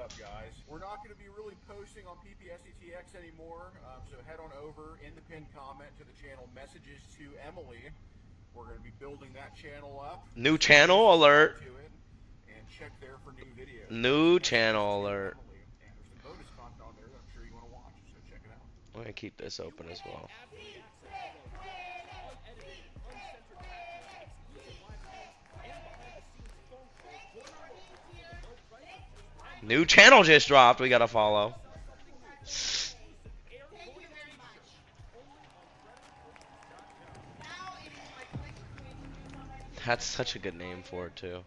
up, guys? We're not going to be really posting on PPSETX anymore, so head on over in the pinned comment to the channel Messages to Emily. We're going to be building that channel up. New So please channel subscribe alert. to it and check there for new videos. New Messages channel to alert. Emily. And there's some bonus content on there that I'm sure you want to watch, so check it out. I'm gonna keep this open as well. New channel just dropped. We gotta follow. That's such a good name for it too.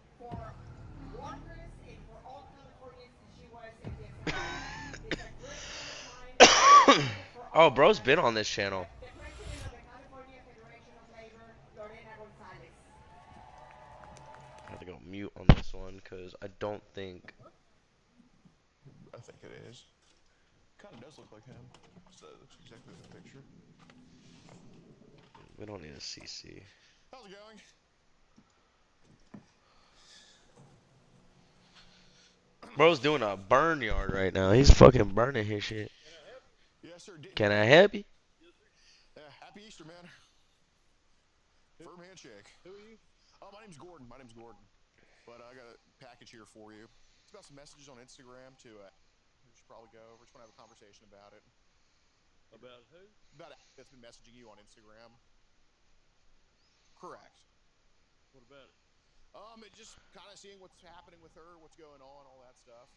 Oh, bro's been on this channel. I have to go mute on this one because I don't think. I think it is. Kind of does look like him. So it looks exactly like the picture. We don't need a CC. How's it going? Bro's doing a burn yard right now. He's fucking burning his shit. Yes, sir. Can I help you? Happy Easter, man. Firm handshake. Who are you? My name's Gordon. My name's Gordon. But I got a package here for you. It's about some messages on Instagram to, we should probably go over. Just want to have a conversation about it. About who? About that's been messaging you on Instagram. Correct. What about it? Just kind of seeing what's happening with her, what's going on, all that stuff.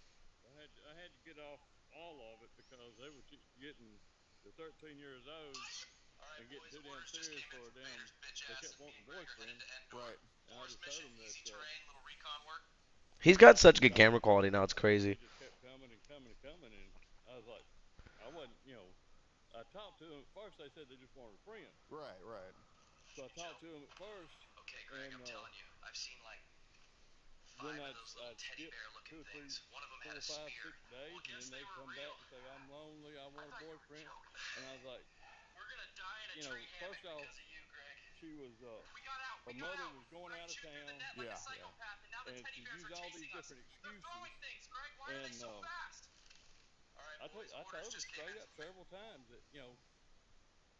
I had to get off all of it because they were getting the 13 years old and getting too damn serious for a damn. They kept wanting boyfriend. Right. And I just told them that. He's got such good camera quality now. It's crazy. They just kept coming and coming and coming, and I was like, I wasn't, I talked to them at first. They said they just wanted a friend. Right, right. So I talked to them at first. Okay, Greg, and, I'm telling you, I've seen like then 5 of I'd those little teddy skip bear looking 2 or 3, things. One of them 4, had a 5, spear. 6 days, Well, and guess then they they were come back real. and say, I'm lonely, I want a thought you were boyfriend. joking. And I was like, We're gonna die in a tree hammock first off, because of you, Greg. she was, We got out. her We got mother out. was going Greg out of chipped through the town, net like Yeah, a psychopath, and now the and teddy she bears used are all chasing these us. different They're excuses. throwing things, Greg. Why are they And so fast? All right, I boys. told Orders her just came straight in. up several times that,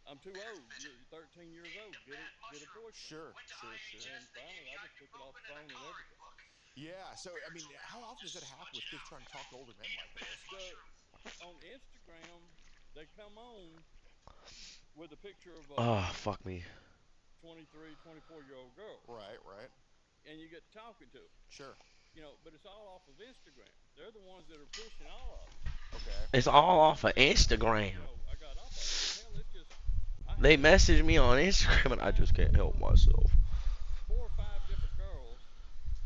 I'm too old. You're 13 years old. Get a boyfriend. Sure, sure, sure. And finally, I just took it off the phone and everything. Yeah, so, I mean, how often does that happen with kids trying to talk to older men like this? On Instagram, they come on with a picture of a Oh, fuck me. 23, 24-year-old girl. Right, right. And you get talking to them. Sure. But it's all off of Instagram. They're the ones that are pushing all of it. Okay. It's all off of Instagram. I got off of it. Hell, it's just. They message me on Instagram and I just can't help myself. 4 or 5 different girls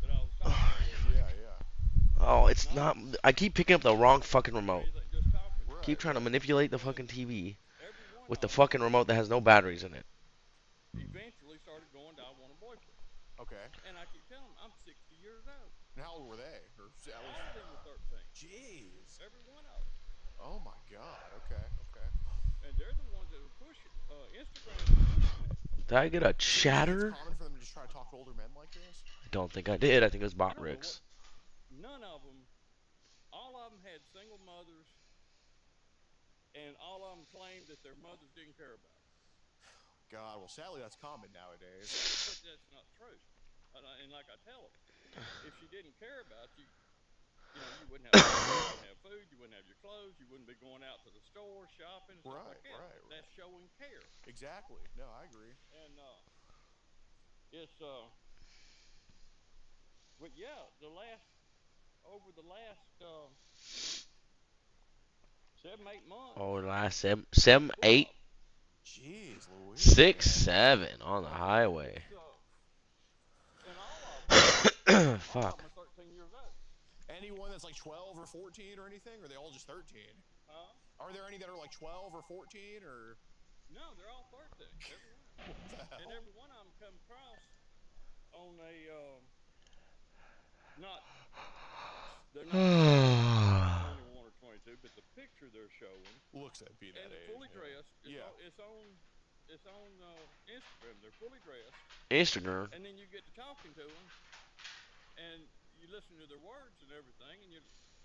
that I was talking to. Yeah, yeah. Oh, it's not. I keep picking up the wrong fucking remote. Just talking. Right, Keep trying to manipulate the fucking TV Every one with of the them fucking remote that has no batteries in it. eventually started going to I want a boyfriend. Okay. And I keep telling them I'm 60 years old. And how old were they? All of them were 13. Jeez. Every one of them. Oh my God. Okay, okay. And they're the ones that are pushing. Instagram is pushing it. Did I get a So chatter? it's common for them to just try to talk to older men like this? I don't think I did. I think it was I Bot don't know Ricks. None of them. All of them had single mothers, and all of them claimed that their mothers didn't care about them. God, well, sadly, that's common nowadays. But that's not true. And like I tell them, if she didn't care about you, you wouldn't have food, you wouldn't have your clothes, you wouldn't be going out to the store shopping, stuff like that. Right. That's showing care. Exactly. No, I agree. And it's but yeah, over the last 7, 8 months. Over the last seven, 8, Jeez, Louise. 6, 7 on the highway. And all of them, Fuck. All of them are 13 years old. Anyone that's like 12 or 14 or anything? Or are they all just 13? Huh? Are there any that are like 12 or 14 or? No, they're all 13. Every one of them. And every one of them come across on a they're not 21 or 22, but the picture they're showing Looks at be that and age. fully dressed. Yeah. It's on Instagram. They're fully dressed. Instagram. And then you get to talking to them, and you listen to their words and everything, and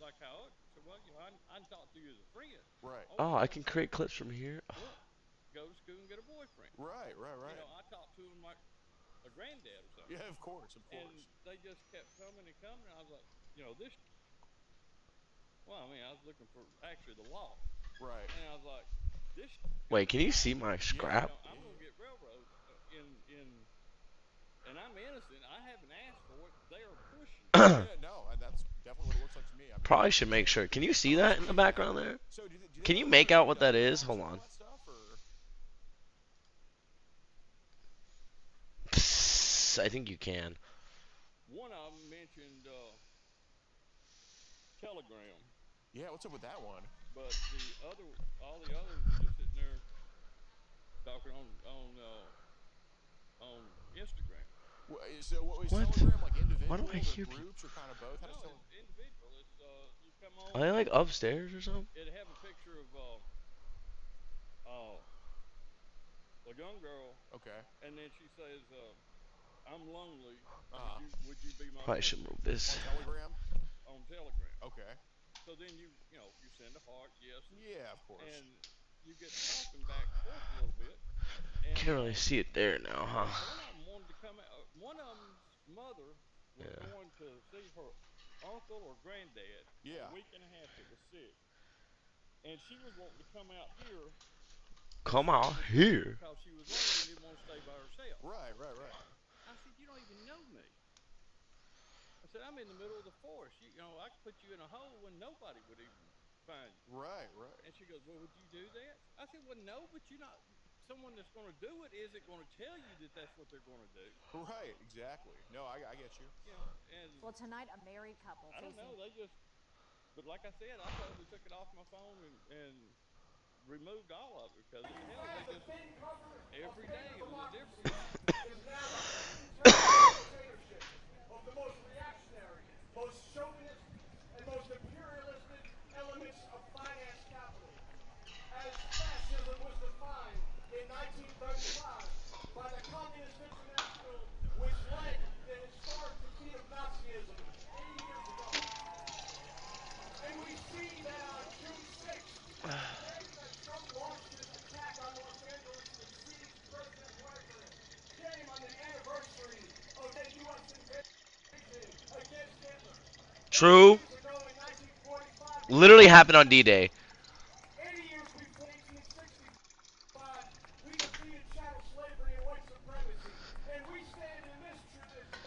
like how I said, well, you know, I talk to you as a friend. Right. Oh, I Okay, can so create clips from here. look, go to school and get a boyfriend. Right. You know, I talked to him like a granddad or something. Yeah, of course. And they just kept coming and coming. And I was like, you know, this. Well, I mean, I was looking for actually the law. Right. And I was like, this. Wait, can you see my Yeah. scrap? You know, I'm gonna get railroad and I'm innocent. I haven't asked for it. They are pushing. Yeah, no, and that's definitely what it looks like to me. I mean, Probably should make sure. Can you see that in the background there? so do they Can you go make through, out what that is? Hold all on. that stuff, or? Psst, I think you can. One of them mentioned Telegram, Yeah, what's up with that one? but all the others are just sitting there talking on Instagram. So what was What? Telegram, like Why do individuals I or hear people? groups or kind of both? How No, does it's individual. It's you come on. Are they like upstairs or something? It'd have a picture of a young girl, Okay. and then she says, "I'm lonely. Uh-huh. Would you be my Probably should boyfriend?" move this. On Telegram? On Telegram. Okay. So then you send a heart, yes, Yeah, of course. and you get talking back and forth a little bit. And, Can't really see it there now, huh? one of them wanted to come out. One of them's mother was Yeah. going to see her uncle or granddad Yeah. a week and a half that was sick, and she was wanting to come out here. Come out here. Because she was lonely and didn't want to stay by herself. Right. I said, you don't even know me. I said, I'm in the middle of the forest. You know, I could put you in a hole when nobody would even find you. Right. And she goes, well, would you do that? I said, well, no, but you're not. Someone that's going to do it isn't going to tell you that that's what they're going to do. Right, exactly. No, I get you. You know, and Well, tonight a married couple I don't facing know. They just, but like I said, I totally took it off my phone and removed all of it because of the hell they just every day it was a different. Of the most reactionary, most chauvinist, and most imperialistic elements of finance capital. As fascism was defined in 1935 by the Communist International, which led the historic defeat of Nazism 80 years ago. And we see that on June 6th, the day that Trump launched his attack on Los Angeles and seized President Wagner, came on the anniversary of the U.S. invasion against Hitler. True. 80 years ago in 1945, Literally happened on D-Day. 80 years before 1865, we defeated chattel slavery and white supremacy. And we stand in this tradition.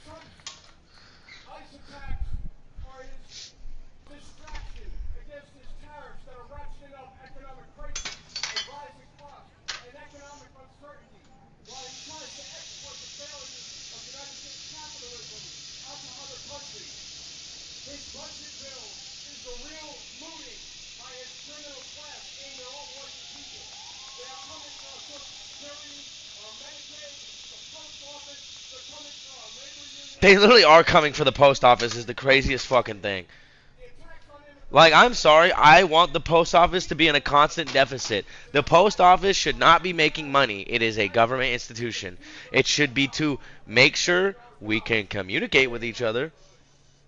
Trump's ICE attacks are his distraction against his tariffs that are ratcheting up economic crises and rising costs and economic uncertainty, while he tries to export the failures of United States capitalism onto other countries. His budget bill is the real looting by his criminal class aimed at all working people. They are coming for our Social Security, our Medicaid, the post office, they're coming for our labor union. They literally are coming for the post office is the craziest fucking thing. The attacks on immigrants. Like, I'm sorry, I want the post office to be in a constant deficit. The post office should not be making money. It is a government institution. It should be to make sure we can communicate with each other.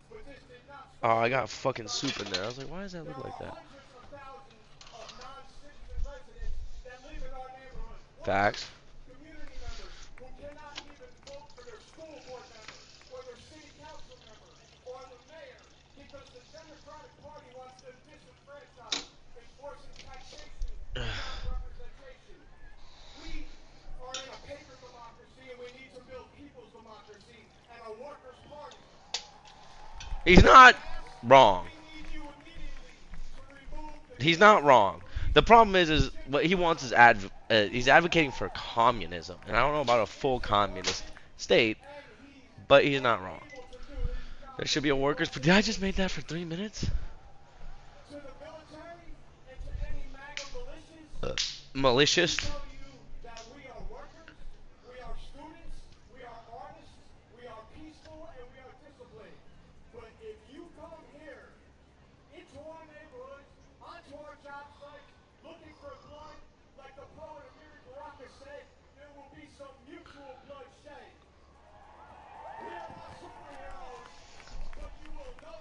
But this did not Oh, stop. I got fucking soup in there. I was like, why does that There look like are that? hundreds of thousands of non-citizen residents that live in our neighborhood. Facts. Community members who cannot even vote for their school board member or their city council member or the mayor because the Democratic Party wants them disenfranchised, enforcing taxation and non-representation. We are in a paper democracy and we need to build people's democracy and a workers' party. He's not wrong. We need you immediately to remove the He's not wrong. The problem is what he wants is he's advocating for communism, and I don't know about a full communist state, but he's not wrong. There should be a workers. But did I just make that for 3 minutes? to the military and to any MAGA militias. Malicious. Tell you that we are workers, we are students, we are artists, we are peaceful, and we are disciplined. But if you come here into our neighborhoods, onto our job sites, looking for blood, like the poet Amiri Baraka said, there will be some mutual bloodshed. We are not superheroes, but you will know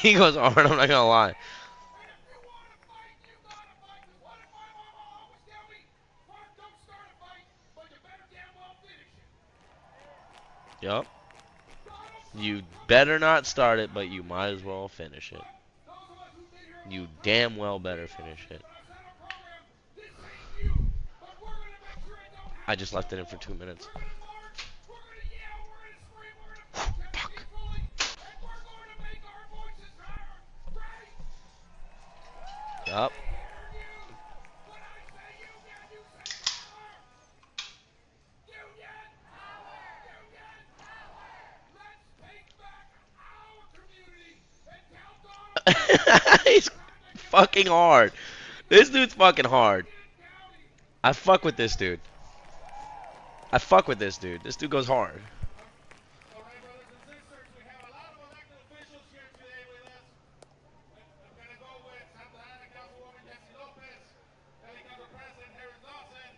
He goes hard. I'm not gonna lie. And if you want to fight, you gotta fight. 'Cause what did my mama always tell me? First, don't start a fight, but you better damn well finish it. Yup. Donald You Trump, better not start it, but you might as well finish it. those of us who've been here a You long time, damn well we better know finish this, it. but I said on program, this ain't you. But we're gonna make sure it don't I happen just no left it in for more. 2 minutes. We're gonna march, we're gonna yell, we're gonna scream, we're gonna protest Fuck. peacefully, and we're going to make our voices heard. Right? Yup. Let me hear you. When I say union, you say power. Union. Power. Union. Power. Let's take back our community and tell Donald Trump He's it's time to give fucking hard. This dude's fucking hard. Lincoln County. I fuck with this dude. I fuck with this dude. This dude goes hard. All right, brothers and sisters, we have a lot of elected officials here today with us. I'm going to go with Santa Ana Councilwoman Jesse Lopez, LA Council President Harris Dawson,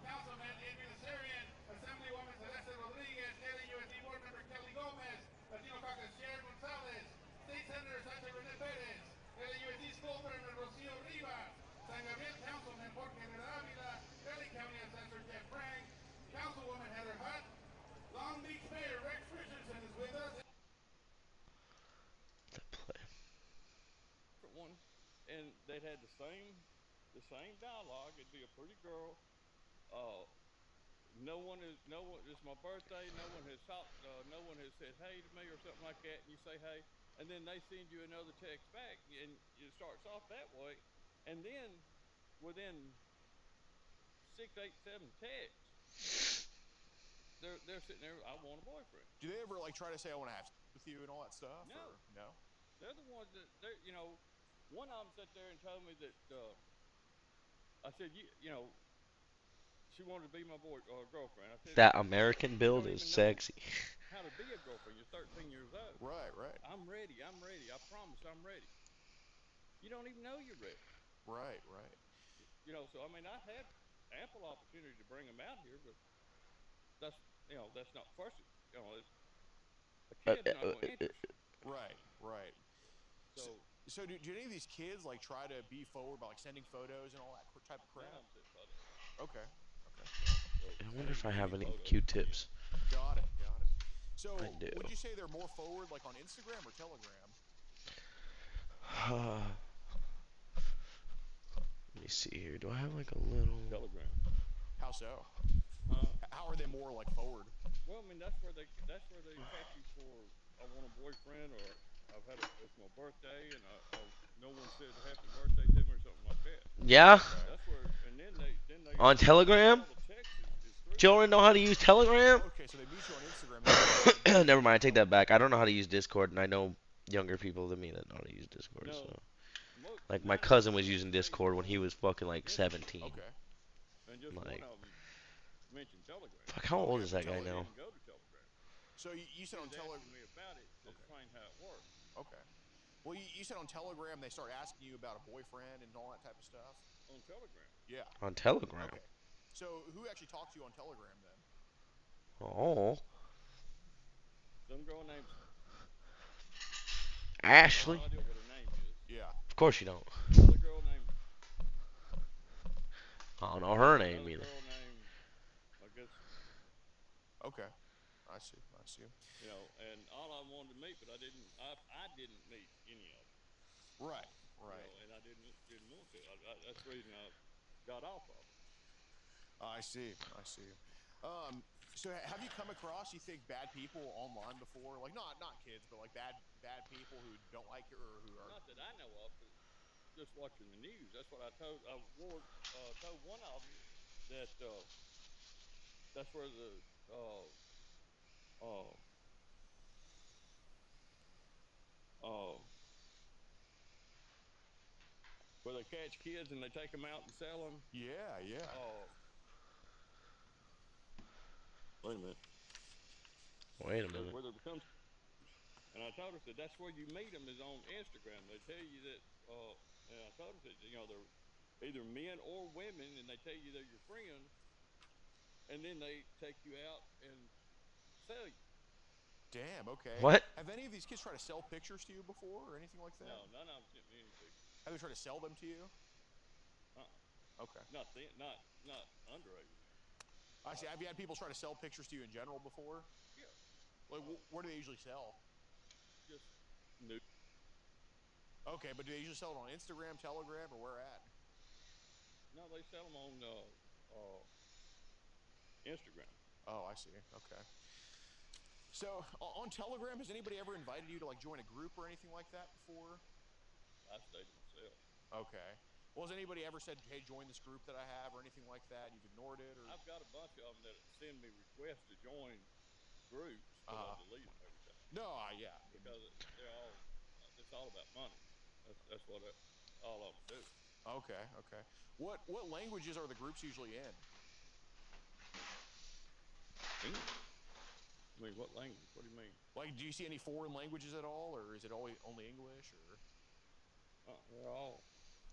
Councilman Amy Nazarian, Assemblywoman Celeste Rodriguez, LAUSD Board Member Kelly Gomez, Latino Caucus Chair Gonzalez, State Senator Sacha Rene Perez, LAUSD School President Rocio Rivas, San Gabriel Councilman Jorge Herrera Ávila, LA County Assessor Jeff Frank, Councilwoman Heather Hutt, Long Beach Mayor Rex Richardson is with us. different one, and they'd had the same dialogue. It'd be a pretty girl. No one is no one. It's my birthday. No one has talked. No one has said hey to me or something like that. And you say hey, and then they send you another text back, and it starts off that way, and then within 6, 8, 7 texts, they're sitting there. I want a boyfriend. Do they ever like try to say I want to have sex with you and all that stuff? No. Or, no. They're the ones that they're. One of them sat there and told me that. I said, you know, she wanted to be my girlfriend. I said, That American you build don't is even know sexy. how to be a girlfriend. You're 13 years old. Right. Right. I'm ready. I'm ready. I promise I'm ready. You don't even know you're ready. Right. Right. So I mean, I had ample opportunity to bring them out here, but that's not first. A kid's not going to interest you. Right. Right. So So do any of these kids like try to be forward by like sending photos and all that type of none crap? of them said photos. Okay. Okay. I wonder if I have any Photos. Q-tips. Got it. Got it. So I do. would you say they're more forward like on Instagram or Telegram? Let me see here. Do I have like a little? Telegram. How so? Huh? How are they more like forward? Well, I mean, that's where they catch you for. I want a boyfriend, or it's my birthday, and no one said happy birthday to me or something like that. Yeah. That's where, and then they On Telegram? all the text is through. Children know how to use Telegram? Okay, so they meet you on Instagram. Never mind. I take that back. I don't know how to use Discord, and I know younger people than me that know how to use Discord. No, So, mo- like my 90% cousin was of using them Discord when he was fucking like Instagram. 17. Okay. And just Like- one of them mentioned Telegram. Fuck, how old is that guy I now? didn't go to Telegram. So you said on He was Telegram. asking me about it to explain how it works. Okay. Well, you said on Telegram they start asking you about a boyfriend and all that type of stuff. On Telegram. Yeah. On Telegram. Okay. So who actually talked to you on Telegram then? Oh, Some girl named Ashley. no idea what her name is. Yeah. Of course you don't. Another girl named I don't know her name another either. girl named I guess Okay. I see. I see. and all I wanted to meet, but I didn't meet any of them. Right. Right. And I didn't want to. That's the reason I got off of it. I see. I see. So have you come across, you think, bad people online before? Like not kids, but like bad people who don't like you or who are. Not that I know of, but just watching the news. That's what I told. I told one of them that that's where the where they catch kids and they take them out and sell them. Yeah. Yeah. Wait a minute. Wait a minute. Where there becomes, and I told her that that's where you meet them is on Instagram. They tell you that, and I told her that they're either men or women, and they tell you they're your friends, and then they take you out and sell you. Damn. Okay. What? Have any of these kids tried to sell pictures to you before or anything like that? No, none of them sent me any pictures. Have they tried to sell them to you? Okay. Not then, not underage. I see. Have you had people try to sell pictures to you in general before? Yeah. Like, where do they usually sell? Just new. Okay, but do they usually sell it on Instagram, Telegram, or where at? No, they sell them on Instagram. Oh, I see. Okay. So on Telegram, has anybody ever invited you to like join a group or anything like that before? I stayed to myself. Okay. Well, has anybody ever said, "Hey, join this group that I have" or anything like that? You've ignored it, or? I've got a bunch of them that send me requests to join groups, but I delete them every time No, yeah. because they're all. It's all about money. That's what all of them do. Okay, okay. What languages are the groups usually in? English. I mean, what language? What do you mean? Like, do you see any foreign languages at all, or is it only English, or? They're all.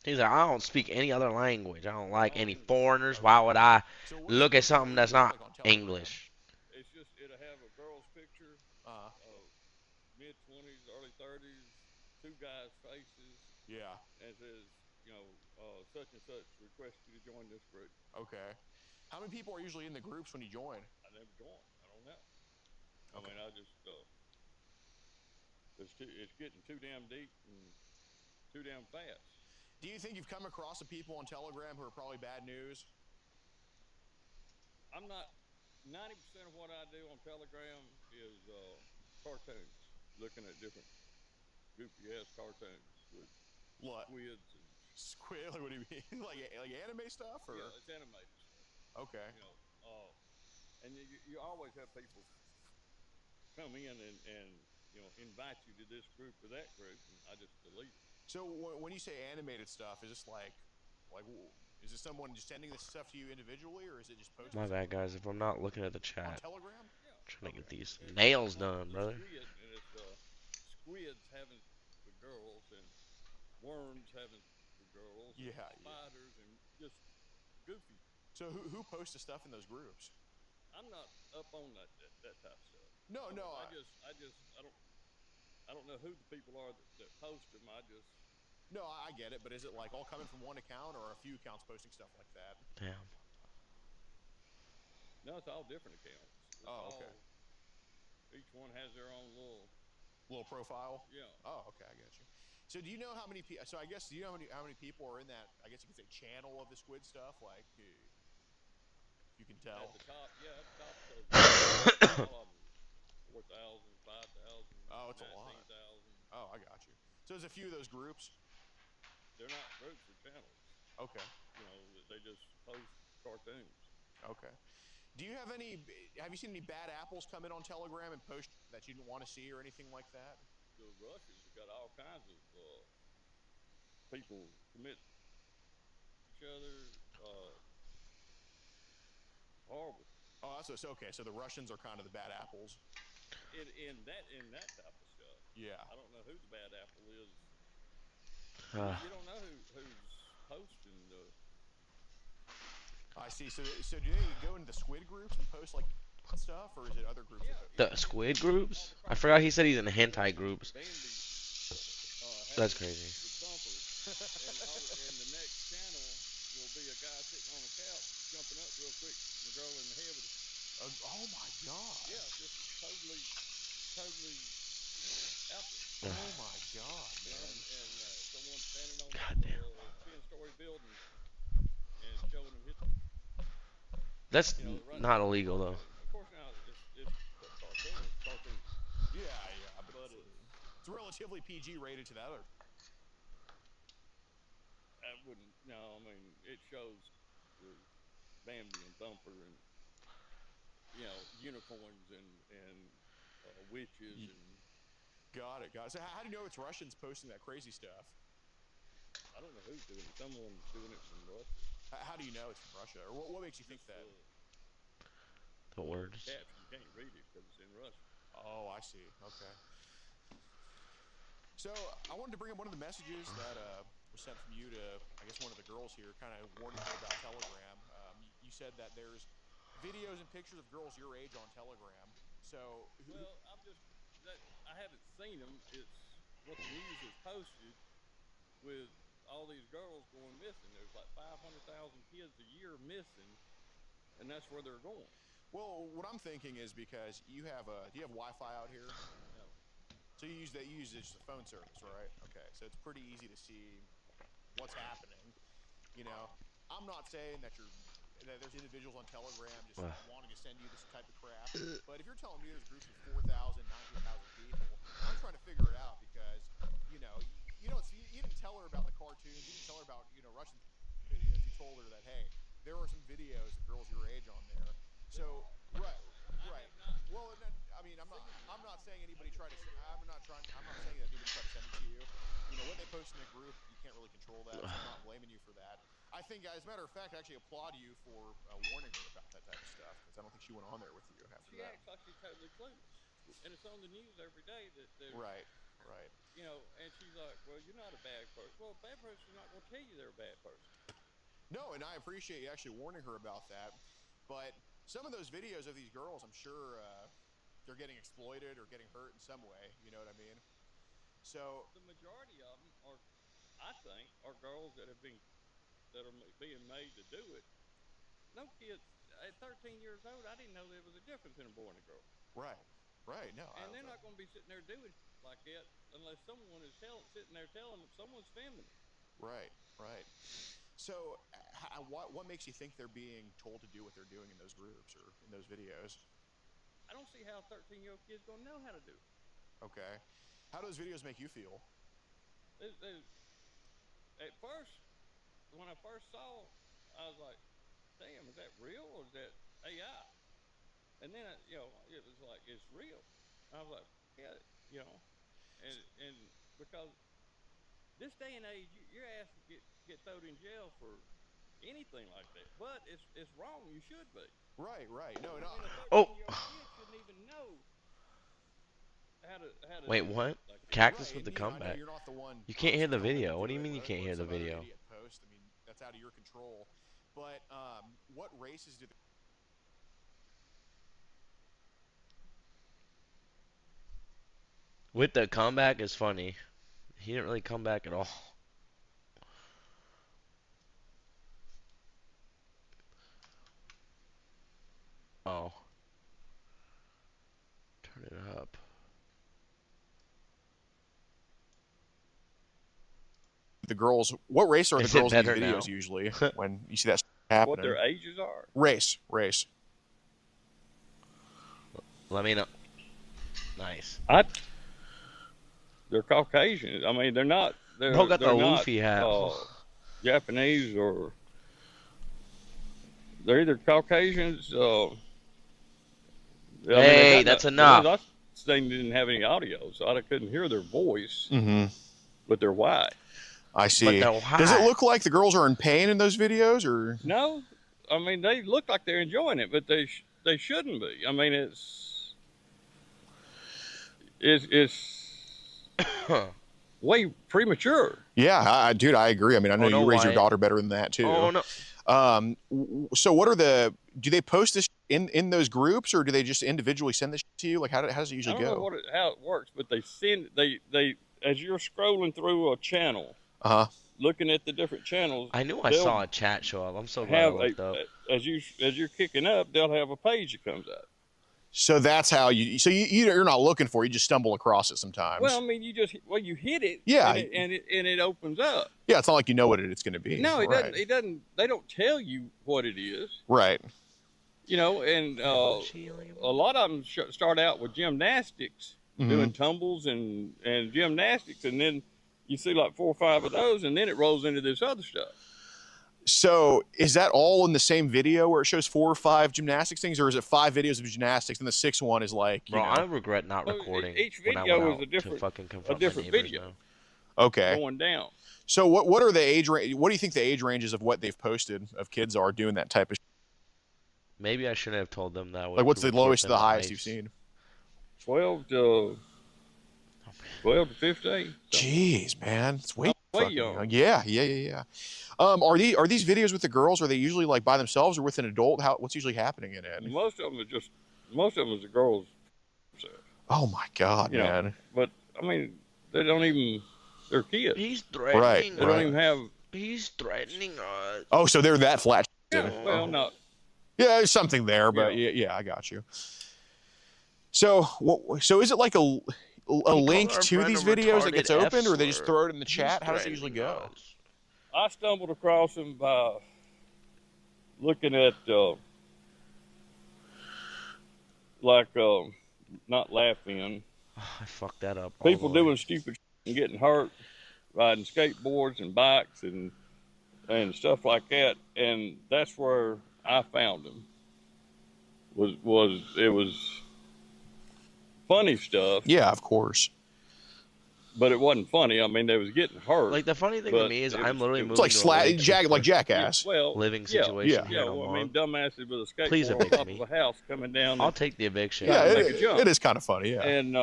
He's like, I don't speak any other language. I don't like any English. foreigners. Why would I So look at something that's not like on Telegram? English? It's just it'll have a girl's picture, mid-20s, early 30s, two guys' faces, Yeah. and it says, such and such request you to join this group. Okay. How many people are usually in the groups when you join? I never joined. I don't know. Okay. I mean, I just it's getting too damn deep and too damn fast. Do you think you've come across some people on Telegram who are probably bad news? I'm not. 90% of what I do on Telegram is cartoons, looking at different goofy ass cartoons with What? squids and. Squid? Like, what do you mean? like anime stuff, or? Yeah, it's animated stuff. Okay. And you always have people come in and invite you to this group or that group, and I just delete it. So when you say animated stuff, is this like, is it someone just sending this stuff to you individually, or is it just posted? My bad, guys. If I'm not looking at the on chat, Telegram? Yeah. I'm trying to get these nails done, brother. Squid, and it's squids having the girls and worms having the girls. Yeah, and spiders and just goofy. So who posts the stuff in those groups? I'm not up on that type of stuff. No, I don't know who the people are that post them. No, I get it, but is it like all coming from one account or a few accounts posting stuff like that? Damn. No, it's all different accounts. Okay. Each one has their own little profile. Yeah. Oh, okay, I got you. So do you know how many people? So I guess do you know how many people are in that? I guess you could say channel of the squid stuff. Like, you can tell. At the top, all of them, 4,000, 5,000. Oh, it's a lot. 19,000. Oh, I got you. So there's a few of those groups. They're not groups; they're channels. Okay. They just post cartoons. Okay. Do you have any? Have you seen any bad apples come in on Telegram and post that you didn't want to see or anything like that? The Russians have got all kinds of people commit each other. Horrible. Oh, so okay. So the Russians are kind of the bad apples. In that type of stuff. Yeah. I don't know who the bad apple is. You don't know who's posting the. I see. So do they go into the squid groups and post like stuff, or is it other groups? The squid groups? I forgot he said he's in hentai groups. That's crazy. And the next channel will be a guy sitting on a couch, jumping up real quick, and the girl in the head with it. Oh my god. Yeah, just totally out there. Oh my god, man. And someone standing on Goddamn. a 10-story building and showing them hit. That's not illegal though. Of course now it's cartoon. Yeah, but it's relatively PG rated to the other. I wouldn't. No, I mean it shows the Bambi and Thumper and unicorns and witches and. Got it. So how do you know it's Russians posting that crazy stuff? I don't know who's doing it. Someone's doing it from Russia. How do you know it's from Russia, or what makes you think that? The words. Caption, you can't read it because it's in Russian. Oh, I see. Okay. So I wanted to bring up one of the messages that was sent from you to, I guess, one of the girls here, kind of warning her about Telegram. You said that there's videos and pictures of girls your age on Telegram. So, Well, I haven't seen them. It's what the news has posted with all these girls going missing. There's like 500,000 kids a year missing, and that's where they're going. well, what I'm thinking is because do you have Wi-Fi out here? No. So you use just the phone service, right? Okay, so it's pretty easy to see what's happening. You know, I'm not saying that there's individuals on Telegram just wanting to send you this type of crap, but if you're telling me there's groups of 4,000, 19,000 people, I'm trying to figure it out because you know you didn't tell her about the cartoons, you didn't tell her about Russian videos. You told her that hey, there are some videos of girls your age on there. So right. Well, and then, I mean, I'm not saying anybody tried to. I'm not saying that anybody tried to send it to you. You know what they post in the group, you can't really control that. So I'm not blaming you for that. I think, as a matter of fact, I actually applaud you for warning her about that type of stuff because I don't think she went on there with you after She that. acts like she's totally clueless, and it's on the news every day that there's Right. you know, and she's like, well, you're not a bad person. Well, a bad person's not going to tell you they're a bad person. No, and I appreciate you actually warning her about that. But some of those videos of these girls, I'm sure they're getting exploited or getting hurt in some way. You know what I mean? So The majority of them are, I think, are girls that are being made to do it. No kids at 13 years old. I didn't know there was a difference in a boy and a girl. right. No. And they're not going to be sitting there doing like that unless someone is sitting there telling them someone's feminine. Right. So, what makes you think they're being told to do what they're doing in those groups or in those videos? I don't see how a 13-year-old kid's going to know how to do it. Okay. How do those videos make you feel? At first, when I first saw, I was like, "Damn, is that real or is that AI?" And then it was like it's real. I was like, "Yeah, you know," and because this day and age, you're asked to get thrown in jail for anything like that, but it's wrong. You should be. Right. No. I mean, a Oh, 13-year-old kid shouldn't even know how to wait, do what? like that. Cactus Right, with the and I know comeback. you're not the one. You can't hear the obviously telling them video. to What do do you it, mean you but can't hear the some other video? idiot post. I mean, that's out of your control. But what races do? With the comeback is funny. He didn't really come back at all. Oh. Turn it up. The girls, what race are the Is it girls in these better videos now? usually when you see that happening? What their ages are. Race. Let me know. Nice. They're Caucasian. I mean, they're not. Bro got the they're not, Luffy hat. Japanese or they're either Caucasians. Hey, that's enough. They didn't have any audio, so I couldn't hear their voice. Mm-hmm. But they're white. I see. But they're Does it hot. look like the girls are in pain in those videos, or? No, I mean they look like they're enjoying it, but they shouldn't be. I mean it's way premature. Yeah, dude, I agree. I mean, I know Oh, no, you raise your Wyatt. daughter better than that too. Oh no. So what are do they post this in those groups, or do they just individually send this to you? Like, how does it usually I don't go? know how it works, but they as you're scrolling through a channel, looking at the different channels. I knew I they'll saw a chat show up. I'm so glad I have looked up. as you're kicking up, they'll have a page that comes up. So that's how you're not looking for it, you just stumble across it sometimes. Well, I mean, you hit it, Yeah. and it opens up. Yeah, it's not like you know what it's going to be. No, it Right. doesn't. It doesn't. They don't tell you what it is. Right. You know, and a lot of them start out with gymnastics, doing tumbles and gymnastics, and then you see like 4 or 5 of those, and then it rolls into this other stuff. So is that all in the same video where it shows 4 or 5 gymnastics things, or is it 5 videos of gymnastics and the 6th one is like, Bro, I regret not Well, recording each when I video went is out a different- to fucking confront different my neighbors video. now. okay. going down. So what are the age range? What do you think the age ranges of what they've posted of kids are doing that type of? Maybe I shouldn't have told them that. Like, what's the lowest to the highest you've seen? 12 to 15. So, Jeez, man, it's way fucking young. Yeah. Are these videos with the girls? Are they usually like by themselves or with an adult? What's usually happening in it? most of them is the girls Oh my God, You know, man. but I mean, they don't even. They're kids. He's threatening. They don't even have. He's threatening us. Oh, so they're that flat. Yeah, well, not. Yeah, there's something there, but yeah, I got you. So, so is it like a link our to friend these a videos that retarded gets opened, or they just F-slur. throw it in the He's chat? How does it usually threatening go? us. I stumbled across him by looking at not laughing. I fucked that up. People all the way. doing stupid shit and getting hurt, riding skateboards and bikes and stuff like that, and that's where I found him. It was funny stuff, Yeah, of course. but it wasn't funny. I mean, they was getting hurt. Like the funny thing to But me is it I'm was- literally it moving was- It's like to a living like situation- Jackass. well, living yeah, situation yeah. here yeah. no Well, more. I mean, dumbasses with a skateboard Please on evict top me. of a house coming down. I'll take the eviction. Yeah, make a jump. it is kind of funny. Yeah. And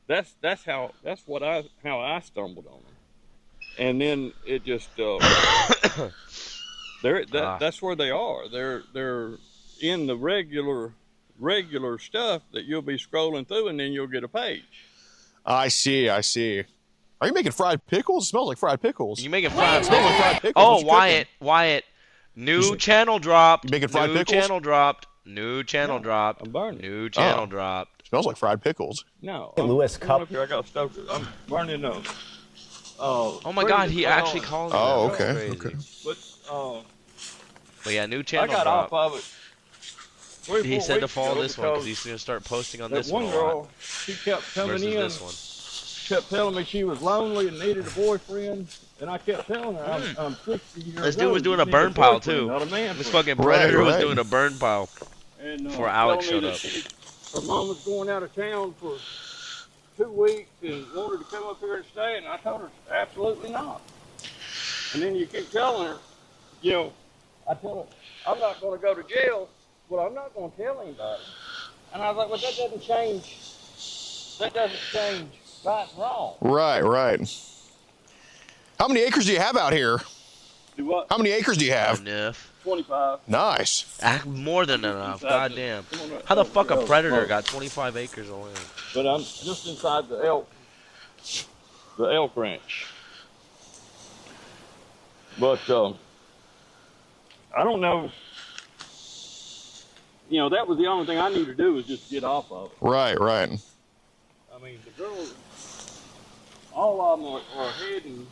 that's how I stumbled on them, and then it just that's where they are. They're in the regular stuff that you'll be scrolling through, and then you'll get a page. I see. Are you making fried pickles? It smells like fried pickles. You making fried It smells like fried pickles. Oh, What you cooking? Wyatt. New You channel dropped. You making fried New pickles? channel dropped. New channel dropped. I'm burning. New channel Oh. dropped. Smells like fried pickles. No, Hey, Lewis, come on cup. up here. I got stoked. I'm burning those. Oh my God, he actually called me. Oh, that. That's okay, crazy. okay. But But yeah, new I channel got dropped. off of it. 3 or He 4 said to weeks follow ago this one because because he's gonna start posting on that this one one a lot girl, she kept coming versus in, this one. kept telling me she was lonely and needed a boyfriend, and I kept telling her I'm 60 years old. This dude was doing you a need burn pile boyfriend, too. Not a man This friend. fucking predator was right. doing a burn pile And, before Alex telling showed me up. that her mom was going out of town for 2 weeks and wanted to come up here and stay, and I told her absolutely not. And then you keep telling her, I told her I'm not going to go to jail, but I'm not going to tell anybody. And I was like, well, that doesn't change. That doesn't change right and wrong. Right. How many acres do you have out here? Do what? How many acres do you have? Enough. 25. Nice. More than enough. Inside God damn. come on up. How the fuck a Oh, predator oh. got 25 acres of land? But I'm just inside the elk ranch. But I don't know. That was the only thing I needed to do was just get off of it. Right. I mean, the girls, all of them are heading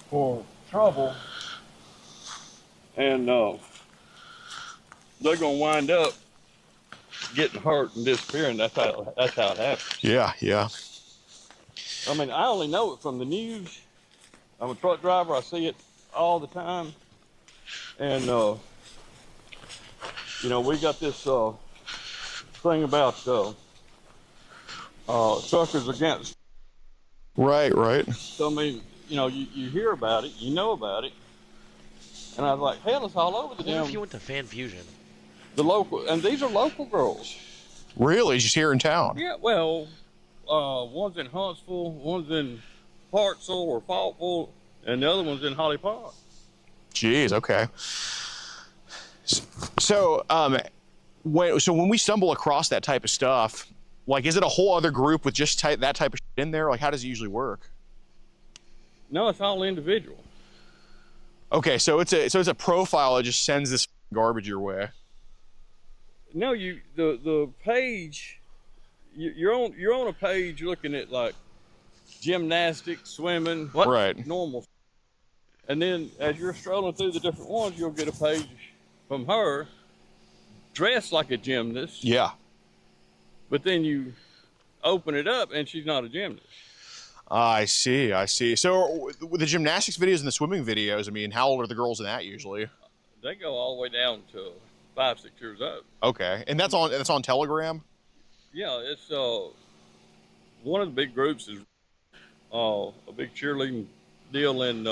for trouble, and they're gonna wind up getting hurt and disappearing. That's how it happens. Yeah. I mean, I only know it from the news. I'm a truck driver. I see it all the time. And, we got this thing about truckers against. Right. So, I mean, you hear about it, you know about it. And I was like, hell, it's all over the What if damn, you went to Fan Fusion? the local, and these are local girls. Really? Just here in town? Yeah, well, one's in Huntsville, one's in Hartsville or Faultville, and the other one's in Holly Park. Jeez. Okay. So, when we stumble across that type of stuff, like, is it a whole other group with just that type of shit in there? Like, how does it usually work? No, it's all individual. Okay, so it's a profile that just sends this garbage your way. No, the page, you're on a page looking at like gymnastics, swimming, What? Right. normal, and then as you're strolling through the different ones, you'll get a page from her dressed like a gymnast. Yeah. But then you open it up and she's not a gymnast. I see. So with the gymnastics videos and the swimming videos, I mean, how old are the girls in that usually? They go all the way down to 5, 6 years old. Okay, and that's on Telegram. Yeah, it's one of the big groups is a big cheerleading deal in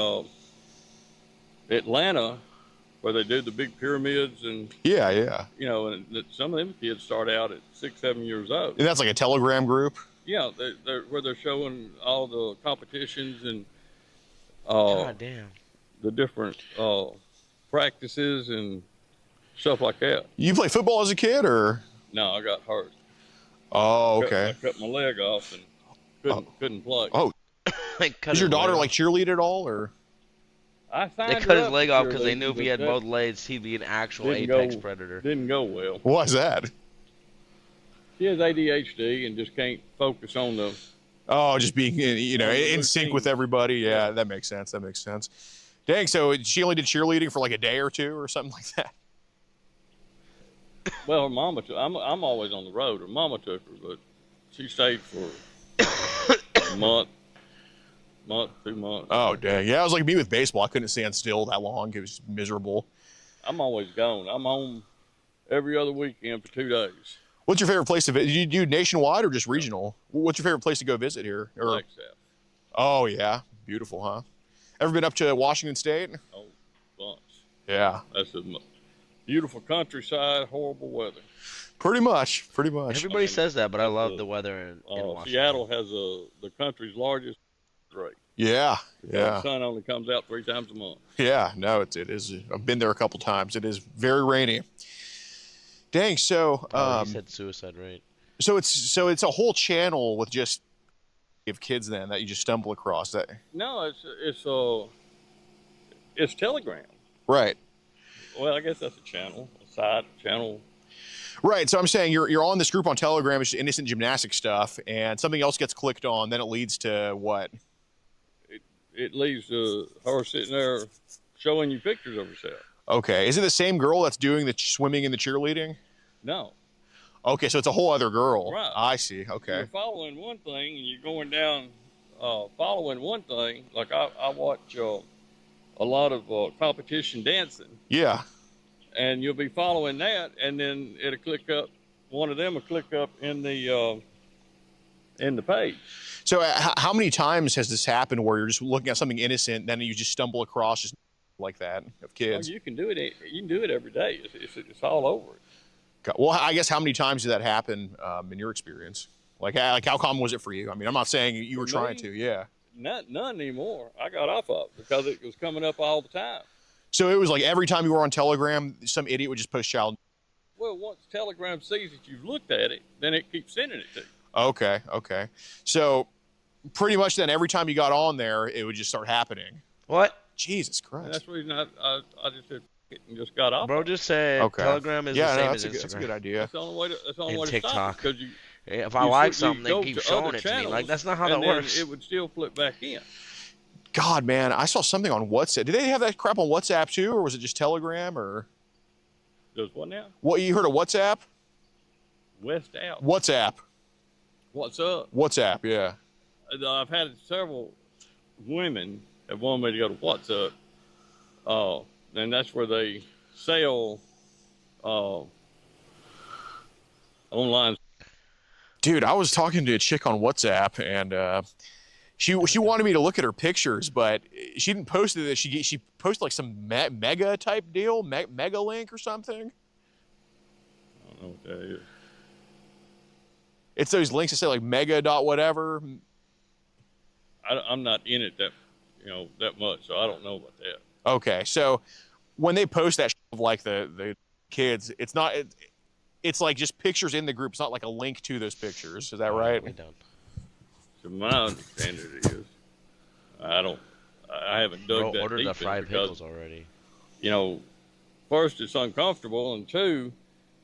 Atlanta, where they do the big pyramids, and Yeah. and some of them kids start out at 6, 7 years old. And that's like a Telegram group. Yeah, they're where they're showing all the competitions and God damn. the different practices and stuff like that. You play football as a kid, or? No, I got hurt. Oh, I okay. cut my leg off and couldn't play. Oh, Like, cut does your his daughter leg like cheerlead at all, or? I signed They her cut his up leg for off because they cheerleading, knew if he but had that both legs, he'd be an actual didn't apex go- predator. Didn't go well. Why is that? She has ADHD and just can't focus on the. Oh, just being in sync with routine. everybody. Yeah, that makes sense. That makes sense. Dang, so she only did cheerleading for like a day or two or something like that. Well, her mama. I'm always on the road. Her mama took her, but she stayed for a month, 2 months. Oh, dang. Yeah, it was like me with baseball. I couldn't stand still that long. It was miserable. I'm always gone. I'm home every other weekend for 2 days. What's your favorite place to visit? Do you do nationwide or just regional? What's your favorite place to go visit here? Or, Flagstaff. oh, yeah. Beautiful, huh? Ever been up to Washington State? Oh, bunch. Yeah. That's a beautiful countryside, horrible weather. Pretty much. Pretty much. Everybody says that, but I love the weather in Washington. Seattle has the country's largest rate. Yeah. The Yeah. sun only comes out 3 times a month. Yeah. No, it is. I've been there a couple times. It is very rainy. Dang. So, He said suicide rate. so it's a whole channel with just of kids then that you just stumble across that. No, it's Telegram. Right. Well, I guess that's a channel, a side channel. Right. So I'm saying you're on this group on Telegram, it's just innocent gymnastic stuff, and something else gets clicked on, then it leads to what? It leads to her sitting there showing you pictures of herself. Okay. Is it the same girl that's doing the swimming and the cheerleading? No. Okay, so it's a whole other girl. Right. I see. Okay. You're following one thing and you're going down, following one thing. Like I watch a lot of competition dancing, Yeah. and you'll be following that, and then it'll click up. One of them will click up in the page. So how many times has this happened where you're just looking at something innocent, then you just stumble across just like that of Well, kids? you can do it. You can do it every day. It's all over it. Well, I guess how many times did that happen in your experience? Like how common was it for you? I mean, I'm not saying you were For trying me? to. Yeah. None anymore. I got off of it because it was coming up all the time. So it was like every time you were on Telegram, some idiot would just post child. Well, once Telegram sees that you've looked at it, then it keeps sending it to you. Okay. Okay. So pretty much then every time you got on there, it would just start happening. What? Jesus And Christ. that's the reason I just said it and just got off. Bro, just say Okay. Telegram is Yeah, the same no, as that's a good Instagram. idea. That's the only way to. That's the only And way to TikTok. stop it, because you. If I you like flip- something, you they go keep to showing other it to me. Like, channels, that's not how that and then works. It would still flip back in. God, man, I saw something on WhatsApp. Did they have that crap on WhatsApp too, or was it just Telegram? Or Does what now? what? You heard of WhatsApp? West out. WhatsApp. What's up? WhatsApp. Yeah. I've had several women that want me to go to WhatsApp, and that's where they sell online. Dude, I was talking to a chick on WhatsApp, and she wanted me to look at her pictures, but she didn't post it. She posted like some mega type deal, mega link or something. I don't know what that is. It's those links that say like mega dot whatever. I'm not in it that much, so I don't know about that. Okay, so when they post that of like the kids, it's like just pictures in the group. It's not like a link to those pictures. Is that right? We don't. To my understanding, it is. I haven't dug Bro, that ordered deep the in fried it because, pickles already. first it's uncomfortable, and two,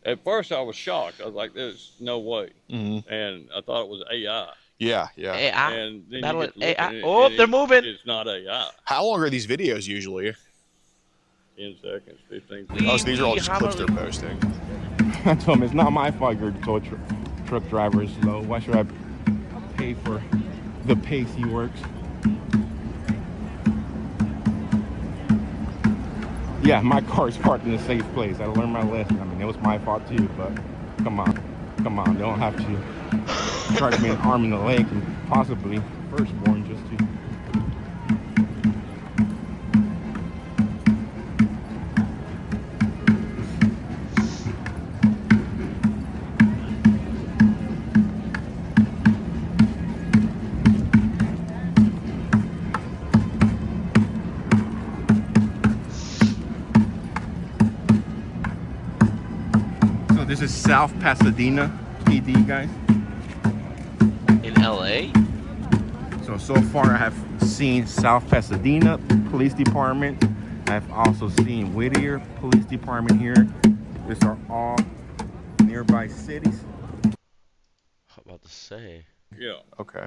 at first I was shocked. I was like, "There's no way," Mm-hmm. and I thought it was AI. Yeah, yeah. AI. And then Battle you get to it- look AI. at it, Oh, and they're moving. It's not AI. How long are these videos usually? 10 seconds, 15 We- seconds. Oh, so these are all just how clips long- they're posting. I told him it's not my fault your tow truck driver is slow. Why should I pay for the pace he works? Yeah, my car's parked in a safe place. I learned my lesson. I mean, it was my fault too, but come on. They don't have to charge me an arm and a leg and possibly firstborn just to. So this is South Pasadena PD, guys. L.A. So far I have seen South Pasadena Police Department. I've also seen Whittier Police Department here. These are all nearby cities. How about to say? Yeah. Okay.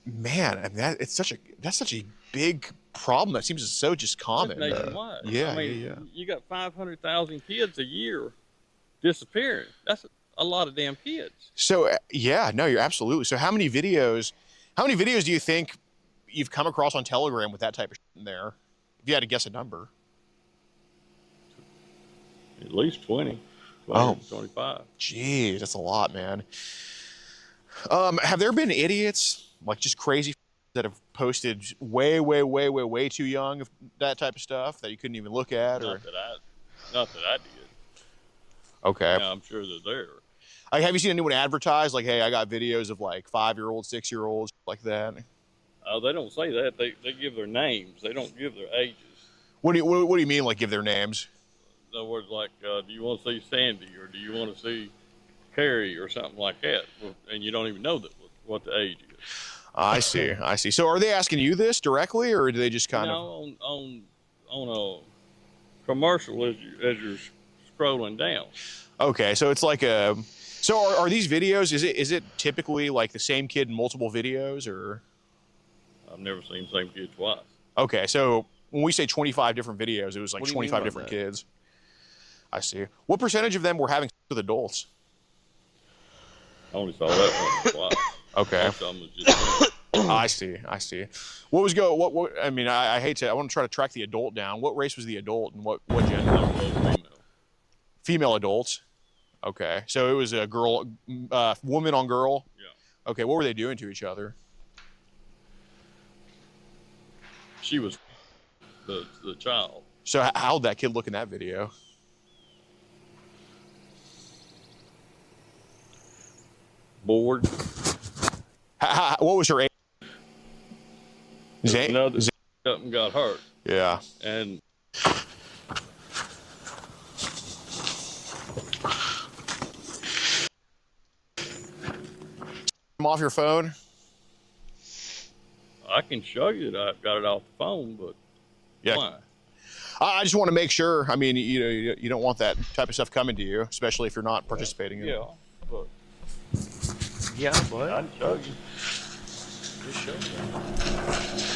Man, I mean, that's such a big problem. That seems so just common. That's nationwide. Yeah, I mean, yeah. you got 500,000 kids a year disappearing. That's a lot of damn kids. So yeah, no, you're absolutely. So how many videos do you think you've come across on Telegram with that type of shit in there? If you had to guess a number. At least 20, Oh. 25. Jeez, that's a lot, man. Have there been idiots, like just crazy that have posted way too young of that type of stuff that you couldn't even look at? Or Not that I did. okay, Yeah, I'm sure they're there. like, have you seen anyone advertise like, "Hey, I got videos of like 5-year-olds, 6-year-olds, like that"? Oh, they don't say that. They give their names. They don't give their ages. What do you mean, like give their names? In other words, like, do you want to see Sandy or do you want to see Carrie or something like that? Well, and you don't even know what the age is. I see. So are they asking you this directly, or do they just kind of? On a commercial as you're scrolling down. Okay, so it's like a. So are these videos? Is it typically like the same kid in multiple videos, or? I've never seen the same kid twice. Okay, so when we say 25 different videos, it was like What do you mean 25 by different that? kids. I see. What percentage of them were having sex with adults? I only saw that one twice. Okay, Most of them was just I see. What was what? I mean, I hate to. I want to try to track the adult down. What race was the adult, and what gender? female. Female adults. Okay, so it was a girl, woman on girl. Yeah. Okay, what were they doing to each other? She was the child. So how'd that kid look in that video? Bored. What was her age? Another up and got hurt. Yeah. And Off your phone. I can show you that I've got it off the phone, but Yeah. why? I just want to make sure. I mean, you don't want that type of stuff coming to you, especially if you're not participating in it. Yeah, but Yeah, I but can show you. just show me.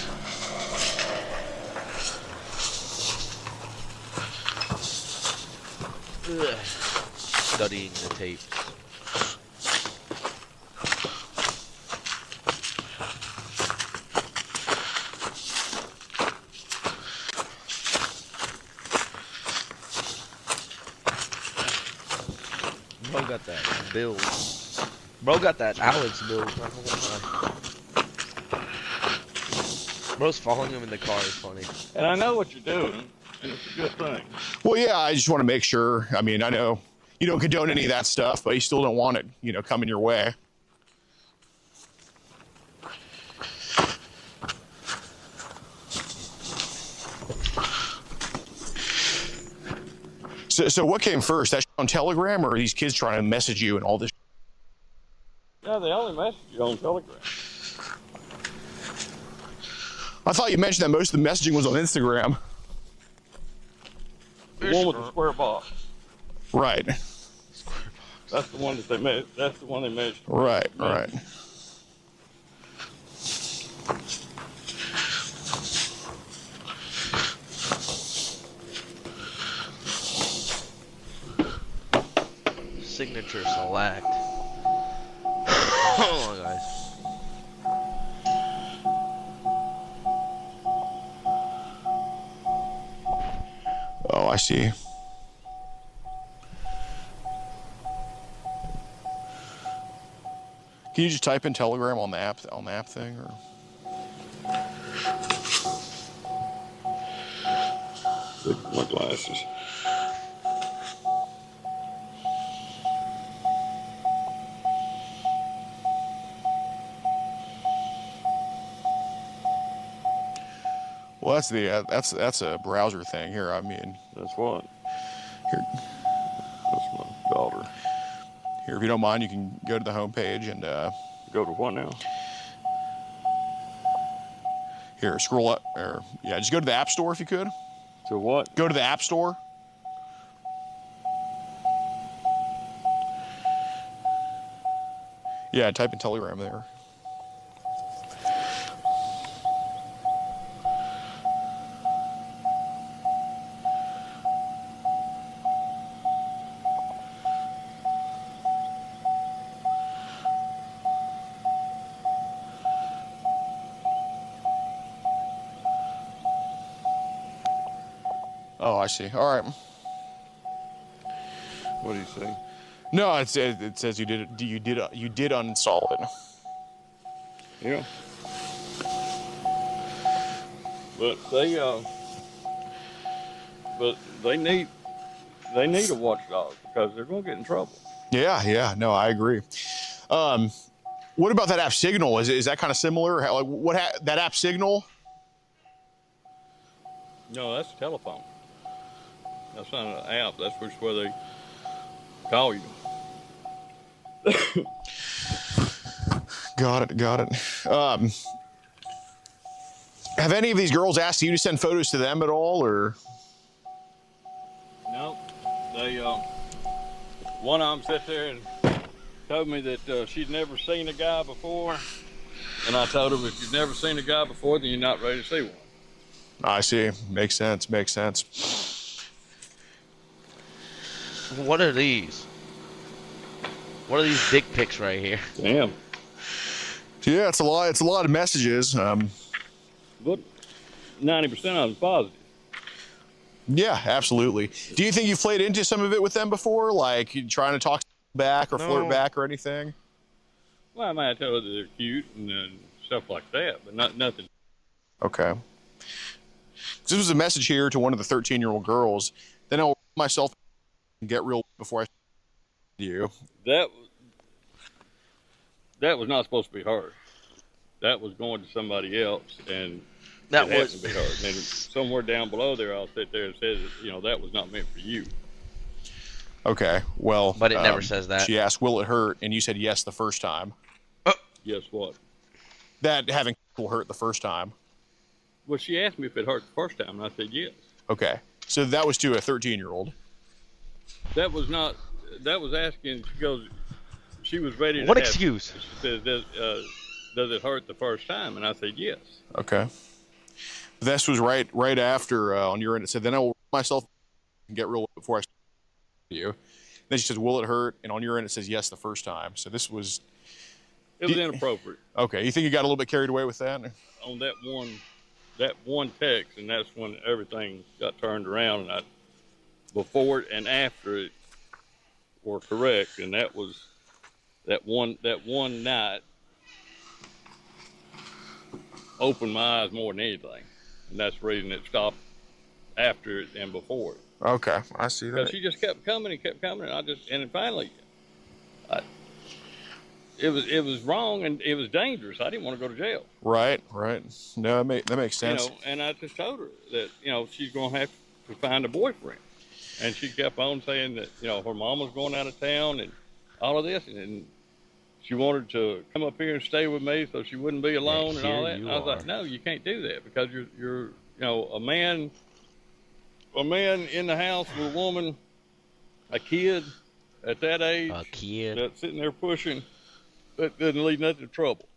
Ugh. Studying the tapes. Bro got that build. Bro got that Alex build. Not gonna lie. Bro's following him in the car is funny. And I know what you're doing, and it's a good thing. Well, yeah, I just want to make sure. I mean, I know you don't condone any of that stuff, but you still don't want it, coming your way. So what came first? That on Telegram, or are these kids trying to message you and all this? Yeah, they only message you on Telegram. I thought you mentioned that most of the messaging was on Instagram. The one with the square box. Right. That's the one that they made. That's the one they messaged. Right. Signature select. Hold on, guys. Oh, I see. Can you just type in Telegram on the app thing, or? My glasses. Well, that's a browser thing here. I mean, That's what. here, That's my daughter. if you don't mind, you can go to the homepage and Go to what now? Here, scroll up. Or, yeah, just go to the App Store if you could. To what? Go to the App Store. Yeah, type in Telegram there. Oh, I see. All right. What do you say? No, it says you did uninstall it. Yeah. But they need a watchdog because they're gonna get in trouble. Yeah. No, I agree. What about that app Signal? Is that kind of similar? Like that app Signal? No, that's a telephone. That's not an app. That's just where they call you. Got it. Have any of these girls asked you to send photos to them at all, or? No, they one of them sat there and told me that she'd never seen a guy before, and I told her if you've never seen a guy before, then you're not ready to see one. I see. Makes sense. What are these? What are these dick pics right here? Damn. Yeah, it's a lot of messages. But 90% of it's positive. Yeah, absolutely. Do you think you've played into some of it with them before, like you trying to talk back or flirt No. back or anything? Well, I might tell her that they're cute and stuff like that, but nothing. Okay. This was a message here to one of the 13-year-old girls. Then I'll myself and get real before I you. That was not supposed to be her. That was going to somebody else, and That it was happened to be her. And then somewhere down below there, I'll sit there and say that, that was not meant for you. Okay, well. But it never says that. She asked, will it hurt? And you said yes the first time. Guess what? That having will hurt the first time. Well, she asked me if it hurt the first time, and I said yes. Okay, so that was to a 13-year-old. That was asking, she was ready to What have- excuse? She said, does it hurt the first time? And I said, yes. Okay. This was right after on your end. It said, then I will myself and get real before I you. Then she says, will it hurt? And on your end, it says yes the first time. So this was. It was inappropriate Okay. You think you got a little bit carried away with that? on that one text, and that's when everything got turned around, and before it and after it were correct, and that was that one night opened my eyes more than anything, and that's the reason it stopped after it and before it. Okay. I see Because that. she just kept coming, and finally, it was wrong and it was dangerous. I didn't want to go to jail. Right. No, that makes sense. And I just told her that, she's going to have to find a boyfriend. And she kept on saying that, her mom was going out of town and all of this. And she wanted to come up here and stay with me so she wouldn't be alone and all here that. And you I was like, are. no, you can't do that because you're a man in the house with a woman, a kid at that age. A kid. That's sitting there pushing. That doesn't lead nothing to trouble.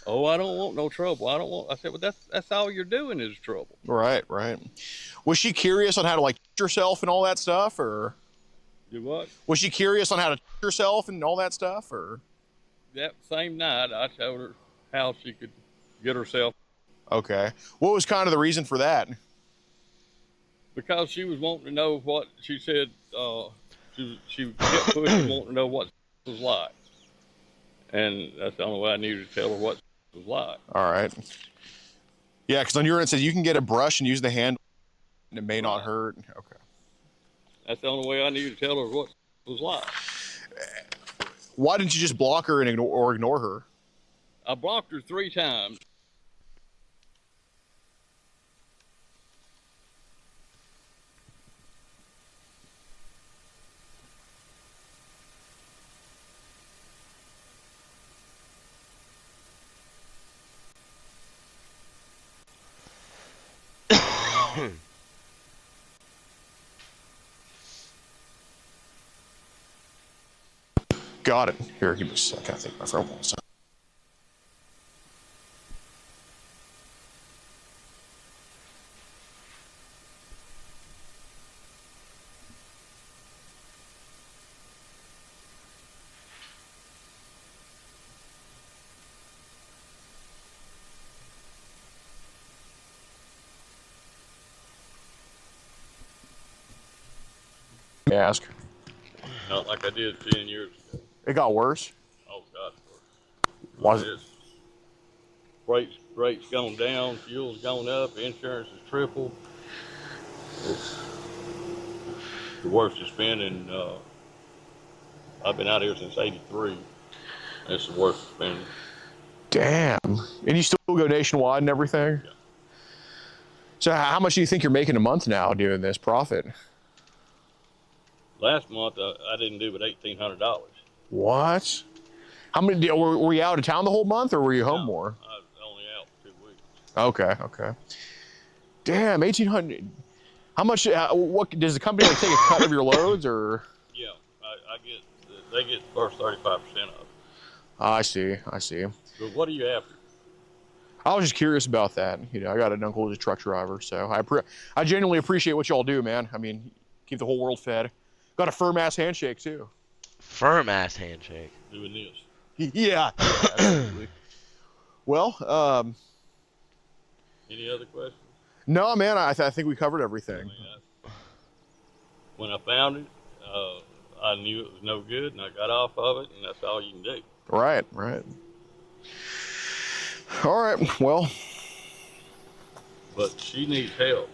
Oh, I don't want no trouble. I said, well, that's all you're doing is trouble. Right. Was she curious on how to teach herself and all that stuff, or Do what? was she curious on how to teach herself and all that stuff, or? That same night, I showed her how she could get herself, Okay. What was kind of the reason for that? because she was wanting to know what she said. She kept pushing, wanting to know what it was like, and that's the only way I needed to tell her what it was like. All right. Yeah, because on your end it says you can get a brush and use the handle, and it may not hurt. Okay. That's the only way I needed to tell her what it was like. Why didn't you just block her and ignore her? I blocked her 3 times. Got it. Here, give me a second. I think my phone wants. Let me ask. Not like I did 10 years ago. It got worse. Oh, God. Was It's, rates gone down, fuel's gone up, insurance has tripled. It's the worst it's been in, I've been out here since 83. It's the worst it's been. Damn. And you still go nationwide and everything? Yeah. So how much do you think you're making a month now doing this profit? Last month, I didn't do but $1,800. What? How many? Were you out of town the whole month, or were you home No, more? I was only out 2 weeks. Okay, okay. Damn, 1,800. How much? What does the company like take a cut of your loads, or? Yeah, they get the first 35% of it. I see. I see. But what are you after? I was just curious about that. You know, I got an uncle who's a truck driver, so I genuinely appreciate what y'all do, man. I mean, keep the whole world fed. Got a firm ass handshake too. Firm ass handshake. Doing this. Yeah. Absolutely. Well, Any other questions? no, man. I think we covered I everything. mean, when I found it, I knew it was no good, and I got off of it, and that's all you can do. Right. Right. All right. Well. But she needs help.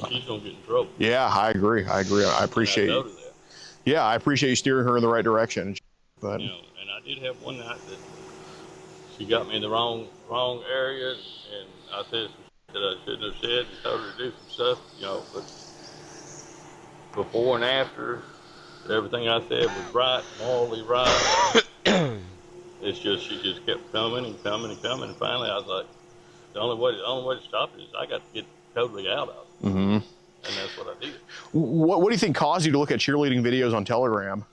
She's gonna get in trouble. Yeah, I agree. I appreciate And I you. know that. Yeah, I appreciate you steering her in the right direction. But You know, and I did have one night that she got me in the wrong area, and I said some shit that I shouldn't have said, and told her to do some stuff, you know. But before and after, everything I said was right, morally right. It's just she just kept coming and coming and coming, and finally I was like, the only way to stop it is I got to get totally out of it, Mhm. and that's what I did. What do you think caused you to look at cheerleading videos on Telegram?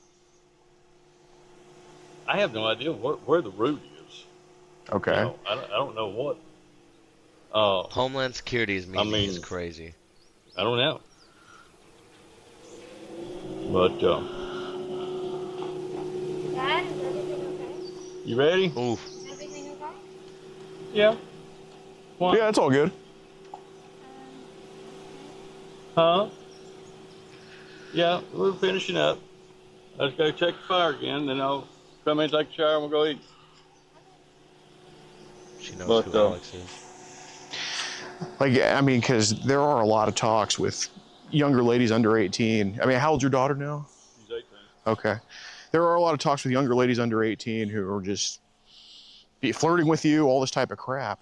I have no idea where the root is. Okay. You know, I don't know what. Homeland Security's meeting mean- is crazy. I don't know. But Dad, is everything okay? you ready? Oof. Is everything okay? Yeah. What? Yeah, it's all good. Huh? Yeah, we're finishing up. Let's go check the fire again, then I'll come in, take a shower, and we'll go eat. She knows But, who Alex is. Like, I mean, because there are a lot of talks with younger ladies under 18. I mean, how old's your daughter now? She's 18. Okay. There are a lot of talks with younger ladies under 18 who are just flirting with you, all this type of crap.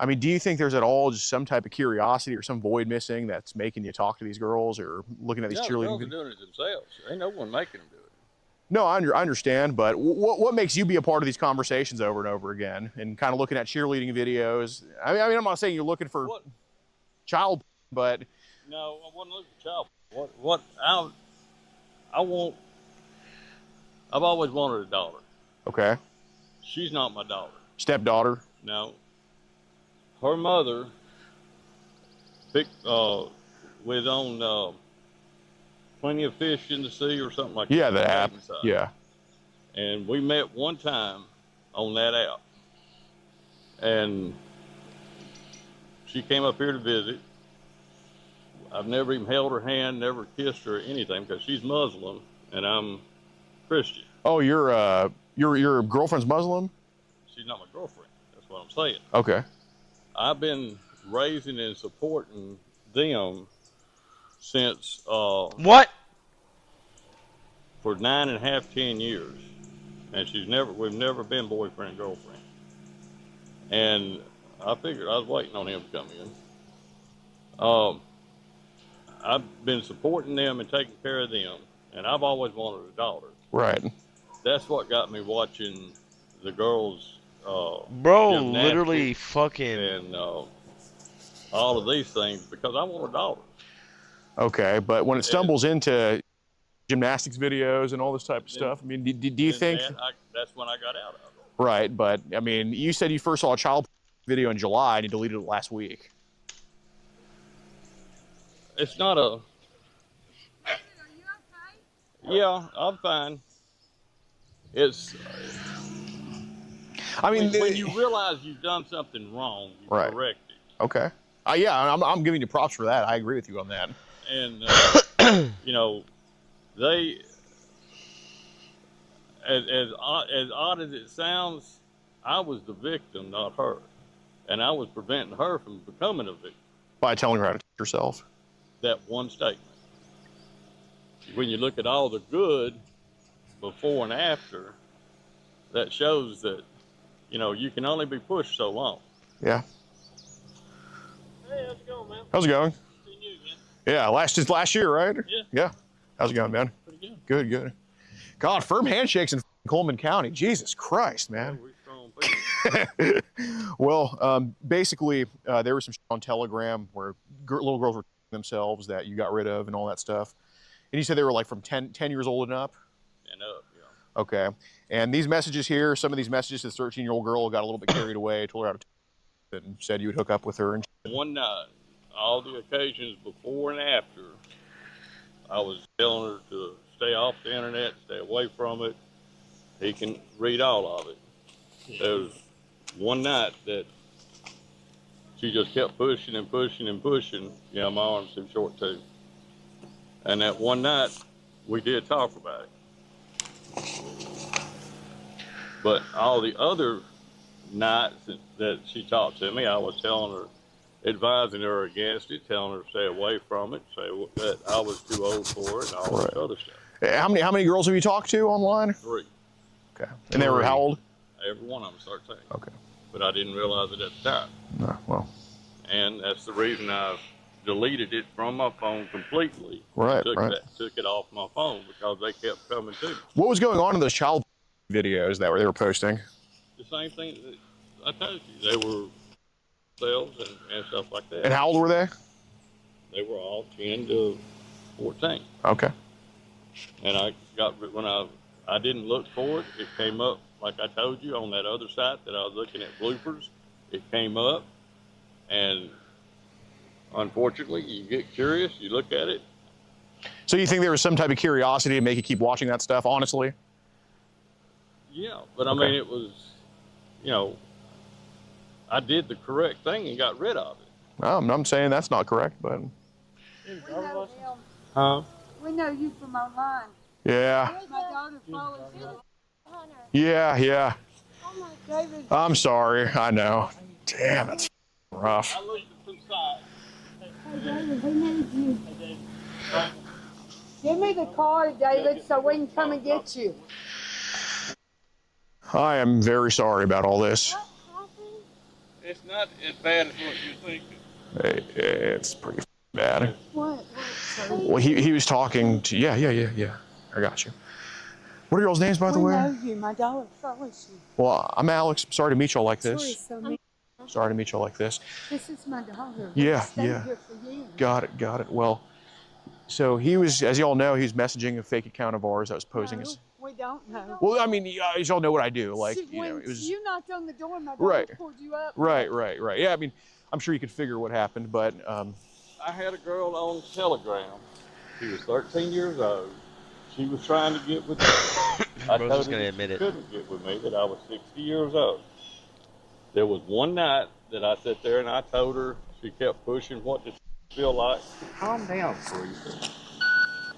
I mean, do you think there's at all just some type of curiosity or some void missing that's making you talk to these girls or looking at these Yeah, the cheerleading girls are videos? doing it themselves. Ain't no one making them do it. No, I understand, but what makes you be a part of these conversations over and over again and kind of looking at cheerleading videos? I mean, I'm not saying you're looking for What? child, but No, I wasn't looking for child. What I want. I've always wanted a daughter. okay, She's not my daughter. stepdaughter. No. Her mother was on Plenty of Fish in the Sea or something like Yeah, that. the app. Dating site. Yeah, And we met one time on that app. And she came up here to visit. I've never even held her hand, never kissed her or anything because she's Muslim and I'm Christian. Oh, your girlfriend's Muslim? She's not my girlfriend. That's what I'm saying. Okay. I've been raising and supporting them since What? for 9.5, 10 years, and we've never been boyfriend and girlfriend. And I figured I was waiting on him to come in. I've been supporting them and taking care of them, and I've always wanted a daughter. Right. That's what got me watching the girls. Bro, gymnastics literally fucking. And all of these things because I want a daughter. Okay, but when it stumbles into gymnastics videos and all this type of stuff, I mean, do you think? That's when I got out of it. Right, but I mean, you said you first saw a child video in July and you deleted it last week. It's not a. Yeah, I'm fine. It's. I mean, when you realize you've done something wrong, you Right. correct it. Okay. Yeah, I'm giving you props for that. I agree with you on that. And you know, they, as odd as it sounds, I was the victim, not her, and I was preventing her from becoming a victim. By telling her how to teach herself. That one statement. When you look at all the good before and after, that shows that, you know, you can only be pushed so long. Yeah. Hey, how's it going, man? How's it going? Seeing you again. Yeah, just last year, right? Yeah. Yeah. How's it going, man? Pretty good. Good. God, firm handshakes in Coleman County. Jesus Christ, man. We're strong people. Well, basically, there was some shit on Telegram where little girls were themselves that you got rid of and all that stuff. And you said they were like from 10 years old and up? And up, yeah. Okay. And these messages here, some of these messages, this 13-year-old girl got a little bit carried away, told her how to and said you would hook up with her. And One night, all the occasions before and after, I was telling her to stay off the internet, stay away from it. He can read all of it. There was one night that she just kept pushing and pushing and pushing. Yeah, my arm's too short too. And that one night, we did talk about it. But all the other nights that she talked to me, I was telling her, advising her against it, telling her to stay away from it, say that I was too old for it, and all this other stuff. how many girls have you talked to online? 3. Okay. And they were how old? Every one of them started saying. Okay. But I didn't realize it at the time. No, well. And that's the reason I deleted it from my phone completely. Right, Took it off my phone because they kept coming to me. What was going on in those child videos that they were posting? The same thing that I told you. They were themselves and stuff like that. And how old were they? They were all 10 to 14. Okay. And I got, when I didn't look for it, it came up, like I told you, on that other site that I was looking at bloopers. It came up, and unfortunately, you get curious, you look at it. So you think there was some type of curiosity to make you keep watching that stuff, honestly? Yeah, but I mean, it was, you know, I did the correct thing and got rid of it. I'm saying that's not correct, but. We know him. Huh? We know you from online. Yeah. My daughter follows you. Hunter. Yeah. Oh my David, I'm sorry. I know. Damn, that's rough. I looked at some side. hey David, who needs you? Give me the card, David, so we can come and get you. I am very sorry about all this. What happened? It's not as bad as what you're thinking. It's pretty bad. What? Well, he was talking to. Yeah. I got you. What are y'all's names, by the We way? know you. My daughter follows you. Well, I'm Alex. Sorry to meet y'all like Sorry, this. so mean. Sorry to meet y'all like this. This is my daughter. Yeah, Stay yeah. Here for you. Got it. Well, so he was, as y'all know, he's messaging a fake account of ours that was posing No, as. we don't know. Well, I mean, as y'all know what I do. Like, See, you know, when it was. you knocked on the door, my daughter Right. pulled you up. Right. Yeah, I mean, I'm sure you could figure what happened, but I had a girl on Telegram. She was 13 years old. She was trying to get with me. I Bro's told just her gonna that admit she it. couldn't get with me, that I was 60 years old. There was one night that I sat there and I told her, she kept pushing, what does it feel like? Calm down, please.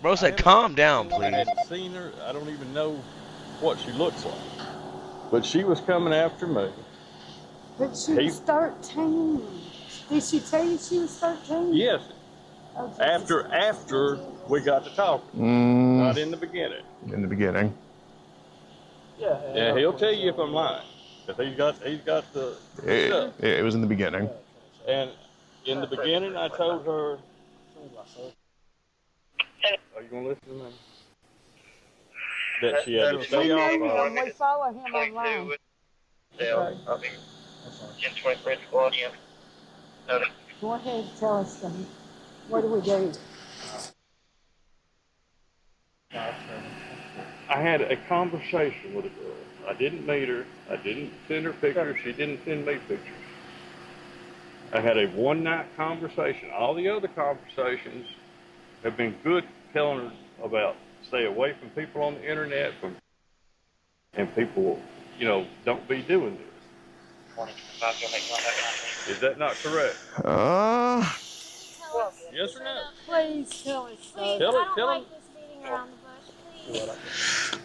Bro said, calm down, I please. hadn't seen her. I don't even know what she looks like. But she was coming after me. But she was 13. Did she tell you she was 13? Yes, Oh, Jesus. after we got to talking, not in the beginning. in the beginning. Yeah, he'll tell you if I'm lying, because he's got the stuff. It was in the beginning. And in the beginning, I told her. Are you gonna listen to me? That she had to We stay know off. him. We follow him online. Dale, I'll be 1023 squad, yeah. Noted. Go ahead, tell us then. What do we do? I had a conversation with a girl. I didn't meet her. I didn't send her pictures. She didn't send me pictures. I had a one-night conversation. All the other conversations have been good, telling her about stay away from people on the internet, and people, you know, don't be doing this. Is that not correct? Yes or no? Please tell us. Please, Tell I it, don't tell like him. this beating around the bush. Please.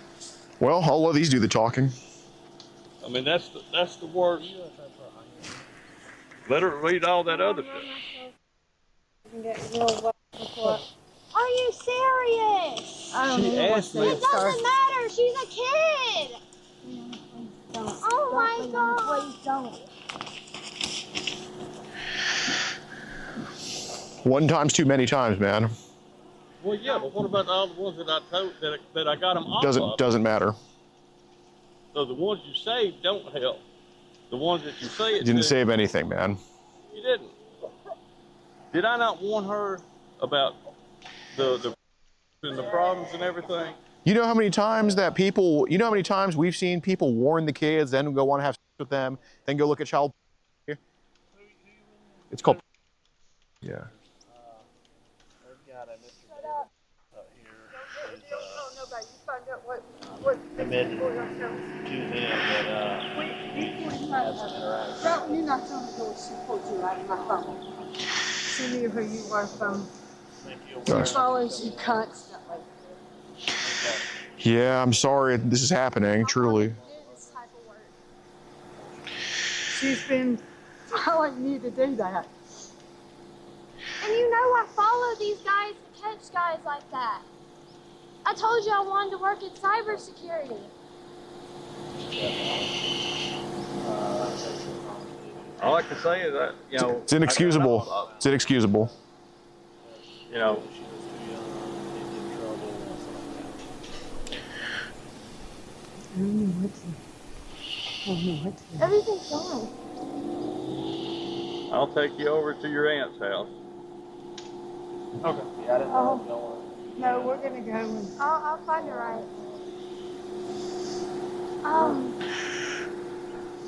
Well, I'll let these do the talking. I mean, that's the word. Let her read all that other stuff. Are you serious? I don't She know what asked me they It if- doesn't matter. She's a kid. Oh my God. Please don't. One time's too many times, man. Well, yeah, but what about all the ones that I told that I got them off of? Doesn't matter. So the ones you saved don't help. The ones that you say it Didn't to, save anything, man. you didn't. Did I not warn her about the and the problems and everything? You know how many times we've seen people warn the kids, then go want to have sex with them, then go look at child. It's called. Yeah. Admitted to them that Right when you knocked on the door, she pulled you out of my phone. She knew who you were from. She follows you constantly. Yeah, I'm sorry this is happening, truly. She's been following me to do that. And you know I follow these guys to catch guys like that. I told you I wanted to work in cybersecurity. All I can say is that, you know, It's inexcusable. It's inexcusable. You know, I don't know what to do. Everything's gone. I'll take you over to your aunt's house. Okay. Yeah, I didn't know. No, we're gonna go and I'll find a ride.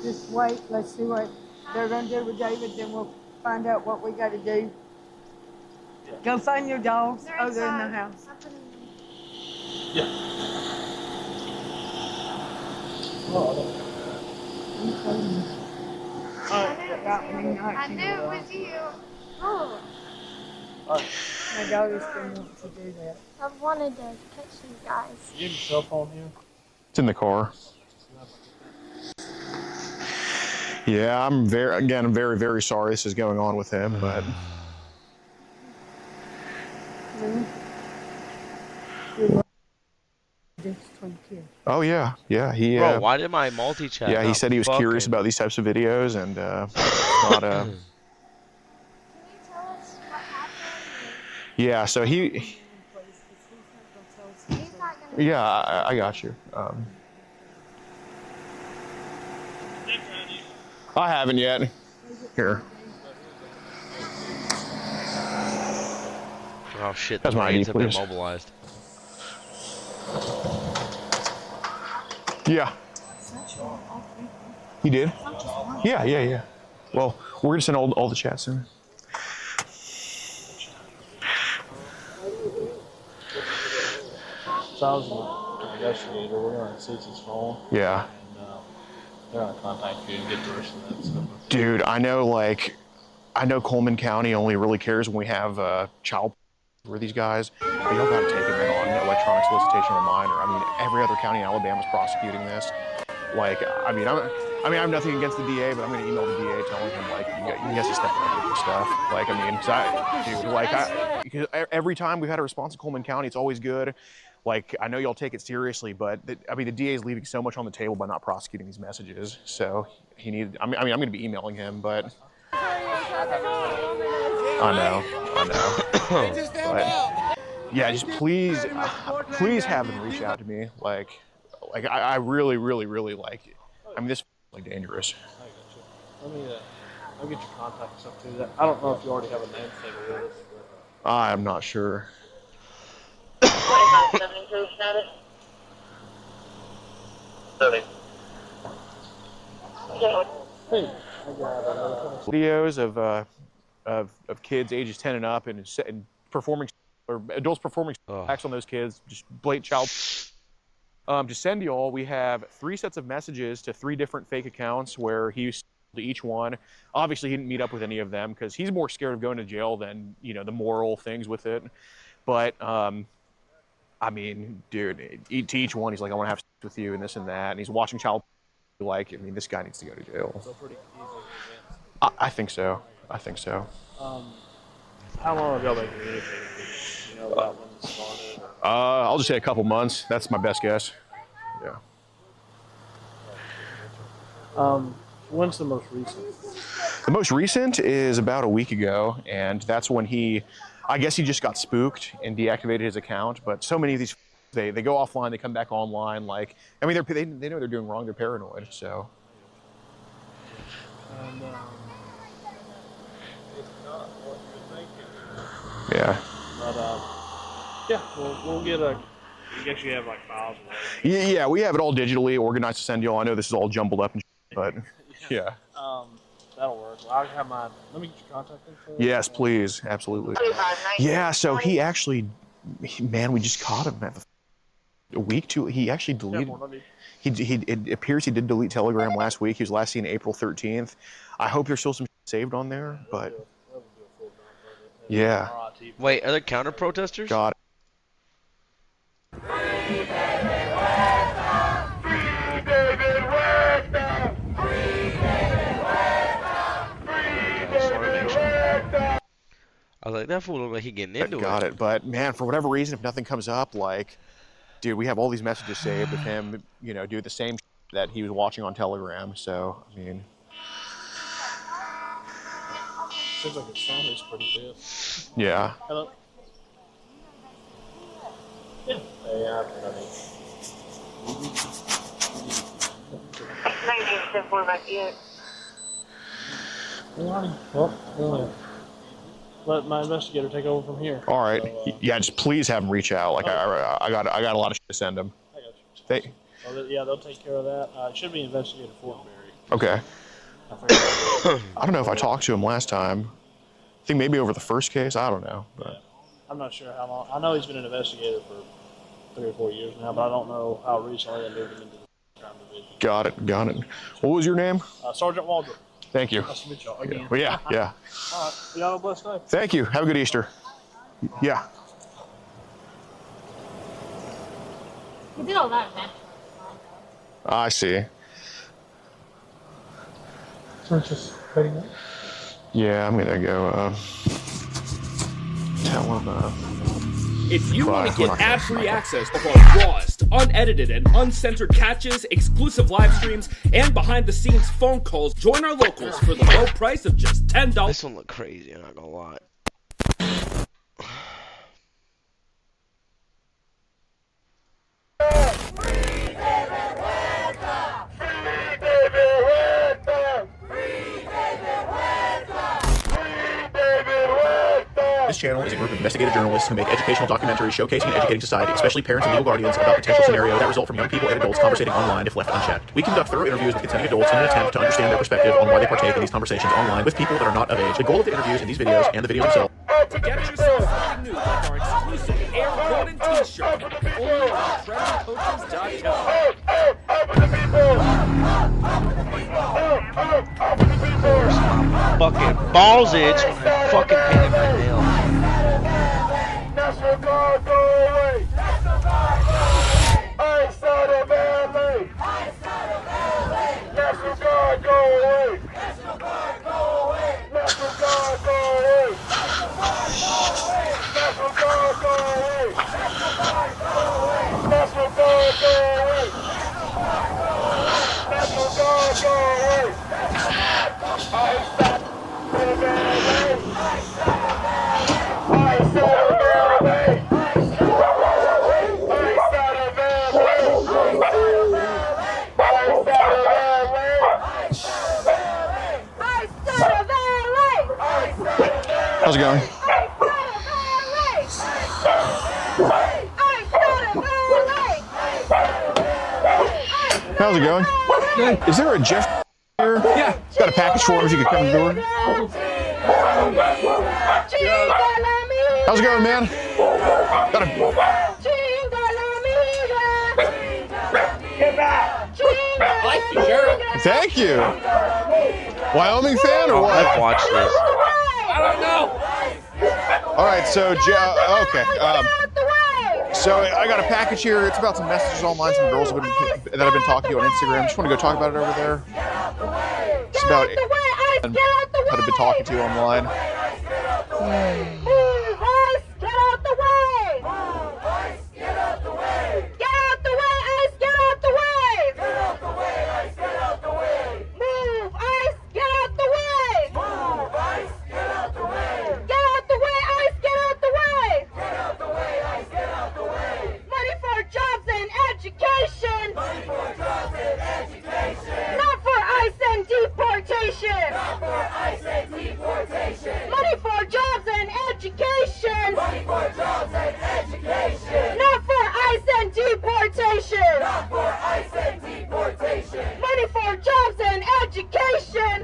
just wait. Let's see what they're gonna do with David, then we'll find out what we gotta do. Go find your dogs. They're Oh, they're in the inside. house. I put them in. I knew it was you. Oh, My daughter's been wanting to do that. I've wanted to catch you guys. You have your cell phone here? It's in the car. Yeah, I'm very, very sorry this is going on with him, but oh yeah, he. Bro, why did my multi-chat? Yeah, he not said he was curious fucking- about these types of videos, and not. Can you tell us what happened? Yeah, so he. He's not gonna. Yeah, I got you. I haven't yet. Here, Oh shit, That's the my Marines ID, have been please. mobilized. yeah. You did? Yeah. Well, we're gonna send all the chats soon. So I was an investigator. We're going to seize his phone. Yeah. And they're going to contact you and get the rest of that stuff. Dude, I know Coleman County only really cares when we have child for these guys. But y'all gotta take it on electronic solicitation of a minor. I mean, every other county in Alabama is prosecuting this. Like, I have nothing against the DA, but I'm gonna email the DA telling him like, you guys to step up with this stuff. Like, because every time we've had a response in Coleman County, it's always good. Like, I know y'all take it seriously, but the DA is leaving so much on the table by not prosecuting these messages. So I'm gonna be emailing him, but. I know. But, yeah, just please have them reach out to me. Like I really like it. I mean, this is like dangerous. Let me I'll get your contact and stuff too. I don't know if you already have a name table with us. I'm not sure. 2572 status. 30. Hey, I got another Videos of kids ages 10 and up and performing, or adults performing acts on those kids, just blatant child. To send y'all, we have 3 sets of messages to 3 different fake accounts where he's to each one. Obviously, he didn't meet up with any of them because he's more scared of going to jail than, you know, the moral things with it. But I mean, dude, to each one, he's like, I want to have sex with you and this and that, and he's watching child. Like, I mean, this guy needs to go to jail. So pretty easy. I think so. I think so. How long have y'all been communicating? You know about when it started? Or? I'll just say a couple months. That's my best guess. Yeah. When's the most recent? The most recent is about a week ago, and that's when I guess he just got spooked and deactivated his account. But so many of these, they go offline, they come back online. Like, I mean, they know they're doing wrong. They're paranoid. So. And, it's not what you're thinking. Yeah. But yeah, we'll get a. I guess you have like files. Yeah, we have it all digitally organized to send y'all. I know this is all jumbled up, and but yeah. That'll work. Well, I'll have my. Let me get your contact info. Yes, please, absolutely. Yeah, so he actually, man, we just caught him at a week too. He actually deleted. It appears he did delete Telegram last week. He was last seen April 13th. I hope there's still some saved on there, but yeah. Wait, are there counter protesters? Got it. I was like, that fool looked like he getting into it. Got it. But man, for whatever reason, if nothing comes up, like, dude, we have all these messages saved of him, you know, do the same that he was watching on Telegram. So, I mean, seems like his family's pretty pissed. Yeah. Hello. Yeah. Hey, I'm Well, let my investigator take over from here. All right. So, yeah, just please have him reach out. Like, I got a lot of shit to send him. I got you. Yeah, they'll take care of that. It should be Investigator Fortenberry. Okay. I don't know if I talked to him last time. I think maybe over the first case. I don't know. But. Yeah. I'm not sure how long. I know he's been an investigator for 3 or 4 years now, but I don't know how recently they moved him into the crime division. Got it. What was your name? Sergeant Waldrop. Thank you. Nice to meet y'all again. Well, yeah. All right. Y'all have a blessed day. Thank you. Have a good Easter. Yeah. You did all that, man. I see. So it's just cutting up? Yeah, I'm gonna go tell him. If you want to get ad-free access to our rawest, unedited, and uncensored catches, exclusive live streams, and behind-the-scenes phone calls, join our locals for the low price of just $10. This one look crazy, I'm not gonna lie. This channel is a group of investigative journalists who make educational documentaries showcasing and educating society, especially parents and legal guardians, about potential scenarios that result from young people and adults conversating online if left unchecked. We conduct thorough interviews with consenting adults in an attempt to understand their perspective on why they partake in these conversations online with people that are not of age. The goal of the interviews in these videos and the videos themselves. To get yourself something new like our exclusive Air Jordan t-shirt, only on TrevorCoaches.com. Fucking balls itch when I fucking painted my nails. National Guard, go away! I saw the valley! National Guard, go away! National Guard, go away! National Guard, go away! National Guard, go away! National Guard, go away! National Guard, go away! I saw the valley! I saw the valley! How's it going? How's it going? Good. Is there a Jeff here? Yeah. Got a package for him if you could come to the door. How's it going, man? Got a... Thank you. Wyoming fan or what? I've watched this. I don't know. All right, so okay. So I got a package here. It's about some messages online. Some girls that I've been talking to on Instagram. Just want to go talk about it over there. It's about that I've been talking to online. Money for jobs and education. Money for jobs and education. Not for ICE and deportation. Not for ICE and deportation. Money for jobs and education. Money for jobs and education. Not for ICE and deportation. Not for ICE and deportation. Money for jobs and education.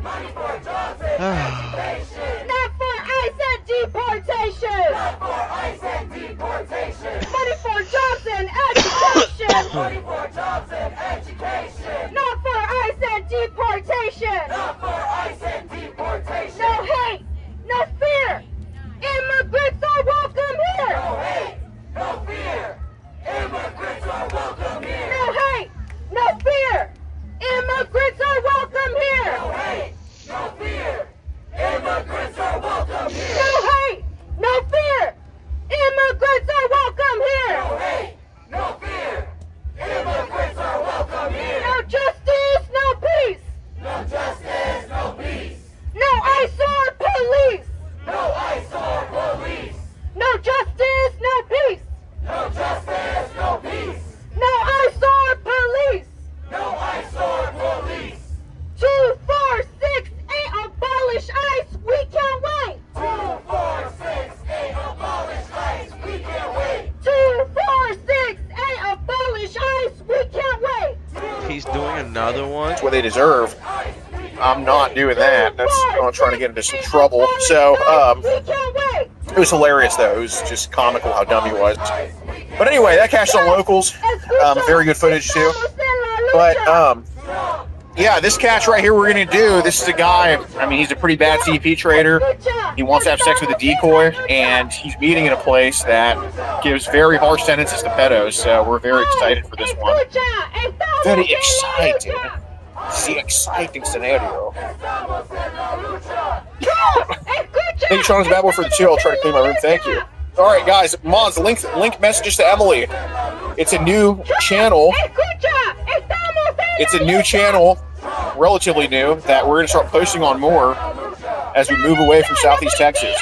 Money for jobs and education. Not for ICE and deportation. Not for ICE and deportation. No hate, no fear. Immigrants are welcome here. No hate, no fear. Immigrants are welcome here. No hate, no fear. Immigrants are welcome here. No hate, no fear. Immigrants are welcome here. No hate, no fear. Immigrants are welcome here. No hate, no fear. Immigrants are welcome here. No justice, no peace. No justice, no peace. No ICE or police. No ICE or police. No justice, no peace. No justice, no peace. No ICE or police. No ICE or police. 2, 4, 6, 8, abolish ICE. We can't wait. 2, 4, 6, 8, abolish ICE. We can't wait. 2, 4, 6, 8, abolish ICE. We can't wait. He's doing another one. That's what they deserve. I'm not doing that. I'm trying to get into some trouble. So, it was hilarious though. It was just comical how dumb he was. But anyway, that cashed on locals. Very good footage too. But yeah, this catch right here we're gonna do. This is a guy. I mean, he's a pretty bad CP trader. He wants to have sex with a decoy, and he's meeting in a place that gives very harsh sentences to pedos. So we're very excited for this one. Very excited. It's the exciting scenario. Thank you, Sean's Bad Boy, for the 2. I'll try to clean my room. Thank you. All right, guys. Mods, link messages to Emily. It's a new channel. It's a new channel, relatively new, that we're going to start posting on more as we move away from Southeast Texas.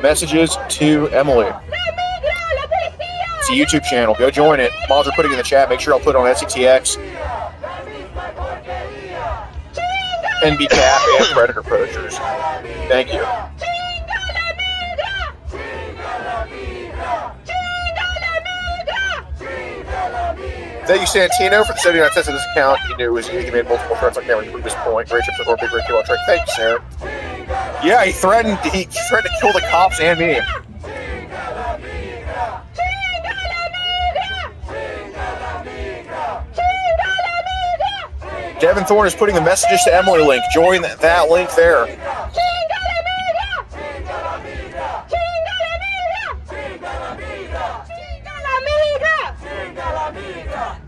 Messages to Emily. It's a YouTube channel. Go join it. Mods are putting in the chat. Make sure I'll put it on SCTX, NBCAP, and Predator Poachers. Thank you. Thank you, Santino, for the 79 cents of this account. You knew it was you. He made multiple threats on camera to prove this point. Great trip to the big great kill on track. Thank you, Sarah. Yeah, he threatened to kill the cops and me. Devin Thorne is putting the messages to Emily link. Join that link there.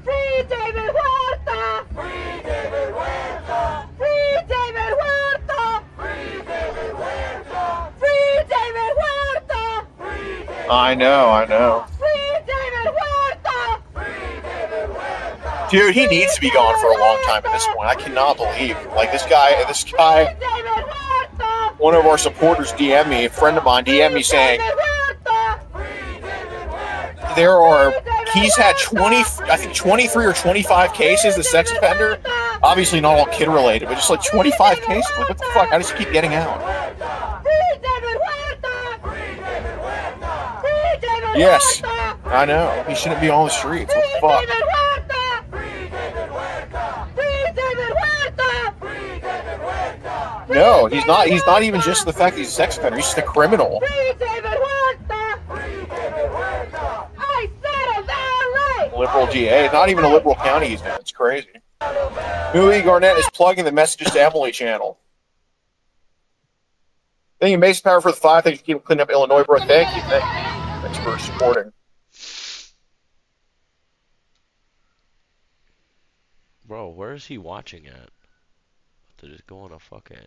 Free David Huerta! Free David Huerta! Free David Huerta! Free David Huerta! Free David Huerta! I know. Free David Huerta! Free David Huerta! Dude, he needs to be gone for a long time at this point. I cannot believe, like, this guy, one of our supporters DM'd me, a friend of mine DM'd me saying, he's had 23 or 25 cases, the sex offender, Obviously not all kid related, but just like 25 cases. Like, what the fuck? How does he keep getting out? Yes, I know. He shouldn't be on the streets. What the fuck? No, he's not. He's not even just the fact that he's a sex offender. He's just a criminal. Liberal GA. Not even a liberal county he's in. It's crazy. Bowie Garnett is plugging the Messages to Emily channel. Thank you, Mason Power, for the 5. Thank you for keeping cleaning up Illinois, bro. Thank you. Thanks for supporting. Bro, where is he watching at? To just go on a fucking...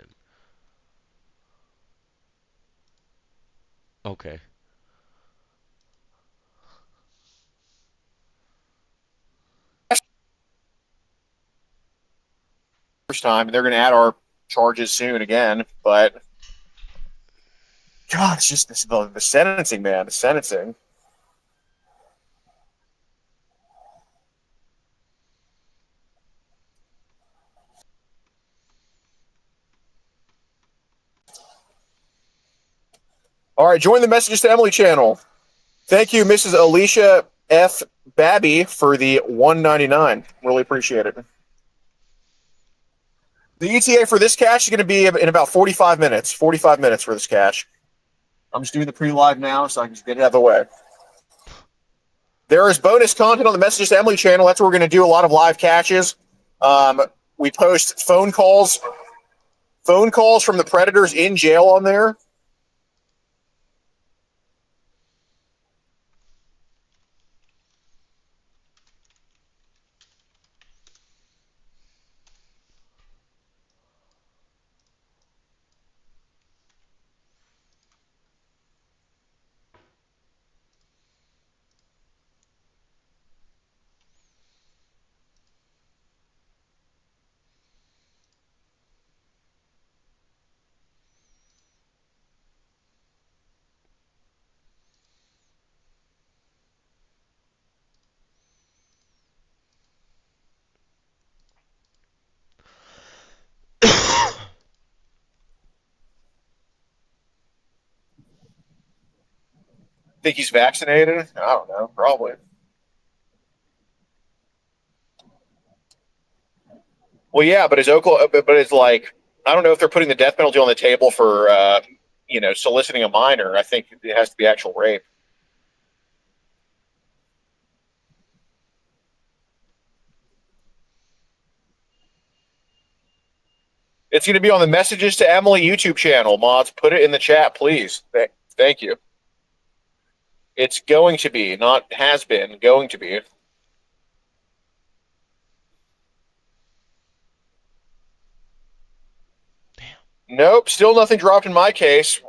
Okay. First time, and they're going to add our charges soon again, but God, it's just the sentencing, man. The sentencing. All right, join the Messages to Emily channel. Thank you, Mrs. Alicia F. Babby, for the $1.99. Really appreciate it. The ETA for this cache is going to be in about 45 minutes. 45 minutes for this cache. I'm just doing the pre-live now so I can just get it out of the way. There is bonus content on the Messages to Emily channel. That's where we're going to do a lot of live caches. We post phone calls from the predators in jail on there. Think he's vaccinated? I don't know. Probably. Well, yeah, but it's like, I don't know if they're putting the death penalty on the table for, soliciting a minor. I think it has to be actual rape. It's going to be on the Messages to Emily YouTube channel, mods. Put it in the chat, please. Thank you. It's going to be, not has been, going to be. Damn. Nope, still nothing dropped in my case. Is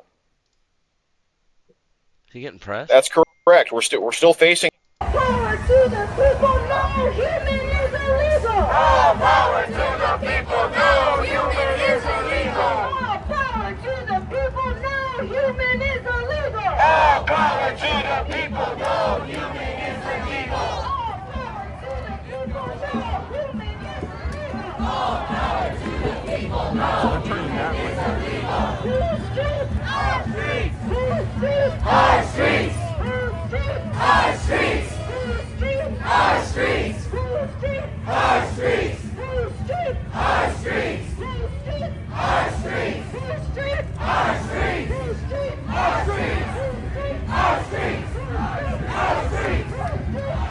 he getting pressed? That's correct. We're still facing. Power to the people, no human is illegal. All power to the people, no human is illegal. All power to the people, no human is illegal. All power to the people, no human is illegal. All power to the people, no human is illegal. All power to the people, no human is illegal. Whose streets? Our streets. Whose streets? Our streets. Whose streets? Our streets. Whose streets? Our streets. Whose streets? Our streets. Whose streets? Our streets. Whose streets? Our streets. Whose streets? Our streets. Whose streets? Our streets. Whose streets? Our streets. Our streets. Our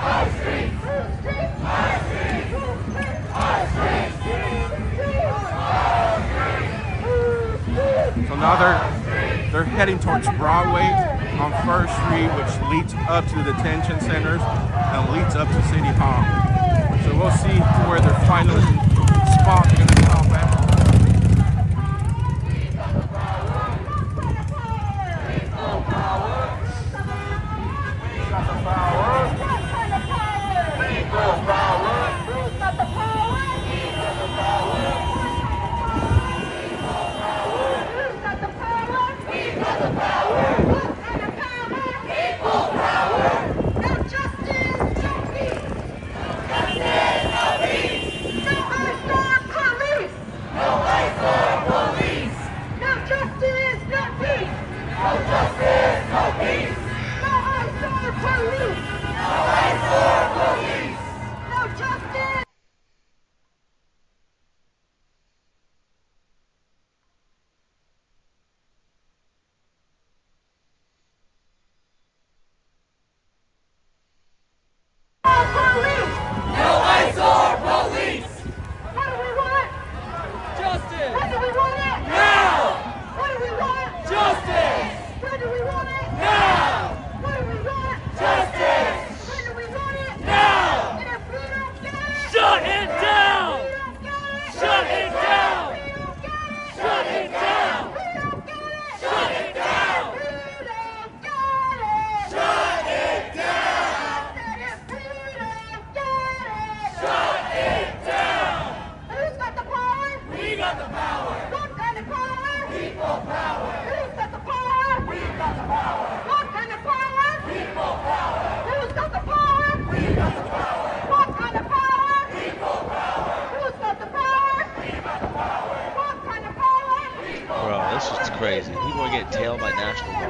streets. Whose streets? Our streets. Whose streets? Our streets. So now they're heading towards Broadway on First Street, which leads up to the detention centers and leads up to City Hall. So we'll see where their final spot is going to stop at.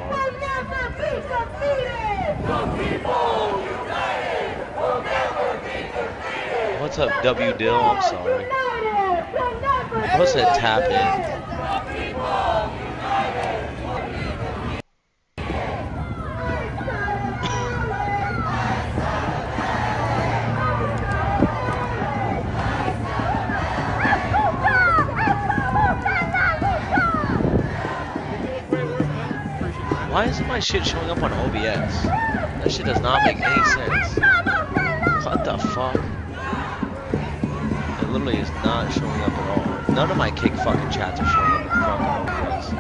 will never be defeated! The people united will never be defeated! What's up, W Dill? I'm sorry. United will never I must have tap in. The people united! Why isn't my shit showing up on OBS? That shit does not make any sense. What the fuck? It literally is not showing up at all. None of my kick fucking chats are showing up in fucking OBS.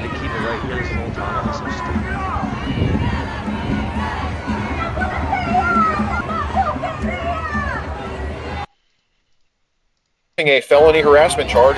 They keep it right here this whole time. That's so stupid. A felony harassment charge.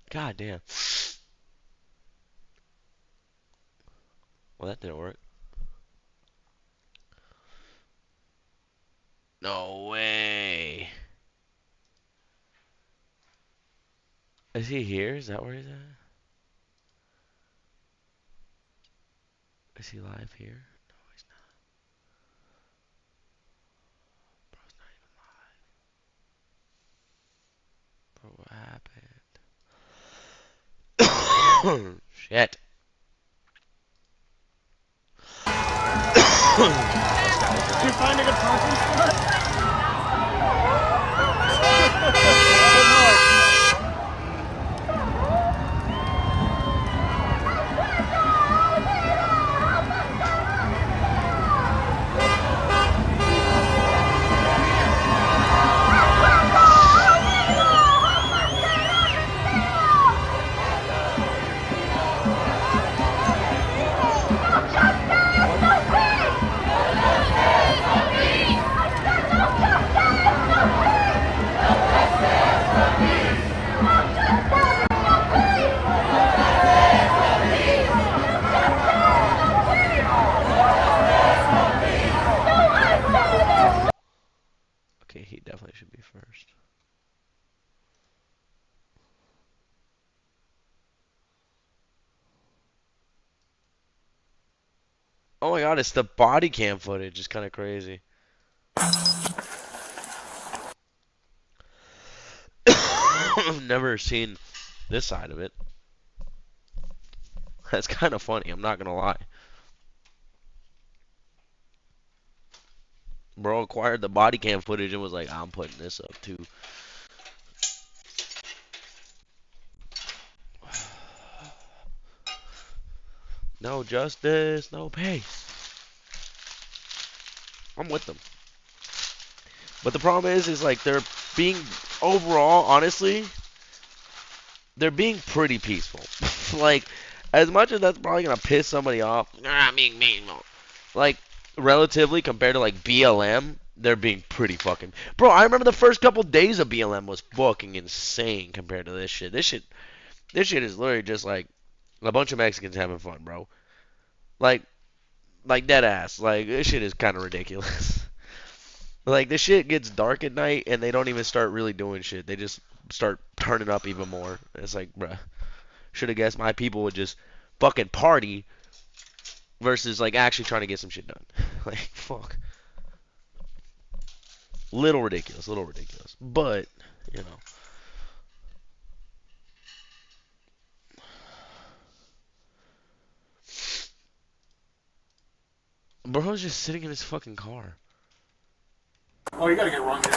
God damn. Well, that didn't work. No way. Is he here? Is that where he's at? Is he live here? No, he's not. Bro's not even live. Bro, what happened? Shit. Did you find a good parking spot? Okay, he definitely should be first. Oh my god, it's the body cam footage. It's kind of crazy. I've never seen this side of it. That's kind of funny, I'm not gonna lie. Bro acquired the body cam footage and was like, I'm putting this up too. No justice, no peace. I'm with them. But the problem is like they're being, overall, honestly, they're being pretty peaceful. Like, as much as that's probably gonna piss somebody off, like, relatively compared to like BLM, they're being pretty fucking. Bro, I remember the first couple days of BLM was fucking insane compared to this shit. This shit is literally just like a bunch of Mexicans having fun, bro. Like dead ass. Like, this shit is kind of ridiculous. Like, this shit gets dark at night and they don't even start really doing shit. They just start turning up even more. It's like, bruh, should have guessed my people would just fucking party versus like actually trying to get some shit done. Like, fuck. Little ridiculous. But, you know. Bro's just sitting in his fucking car. Oh, you gotta get run here.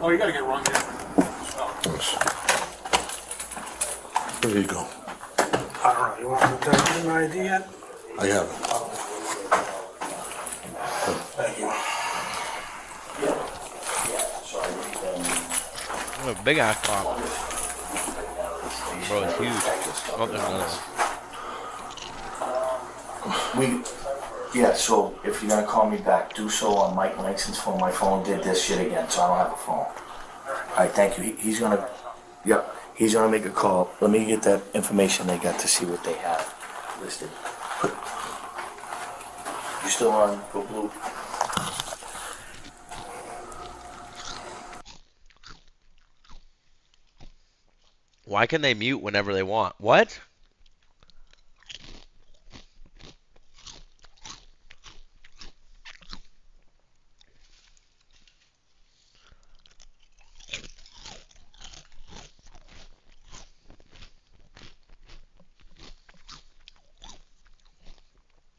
Oh, you gotta get run here. There you go. I don't know. You want to take an ID yet? I have it. Thank you. What a big ass pop. Bro, it's huge. Oh, there's another. Yeah, so if you're gonna call me back, do so on Mike Langston's phone. My phone did this shit again, so I don't have a phone. Alright, thank you. He's gonna, yep, he's gonna make a call. Let me get that information they got to see what they have listed. You still on Go Blue? Why can they mute whenever they want? What?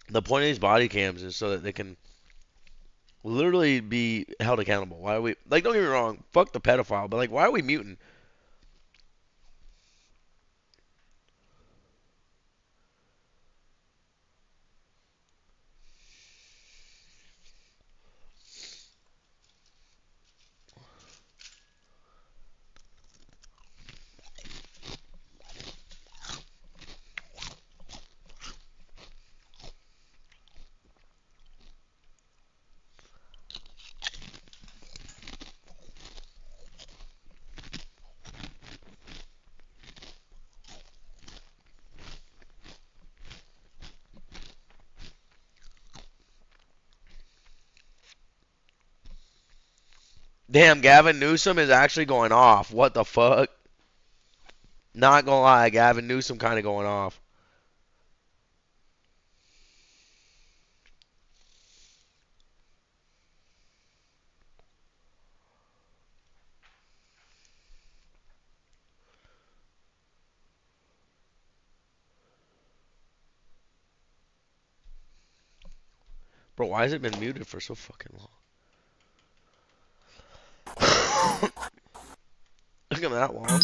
The point of these body cams is so that they can literally be held accountable. Why are we, like, don't get me wrong, fuck the pedophile, but like, why are we muting? Damn, Gavin Newsom is actually going off. What the fuck? Not gonna lie, Gavin Newsom kind of going off. Bro, why has it been muted for so fucking long? Look at that long.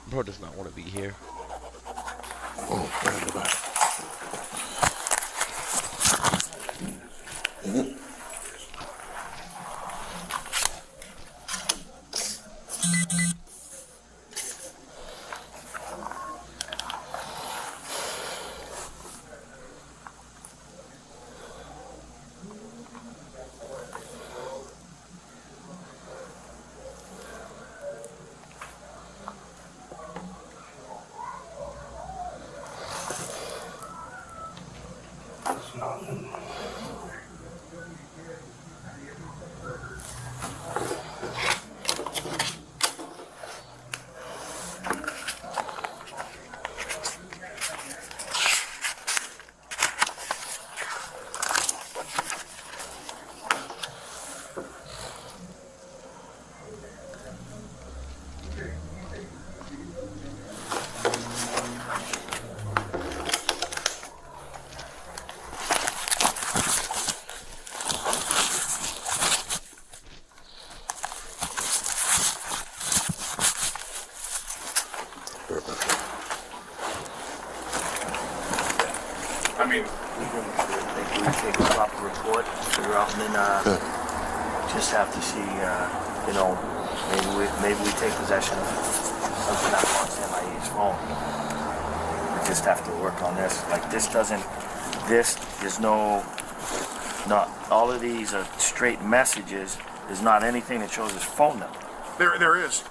Bro does not want to be here. Oh, right about it. I mean, we take a proper report, figure out, and then just have to see, you know, maybe we take possession of something that belongs to MIA's phone. We just have to work on this. Like this is not all of these are straight messages. There's not anything that shows his phone number. there is.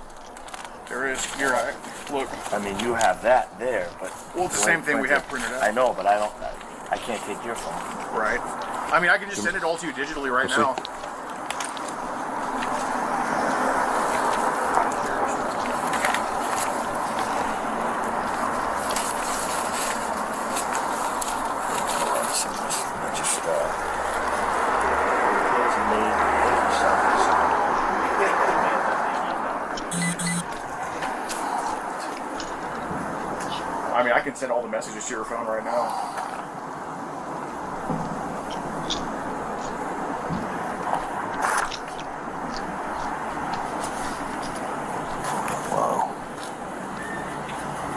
You're right. Look. I mean, you have that there, but Well, it's the same thing we have printed out. I know, but I can't take your phone. Right. I mean, I can just send it all to you digitally right now. I mean, I can send all the messages to your phone right now.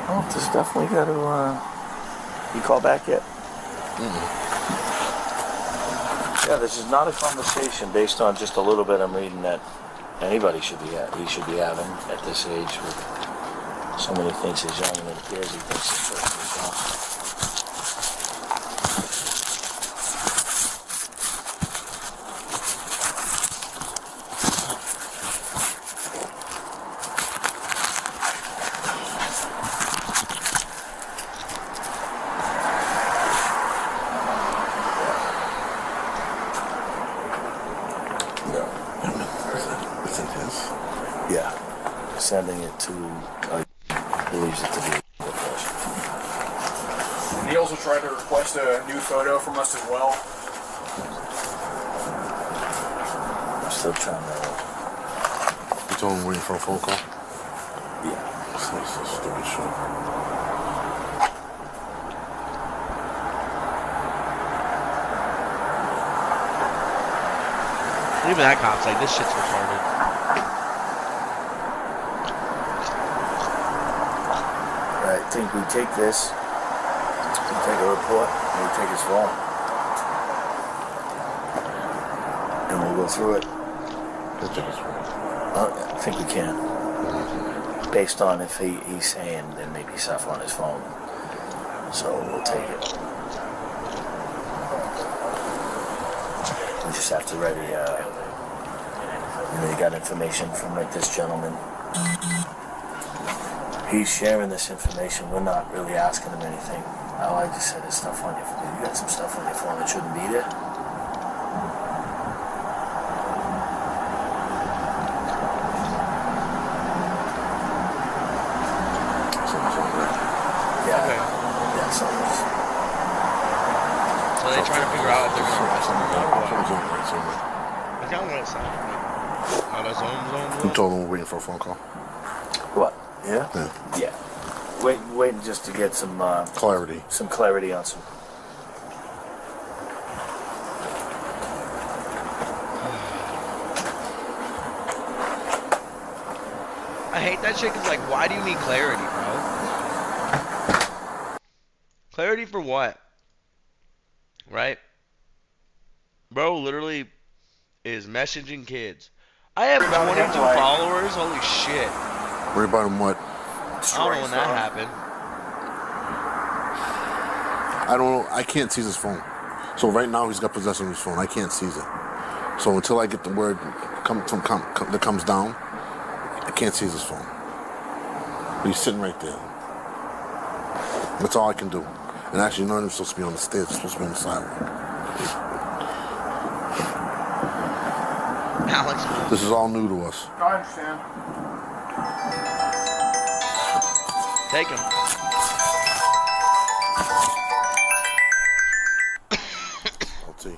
Oh, this definitely got to, you call back yet? Yeah, this is not a conversation based on just a little bit I'm reading that anybody should be having at this age with somebody who thinks he's young and it appears he thinks this person is young. Sending it to, believes it to be a person. And he also tried to request a new photo from us as well. I'm still trying to. You told him waiting for a phone call? Yeah. That's so stupid shit. Even that cop's like, this shit's retarded. I think we take this, we take a report, and we take his phone. And we'll go through it. I think we can. Based on if he's saying there may be stuff on his phone. So we'll take it. We just have to ready, you got information from like this gentleman. He's sharing this information. We're not really asking him anything. All I just said is stuff on your phone. You got some stuff on your phone that shouldn't be there. Yeah. Okay. Yeah, something's... So they trying to figure out if they're gonna arrest him or not. I kind of what it sounded like. You told him we're waiting for a phone call? What? Yeah? Yeah. Waiting just to get some clarity. Some clarity on some. I hate that shit because, like, why do you need clarity, bro? Clarity for what? Right? Bro literally is messaging kids. I have 22 followers. Holy shit. Worry about him what? I don't know when that happened. I don't know. I can't seize his phone. So right now he's got possession of his phone. I can't seize it. So until I get the word that comes down, I can't seize his phone. But he's sitting right there. That's all I can do. And actually, none of them supposed to be on the stairs. They're supposed to be on the sidewalk. Alex. This is all new to us. I understand. Take him. LT.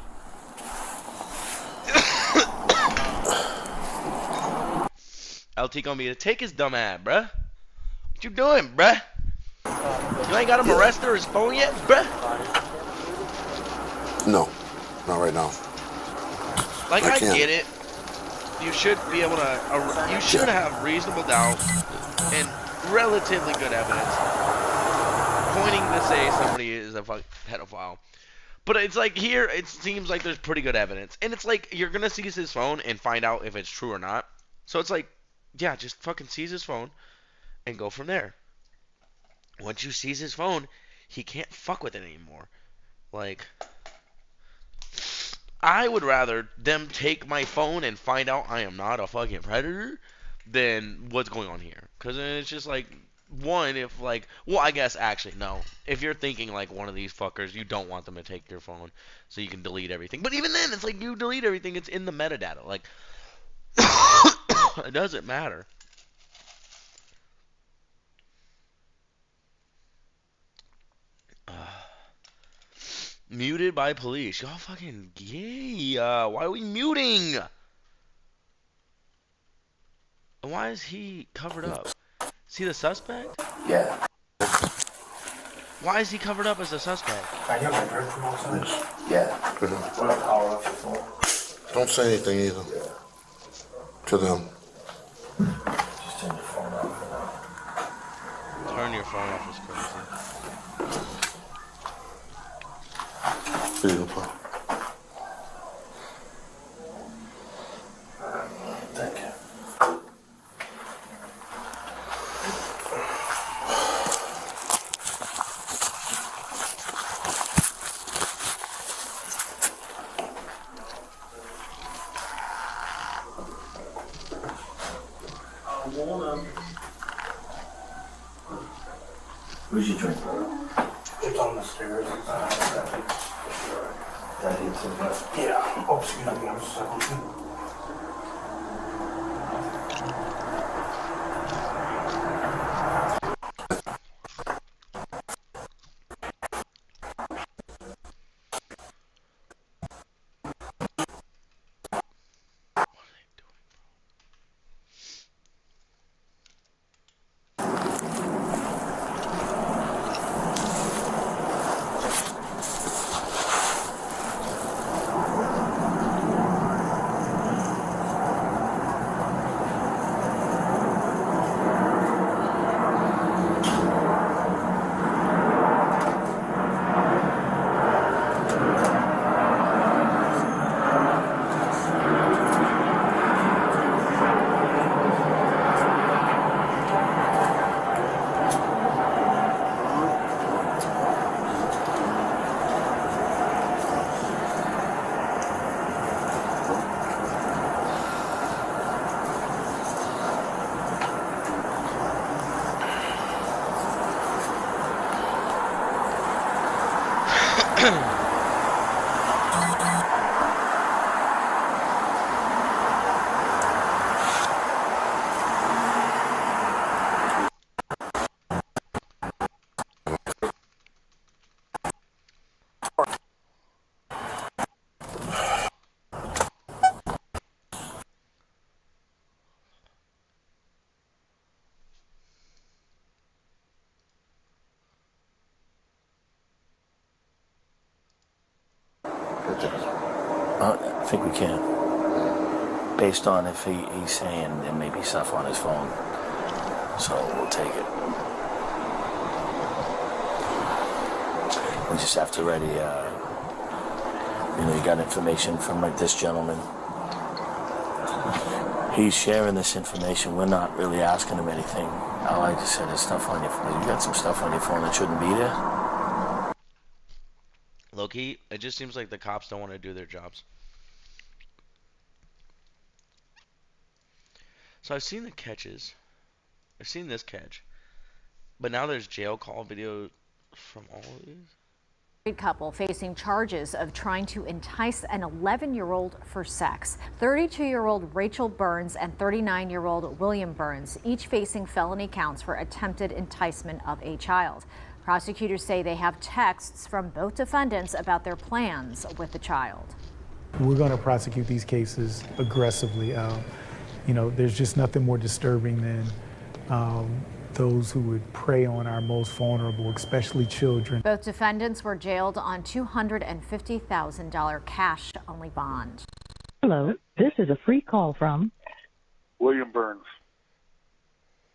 LT gonna be to take his dumb ass, bruh. What you doing, bruh? You ain't got him arrested or his phone yet, bruh? No, not right now. Like, I can't. get it. You should be able to, you should have reasonable doubt and relatively good evidence pointing to say somebody is a pedophile. But it's like here, it seems like there's pretty good evidence. And it's like, you're going to seize his phone and find out if it's true or not. So it's like, yeah, just fucking seize his phone and go from there. Once you seize his phone, he can't fuck with it anymore. Like, I would rather them take my phone and find out I am not a fucking predator than what's going on here. Because it's just like, one, if like, well, I guess actually, no. If you're thinking like one of these fuckers, you don't want them to take your phone so you can delete everything. But even then, it's like you delete everything, it's in the metadata. Like, it doesn't matter. Muted by police. Y'all fucking gay. Why are we muting? And why is he covered up? Is he the suspect? Yeah. Why is he covered up as a suspect? Yeah. Don't say anything either. To them. Just turn your phone off. Turn your phone off is crazy. Beautiful. Thank you. Where's your drink? It's on the stairs. That is it. Yeah. Oh, excuse me. I'm sorry. I think we can. Based on if he's saying there may be stuff on his phone. So we'll take it. We just have to ready, you got information from like this gentleman. He's sharing this information. We're not really asking him anything. All I just said is stuff on your phone. You got some stuff on your phone that shouldn't be there. Low-key, it just seems like the cops don't want to do their jobs. So I've seen the catches. I've seen this catch. But now there's jail call video from all of these. Couple facing charges of trying to entice an 11-year-old for sex. 32-year-old Rachel Burns and 39-year-old William Burns, each facing felony counts for attempted enticement of a child. Prosecutors say they have texts from both defendants about their plans with the child. We're going to prosecute these cases aggressively. There's just nothing more disturbing than those who would prey on our most vulnerable, especially children. Both defendants were jailed on $250,000 cash-only bond. Hello, this is a free call from William Burns.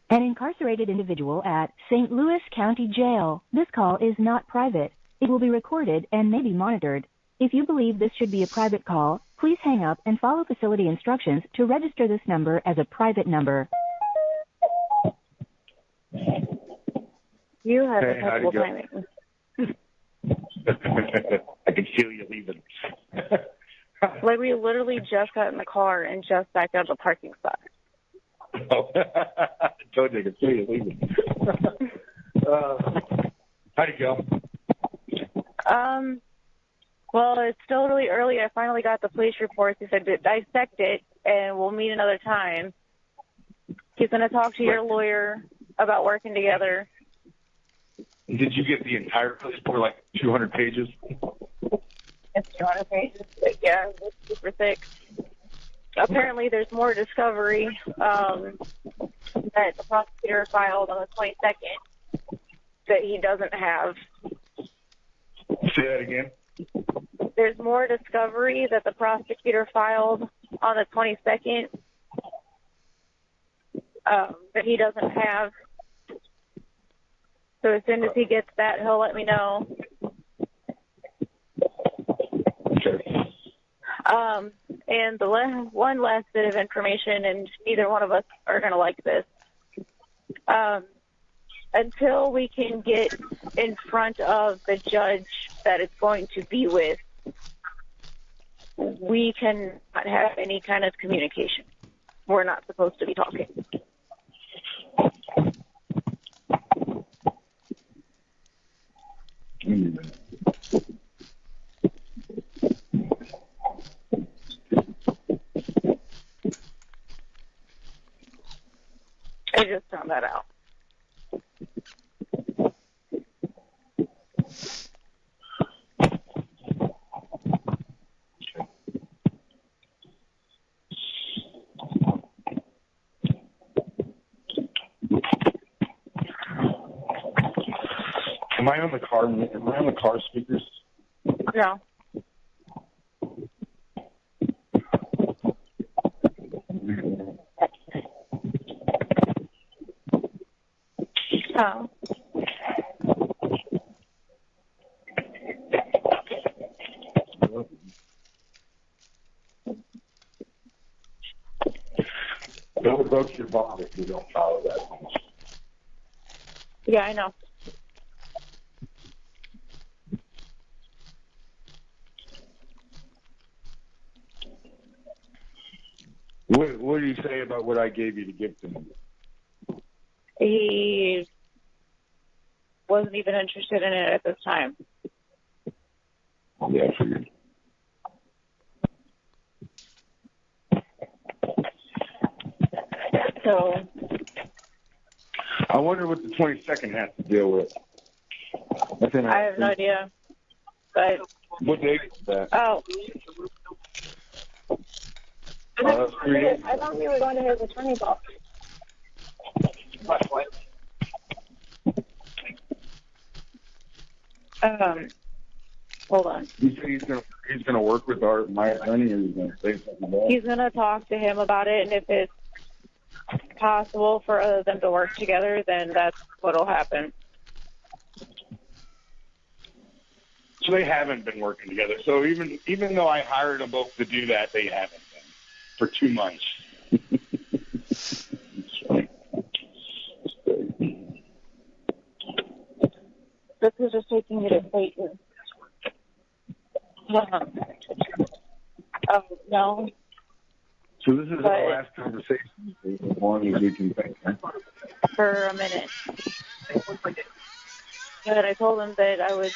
An incarcerated individual at St. Louis County Jail. This call is not private. It will be recorded and may be monitored. If you believe this should be a private call, please hang up and follow facility instructions to register this number as a private number. You have Hey, how'd impeccable it go? timing. I can feel you leaving. Like, we literally just got in the car and just backed out of the parking spot. Oh, I told you I could feel you leaving. How'd it go? Well, it's still really early. I finally got the police reports. He said to dissect it, and we'll meet another time. He's going to talk to your lawyer about working together. Did you get the entire police report, like 200 pages? It's 200 pages. Yeah, it's super thick. Apparently, there's more discovery that the prosecutor filed on the 22nd. that he doesn't have. Say that again. There's more discovery that the prosecutor filed on the 22nd that he doesn't have. So as soon as he gets that, he'll let me know. And the one last bit of information, and neither one of us are going to like this. Until we can get in front of the judge that it's going to be with, we cannot have any kind of communication. We're not supposed to be talking. I just found that out. Am I on the car? Am I on the car speakers? No. Oh. Don't approach your bond if you don't follow that. Yeah, I know. What do you say about what I gave you to give to me? He wasn't even interested in it at this time. Yeah, I figured. So I wonder what the 22nd has to deal with. I have no idea. But What date is that? oh. That's 3 days. I thought we were going to his attorney's office. Hold on. You say he's gonna work with my attorney, or he's gonna say something about it? He's going to talk to him about it, and if it's possible for them to work together, then that's what'll happen. So they haven't been working together. So even though I hired them both to do that, they haven't been for 2 months. This is just taking you to Satan. No. So this is our last conversation, as long as we can think. Huh? For a minute. But I told him that I would,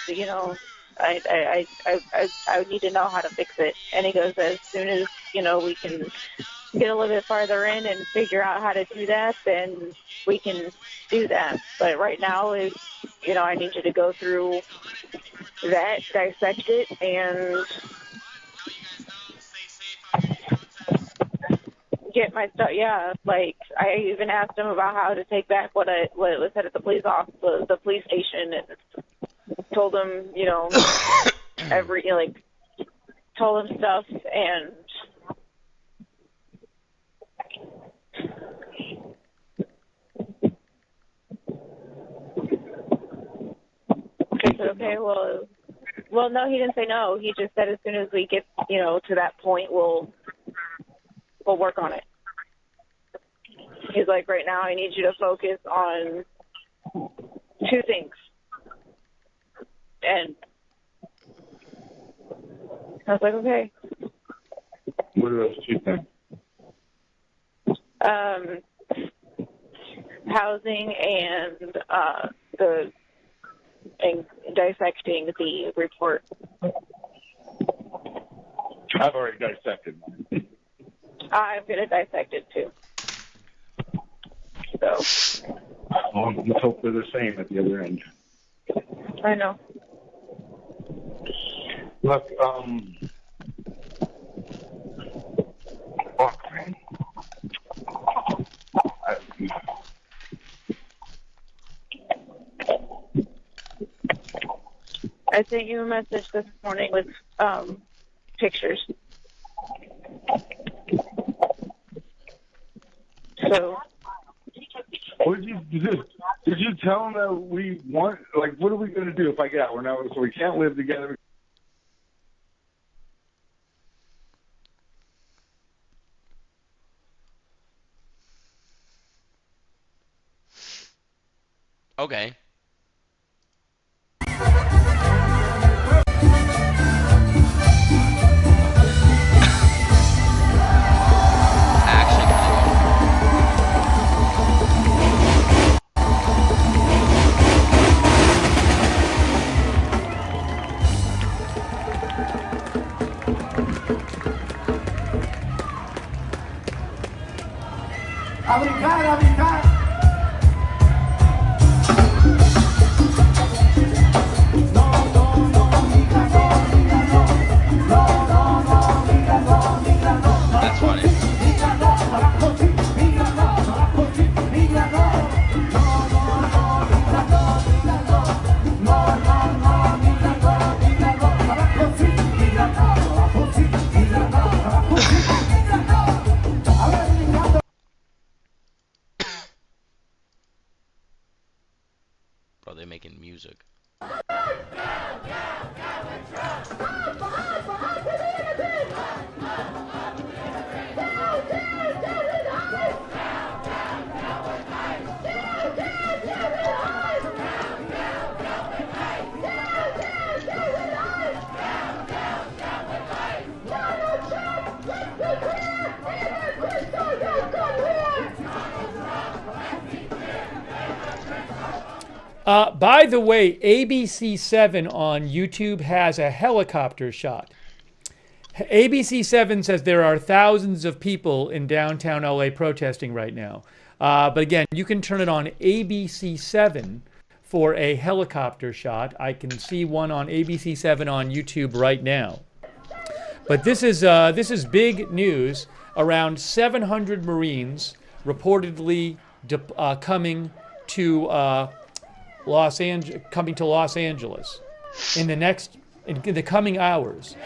I would need to know how to fix it. And he goes, as soon as, we can get a little bit farther in and figure out how to do that, then we can do that. But right now is, I need you to go through that, dissect it, and get my stuff. Yeah, like I even asked him about how to take back what was said at the police office, the police station, and told him, told him stuff, and I said, okay, well, no, he didn't say no. He just said as soon as we get, to that point, we'll work on it. He's like, right now, I need you to focus on 2 things. And I was like, okay. What are those 2 things? Housing and dissecting the report. I've already dissected mine. I'm going to dissect it too. So. Well, let's hope they're the same at the other end. I know. Look, fuck, man. I sent you a message this morning with pictures. So. What did you tell them that we want? Like, what are we going to do if I get out? So we can't live together. Okay. A brincar, a brincar. That's funny. Bro, they're making music. By the way, ABC7 on YouTube has a helicopter shot. ABC7 says there are thousands of people in downtown LA protesting right now. But again, you can turn it on ABC7 for a helicopter shot. I can see one on ABC7 on YouTube right now. But this is big news. Around 700 Marines reportedly coming to Los Angeles in the coming hours.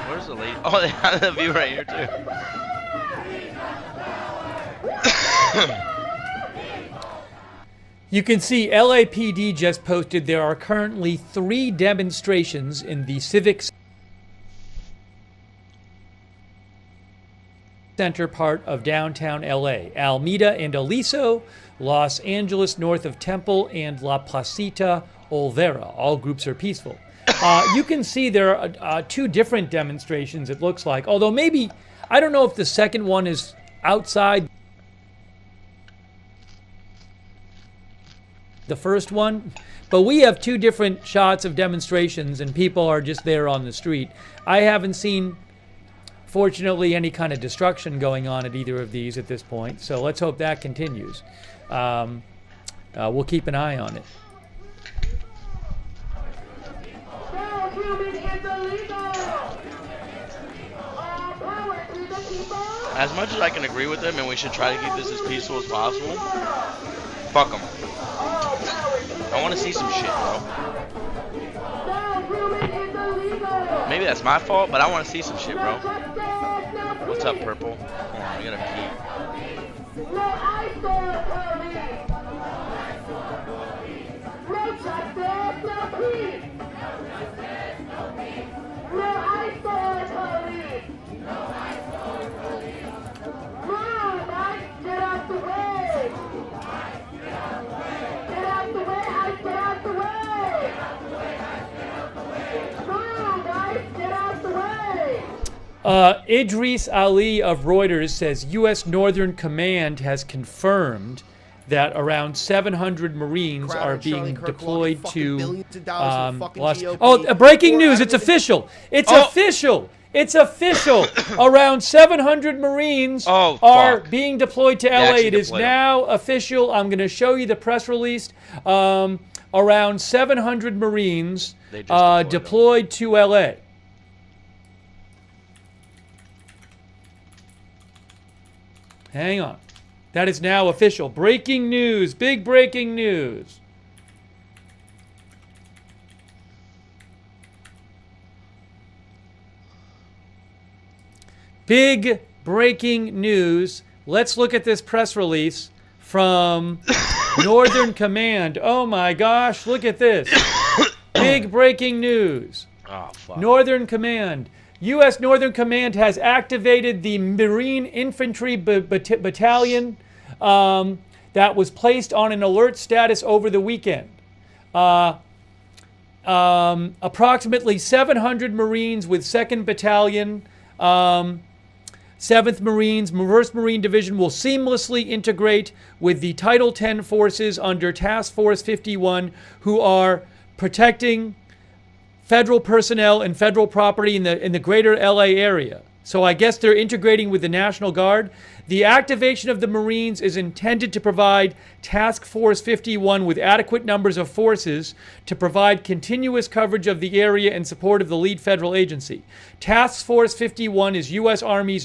Where's the lady? Oh, they have the view right here too. You can see LAPD just posted there are currently 3 demonstrations in the Civic Center part of downtown LA. Alameda and Aliso, Los Angeles north of Temple, and La Placita Olvera. All groups are peaceful. You can see there are 2 different demonstrations, it looks like. Although maybe, I don't know if the second one is outside the first one. But we have 2 different shots of demonstrations and people are just there on the street. I haven't seen, fortunately, any kind of destruction going on at either of these at this point. So let's hope that continues. We'll keep an eye on it. As much as I can agree with them and we should try to keep this as peaceful as possible, fuck them. I want to see some shit, bro. Maybe that's my fault, but I want to see some shit, bro. What's up, Purple? Hold on, I gotta pee. Get out! Idris Ali of Reuters says U.S. Northern Command has confirmed that around 700 Marines are being deployed to breaking news. It's official. It's official. It's official. Around 700 Marines are being deployed to LA. It is now official. I'm going to show you the press release. Around 700 Marines deployed to LA. Hang on. That is now official. Breaking news. Big breaking news. Big breaking news. Let's look at this press release from Northern Command. Oh my gosh, look at this. Big breaking news. Oh, fuck. Northern Command. U.S. Northern Command has activated the Marine Infantry Battalion that was placed on an alert status over the weekend. Approximately 700 Marines with 2nd Battalion, 7th Marines, 1st Marine Division will seamlessly integrate with the Title 10 forces under Task Force 51, who are protecting federal personnel and federal property in the greater LA area. So I guess they're integrating with the National Guard. The activation of the Marines is intended to provide Task Force 51 with adequate numbers of forces to provide continuous coverage of the area in support of the lead federal agency. Task Force 51 is U.S. Army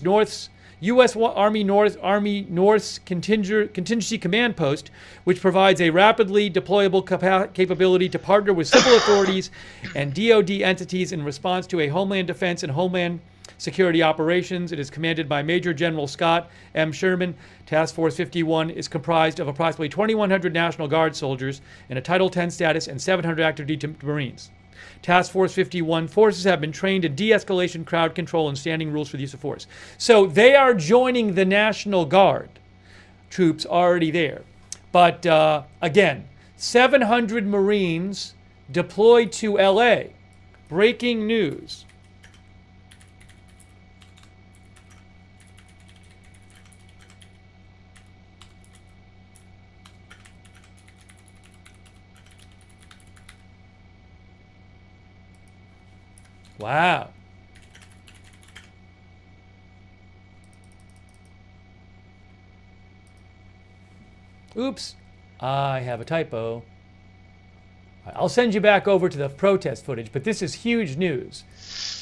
North's Contingency Command Post, which provides a rapidly deployable capability to partner with civil authorities and DoD entities in response to a Homeland Defense and Homeland Security operations. It is commanded by Major General Scott M. Sherman. Task Force 51 is comprised of approximately 2,100 National Guard soldiers in a Title 10 status and 700 active duty Marines. Task Force 51 forces have been trained in de-escalation, crowd control, and standing rules for the use of force. So they are joining the National Guard troops already there. But again, 700 Marines deployed to LA. Breaking news. Wow. Oops, I have a typo. I'll send you back over to the protest footage, but this is huge news.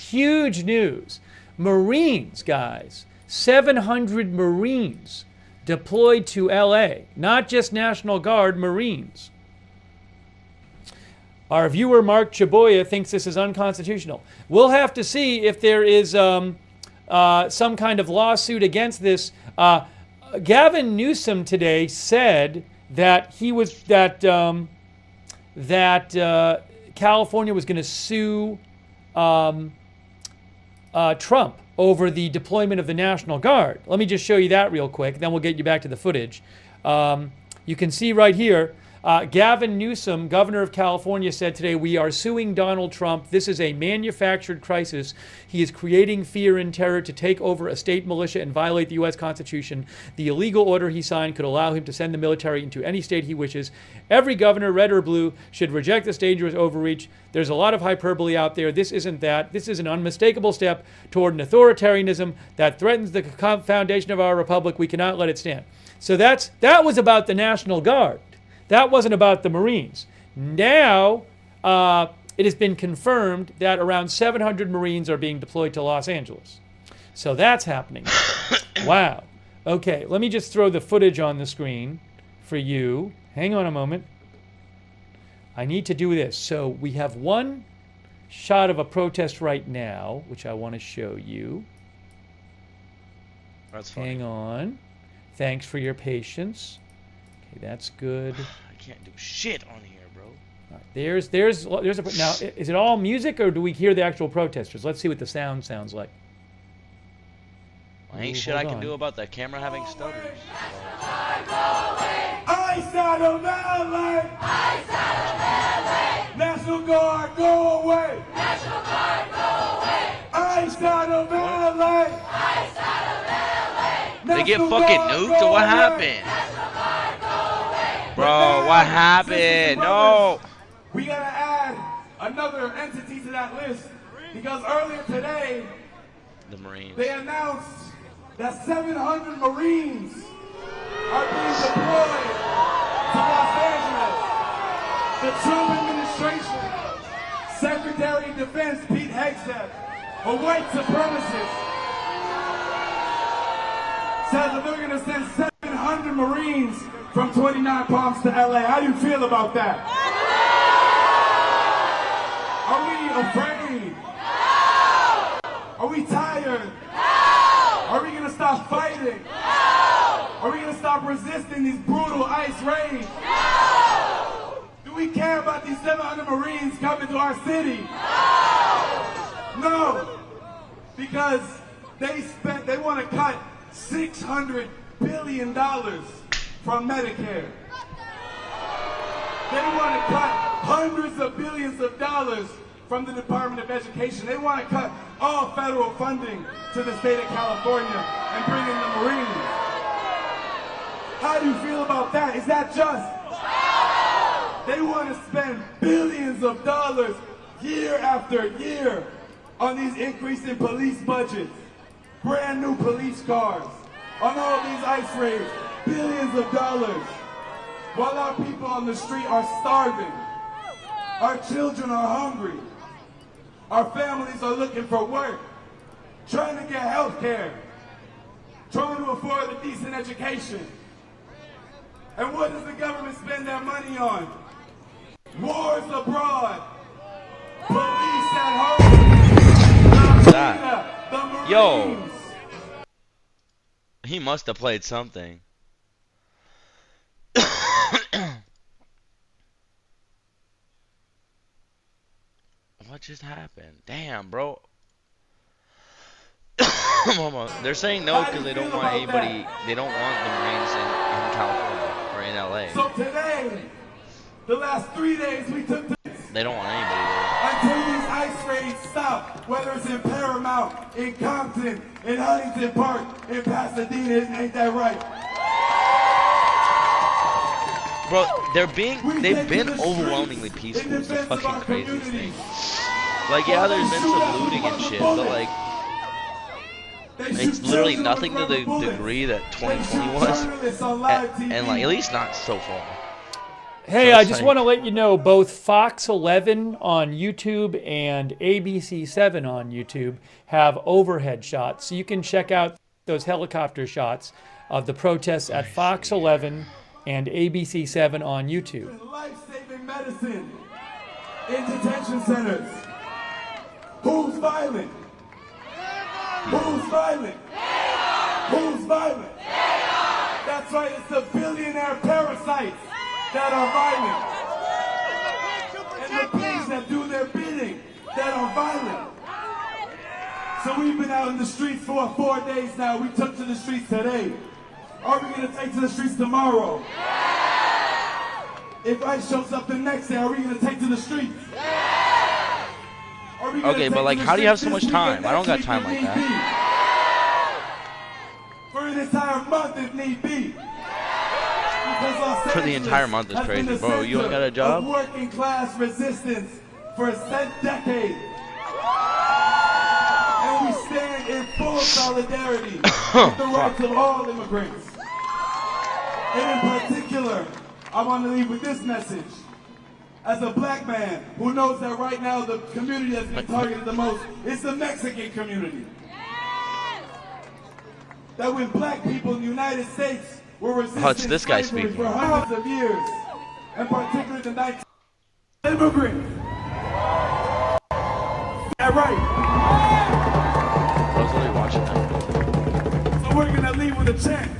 Huge news. Marines, guys. 700 Marines deployed to LA. Not just National Guard, Marines. Our viewer, Mark Chaboya, thinks this is unconstitutional. We'll have to see if there is some kind of lawsuit against this. Gavin Newsom today said that California was going to sue Trump over the deployment of the National Guard. Let me just show you that real quick, then we'll get you back to the footage. You can see right here, Gavin Newsom, governor of California, said today, "We are suing Donald Trump. This is a manufactured crisis. He is creating fear and terror to take over a state militia and violate the U.S. Constitution. The illegal order he signed could allow him to send the military into any state he wishes. Every governor, red or blue, should reject this dangerous overreach. There's a lot of hyperbole out there. This isn't that. This is an unmistakable step toward an authoritarianism that threatens the foundation of our republic. We cannot let it stand." So that was about the National Guard. That wasn't about the Marines. Now, it has been confirmed that around 700 Marines are being deployed to Los Angeles. So that's happening. Wow. Okay, let me just throw the footage on the screen for you. Hang on a moment. I need to do this. So we have one shot of a protest right now, which I want to show you. That's funny. Hang on. Thanks for your patience. Okay, that's good. I can't do shit on here, bro. All right, there's a now. Is it all music or do we hear the actual protesters? Let's see what the sound sounds like. Well, ain't shit I can do about the camera having stutters. Ice out of LA! Ice out of LA! National Guard, go away! National Guard, go away! Ice Ice out of LA. They get fucking nuked or what happened? Bro, what happened? No. We gotta add another entity to that list because earlier today The Marines. they announced that 700 Marines are being deployed to Los Angeles. The Trump administration, Secretary of Defense Pete Hegseth, a white supremacist, says that they're gonna send 700 Marines from 29 Palms to LA. How do you feel about that? Are we afraid? Are we tired? Are we gonna stop fighting? Are we gonna stop resisting these brutal ICE raids? Do we care about these 700 Marines coming to our city? No, because they want to cut $600 billion from Medicare. They want to cut hundreds of billions of dollars from the Department of Education. They want to cut all federal funding to the state of California and bring in the Marines. How do you feel about that? Is that just? They want to spend billions of dollars year after year on these increasing police budgets, brand new police cars, on all these ICE raids, billions of dollars, while our people on the street are starving, our children are hungry, our families are looking for work, trying to get health care, trying to afford a decent education. And what does the government spend their money on? Wars abroad, police at home, the Marines. Yo, he must have played something. What just happened? Damn, bro. They're saying no because they don't want anybody. They don't want the Marines in California or in LA. So today, the last 3 days we took this. They don't want anybody there. Until these ICE raids stop, whether it's in Paramount, in Compton, in Huntington Park, in Pasadena, ain't that right? Bro, they've been overwhelmingly peaceful. It's the fucking craziest thing. Like, yeah, there's been some looting and shit, but like, it's literally nothing to the degree that 2020 was, and like, at least not so far. Hey, So I it's just like- want to let you know both Fox 11 on YouTube and ABC 7 on YouTube have overhead shots. So you can check out those helicopter shots of the protests at Fox 11 and ABC 7 on YouTube. Life-saving medicine in detention centers. Who's violent? Who's violent? Who's violent? That's right, it's the billionaire parasites that are violent. And the pigs that do their bidding that are violent. So we've been out in the streets for 4 days now. We took to the streets today. Are we going to take to the streets tomorrow? If ICE shows up the next day, are we going to take to the streets? Are we gonna Okay, take but to like, the how do you have so streets much this weekend, time? I don't got next time week like if need that. be? For an entire month if need be. Because Los For the Angeles entire month is has been crazy, the bro. You ain't got a center job? of working class resistance for a decade. And we stand in full solidarity with the rights of all immigrants. And in particular, I want to leave with this message. As a black man who knows that right now the community that's been targeted the most is the Mexican community. That when black people in the United States were resisting Oh, it's this guy slavery speaking. for hundreds of years, and particularly the 19th immigrants. That right. I was literally watching that. So we're gonna leave with a chant.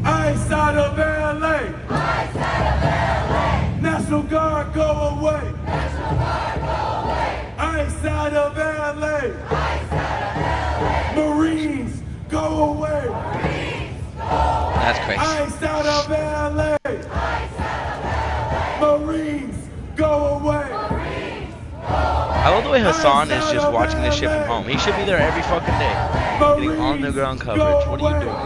Ice out of LA. Ice out of LA. National Guard, go away. National Guard, go away. Ice out of LA. Ice out of LA. Marines, go away. Marines, go away. That's crazy. Ice out of LA. Ice out of LA. Marines, go away. Marines, go away. I love the way Hassan is just watching this shit from home. He should be there every fucking day, getting on the ground coverage. What are you doing?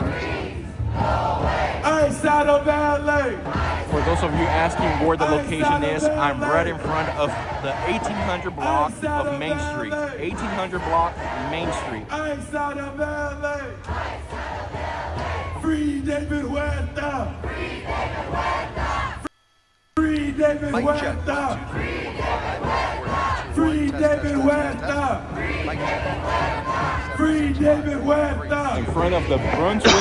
For those of you asking where the location is, I'm right in front of the 1800 block of Main Street. 1800 block, Main Street. Free David Huerta! Free David Huerta! Free David Huerta! Free David Huerta! In front of the Brunswick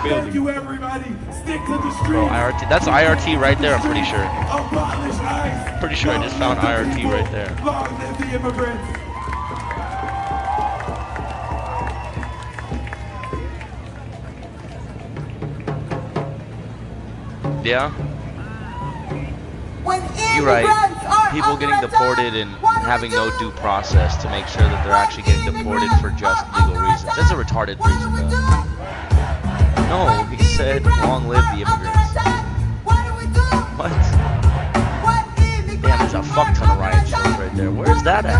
building. Thank you, everybody. Stick to the streets. Bro, IRT. That's IRT right there, I'm pretty sure. Abolish ICE. Pretty sure I just found IRT right there. Long live the immigrants. Yeah? You're right. People getting deported and having no due process to make sure that they're actually getting deported for just legal reasons. That's a retarded reason, though. No, he said, long live the immigrants. What? Damn, there's a fuck ton of riot shows right there. Where's that at?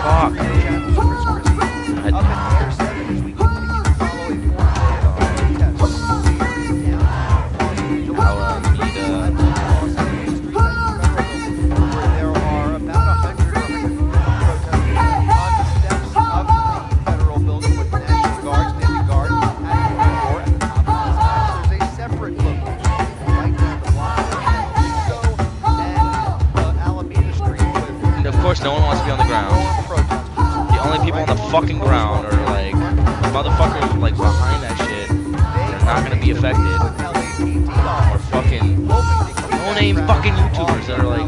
Fuck. No one wants to be on the ground. The only people on the fucking ground are like motherfuckers like behind that shit. They're not gonna be affected. Or fucking no-name fucking YouTubers that are like.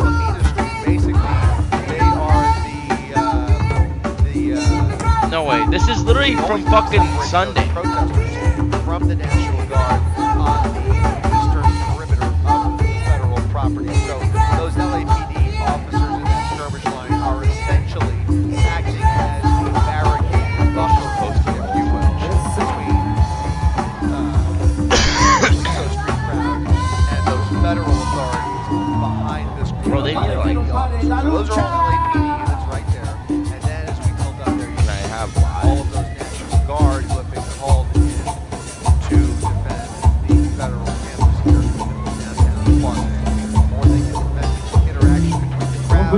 No way. This is literally from fucking Sunday. From the National Guard on the eastern perimeter of federal property. So those LAPD officers in that skirmish line are essentially acting as a barricade buffer post, if you will, between the Street crowd and those federal authorities behind this group. Bro, they need to like. So those are all LAPD units right there. And then as we come down there, you have all of those National Guard who have been called in to defend the federal campus here in downtown Park. The more they can defend the interaction between the crowd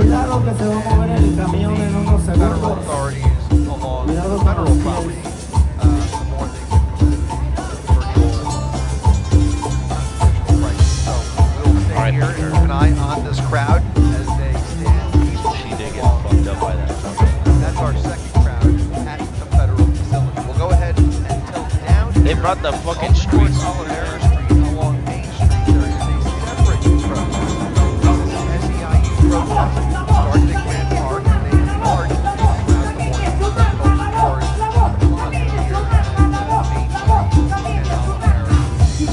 and federal authorities along federal property, the more they can prevent virtual crisis. So we'll stay here and keep an eye on this crowd as they stand peacefully. She did get fucked up by that. That's our second crowd at the federal facility. We'll go ahead and tilt down. They brought the fucking streets. Solidarity Street along Main Street. There is a separate protest. SEIU protest started at Grand Park and they enlarged throughout the morning. Towards the plaza here at Main Street and out there,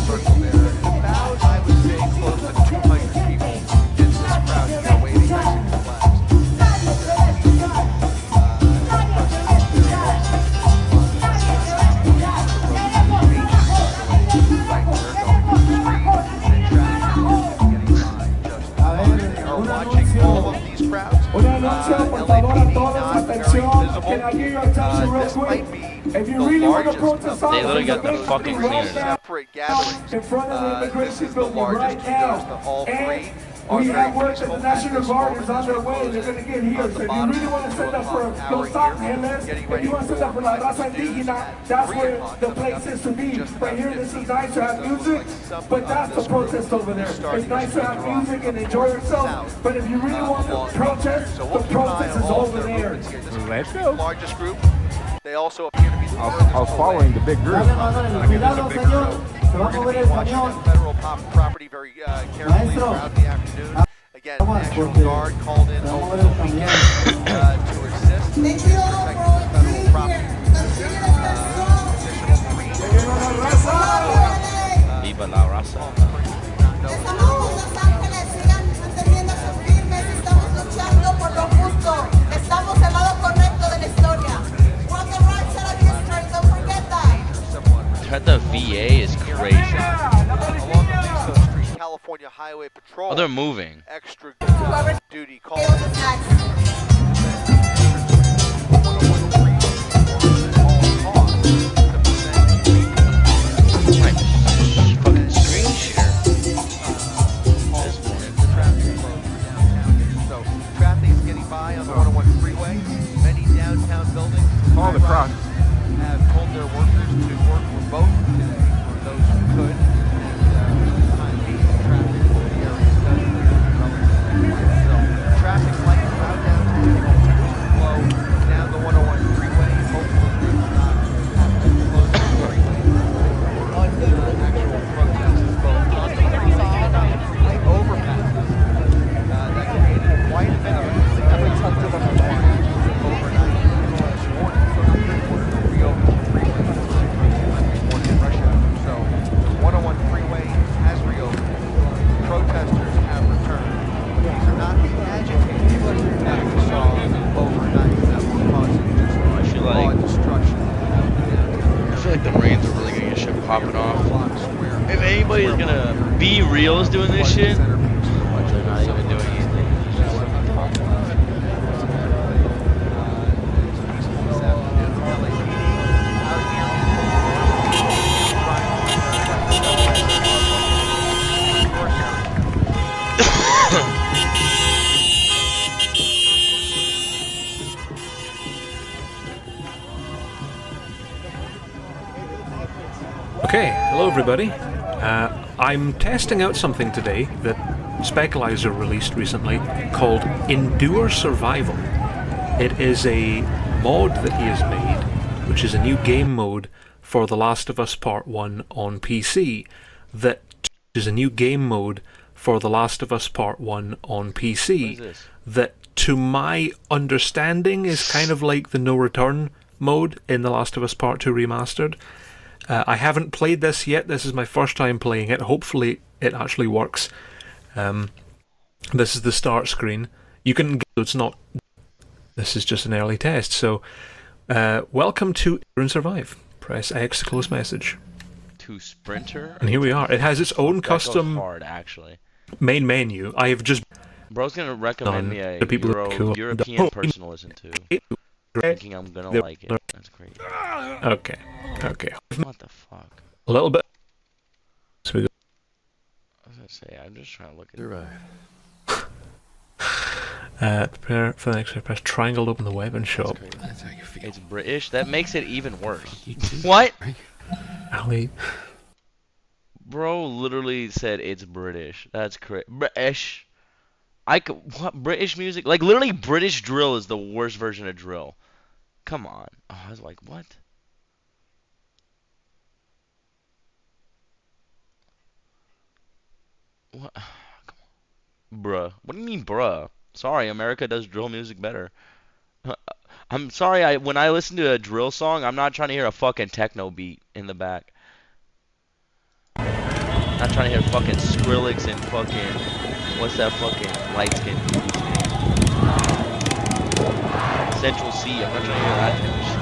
circle there. And about, I would say, close to 200 people in this crowd here waving Mexican flags. If you really want to protest, They literally got the fucking cleaners out. in front of the immigration building right now. And we have word that the National Guard is on their way. They're going to get here. So if you really want to send up for Los Angeles, if you want to send up for La Raza Indígena, that's where the place is to be. Right here, this is nice to have music, but that's the protest over there. It's nice to have music and enjoy yourself, but if you really want to protest, the protest is over there. Let's go. Largest group. They also appear to be the I was following the big group. We're going to be watching that federal property very carefully throughout the afternoon. Again, National Guard called in over the weekend to assist in protecting the federal property. Viva la raza. That the VA is crazy. Along the Street, California. California Highway Patrol. Oh, they're moving. Extra duty call. Fucking screen share. So traffic is getting by on the 101 freeway. Many downtown buildings All the cross. have told their workers to work remote today for those who could. And for the time being, traffic in the area does appear relatively quiet. So traffic lights around downtown continues to flow down the 101 freeway. Hopefully it's not close to the freeway. Actual protests both on the freeway and on the freeway overpasses that created quite a bit of overnight this morning. So the third quarter to reopen the freeway morning rush hour. So the 101 freeway has reopened. Protesters have returned. These are not the agitators that we saw overnight that were causing just broad destruction. I feel like the Marines are really gonna get shit popping off. If anybody's gonna be real is doing this shit, they're not even doing anything. Okay, hello everybody. I'm testing out something today that Specalizer released recently called Endure Survival. It is a mod that he has made, which is a new game mode for The Last of Us Part 1 on PC. That is a new game mode for The Last of Us Part 1 on PC. That, to my understanding, is kind of like the No Return mode in The Last of Us Part 2 Remastered. I haven't played this yet. This is my first time playing it. Hopefully it actually works. This is the start screen. You can... It's not... This is just an early test. So, welcome to Endure and Survive. Press X to close message. To Sprinter? And here we are. It has its own That custom goes hard, actually. main menu. I have just... Bro's gonna recommend me a the people that are cool. European person to listen to. Thinking I'm gonna like it. That's great. Okay. Okay. What the fuck? A little bit. So we go. I was gonna say, I'm just trying to look at Prepare for the next step. Press triangle to open the weapon shop. It's British. That makes it even worse. What? Ali. Bro literally said it's British. That's crazy. British. What British music? Like literally, British drill is the worst version of drill. Come on. Oh, I was like, what? What? Come on. Bruh. What do you mean, bruh? Sorry, America does drill music better. I'm sorry, when I listen to a drill song, I'm not trying to hear a fucking techno beat in the back. Not trying to hear fucking Skrillex and fucking... What's that fucking light-skinned dude's name? Central C. I'm not trying to hear that type of shit.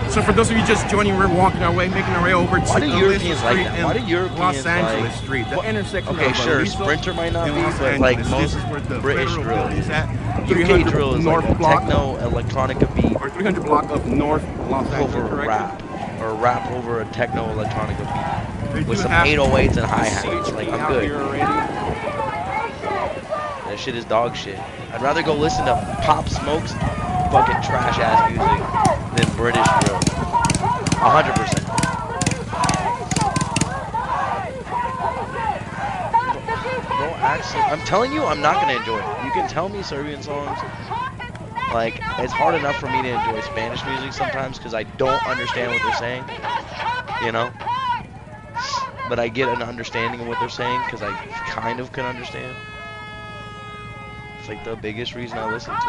Good. So for those of you just joining, we're walking our way, making our way over to Why do the Europeans like Street that? and Why do Europeans Los Angeles like... Street, the intersection Okay, of sure, Aliso Sprinter might not and be, Los but like Angeles. most This is where the British federal drill building is. is at. UK 300 drill is like North a Block, techno electronica beat. or 300 block of North Los Angeles, over correct? rap. Or rap over a techno electronica They beat. With do some have 808s and hi-hats. Like, I'm out good. here already. That shit is dog shit. I'd rather go listen to Pop Smoke's fucking trash ass music than British drill. 100%. Bro, actually, I'm telling you, I'm not gonna enjoy it. You can tell me Serbian songs. Like, it's hard enough for me to enjoy Spanish music sometimes because I don't understand what they're saying. You know? But I get an understanding of what they're saying because I kind of can understand. It's like the biggest reason I listen to it.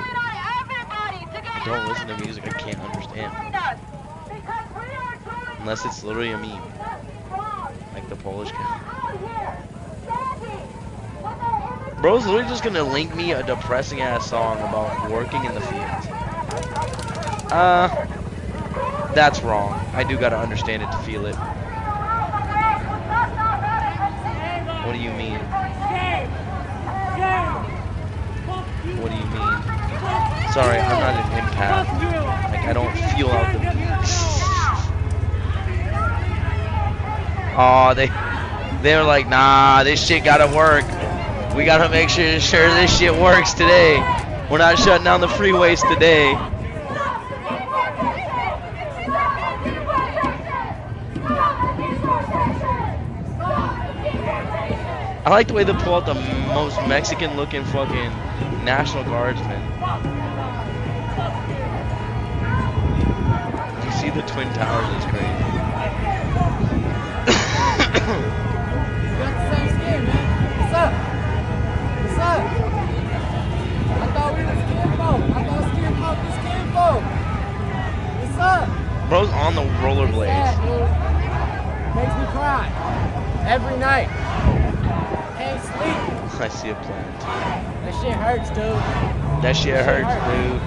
I don't listen to music I can't understand. Unless it's literally a meme. Like the Polish guy. Bro's literally just gonna link me a depressing ass song about working in the fields. That's wrong. I do gotta understand it to feel it. What do you mean? What do you mean? Sorry, I'm not an empath. Like, I don't feel out the... Aw, they're like, nah, this shit gotta work. We gotta make sure this shit works today. We're not shutting down the freeways today. I like the way they pull out the most Mexican looking fucking National Guardsman. You see the Twin Towers, it's crazy. What's up? What's up? I thought we was kinfolk. I thought kinfolk was kinfolk. What's up? Bro's on the rollerblades. Makes me cry. Every night. Can't sleep. I see a plan too. That shit hurts, dude. That shit hurts, dude.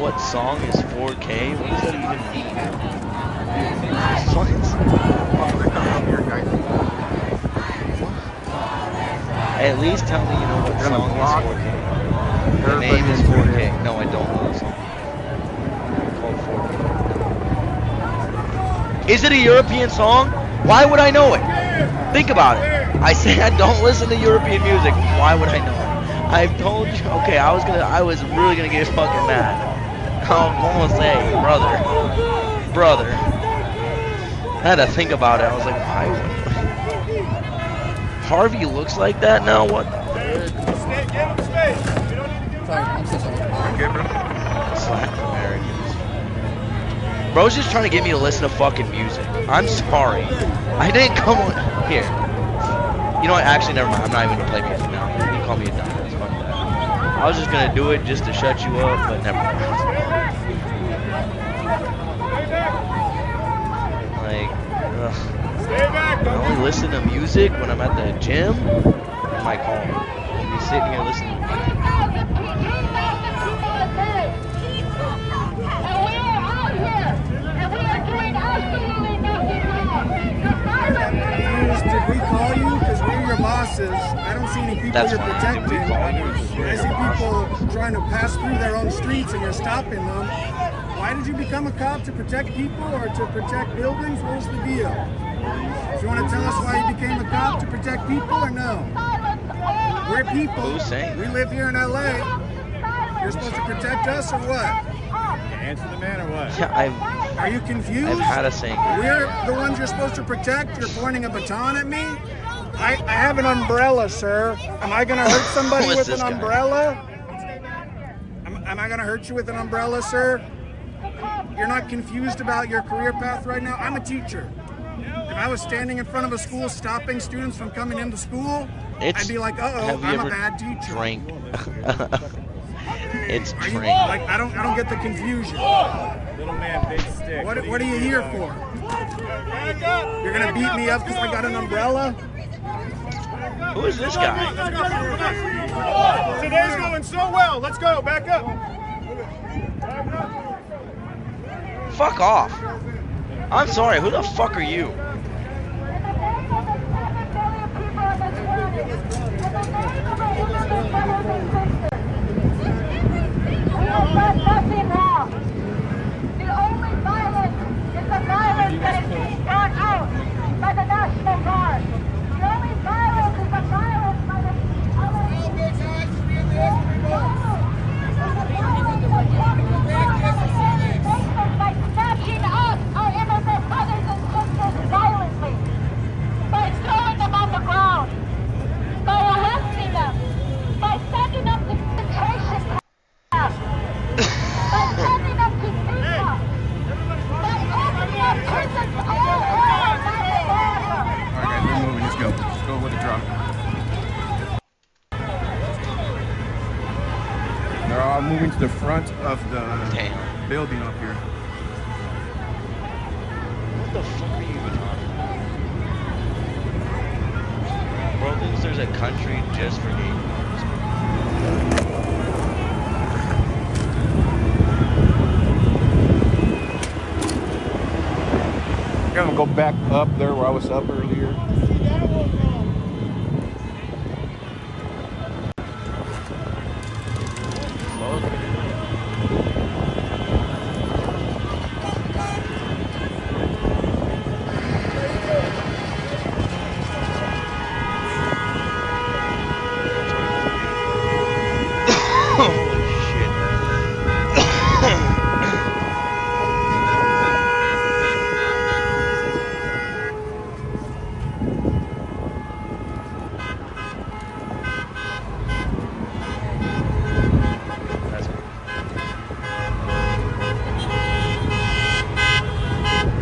What song is 4K? What does that even mean? At least tell me you know what song is 4K. The name is 4K. No, I don't know the song. It's called 4K. Is it a European song? Why would I know it? Think about it. I say I don't listen to European music. Why would I know it? I've told you. Okay, I was really gonna get fucking mad. I'm gonna say, brother. I had to think about it. I was like, why would Harvey looks like that now? What? Slack Americans. Bro's just trying to get me to listen to fucking music. I'm sorry. I didn't come on here. You know what? Actually, never mind. I'm not even gonna play music now. You can call me a dumbass. Fuck that. I was just gonna do it just to shut you up, but never mind. Like, ugh. I only listen to music when I'm at the gym. In my car. I'll be sitting here listening to music. Did we call you? Because we're your bosses. I don't see any people you're protecting. I see people trying to pass through their own streets and you're stopping them. Why did you become a cop? To protect people or to protect buildings? What was the deal? Do you want to tell us why you became a cop? To protect people or no? We're people. Who's saying? We live here in LA. You're supposed to protect us or what? Answer the man or what? Yeah, Are you confused? I've had a saying. We're the ones you're supposed to protect. You're pointing a baton at me. I have an umbrella, sir. Am I going to hurt somebody with an umbrella? Am I going to hurt you with an umbrella, sir? You're not confused about your career path right now? I'm a teacher. If I was standing in front of a school stopping students from coming into school, I'd be like, uh-oh, I'm a bad teacher. Drank. It's Are you, drink. like, I don't get the confusion. Little man, big stick. What are you here for? You're gonna beat me up because I got an umbrella? Who is this guy? Today's going so well. Let's go. Back up. Fuck off. I'm sorry. Who the fuck are you? Nothing wrong. The only violence is the violence that is being brought out by the National Guard. The only violence is moving to the front of the building up here. What the fuck are you even on? Bro thinks there's a country just for gamers. I'm gonna go back up there where I was up earlier.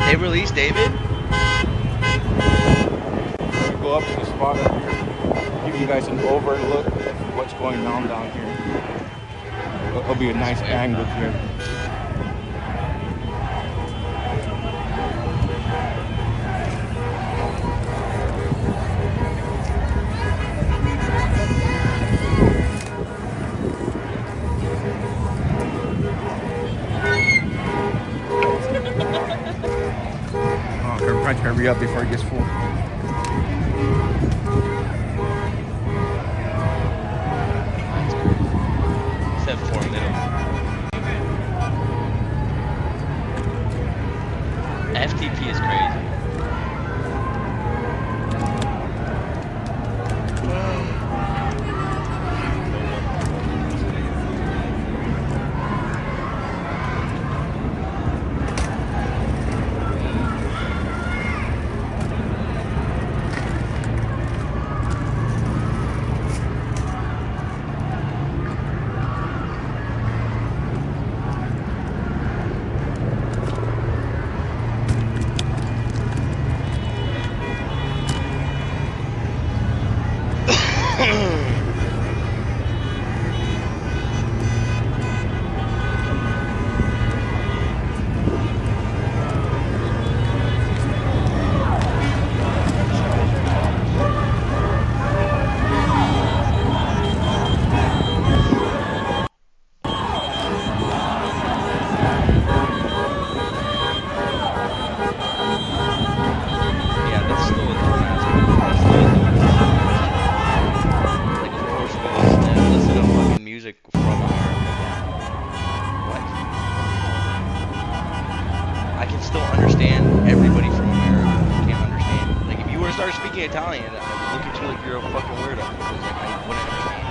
They released David? Go up to the spot up here, give you guys an overlook of what's going on down here. It'll be a nice angle here. Trying to hurry up before it gets full. Except for middle. FTP is crazy. Italian, I would look at you like you're a fucking weirdo because like, I wouldn't understand.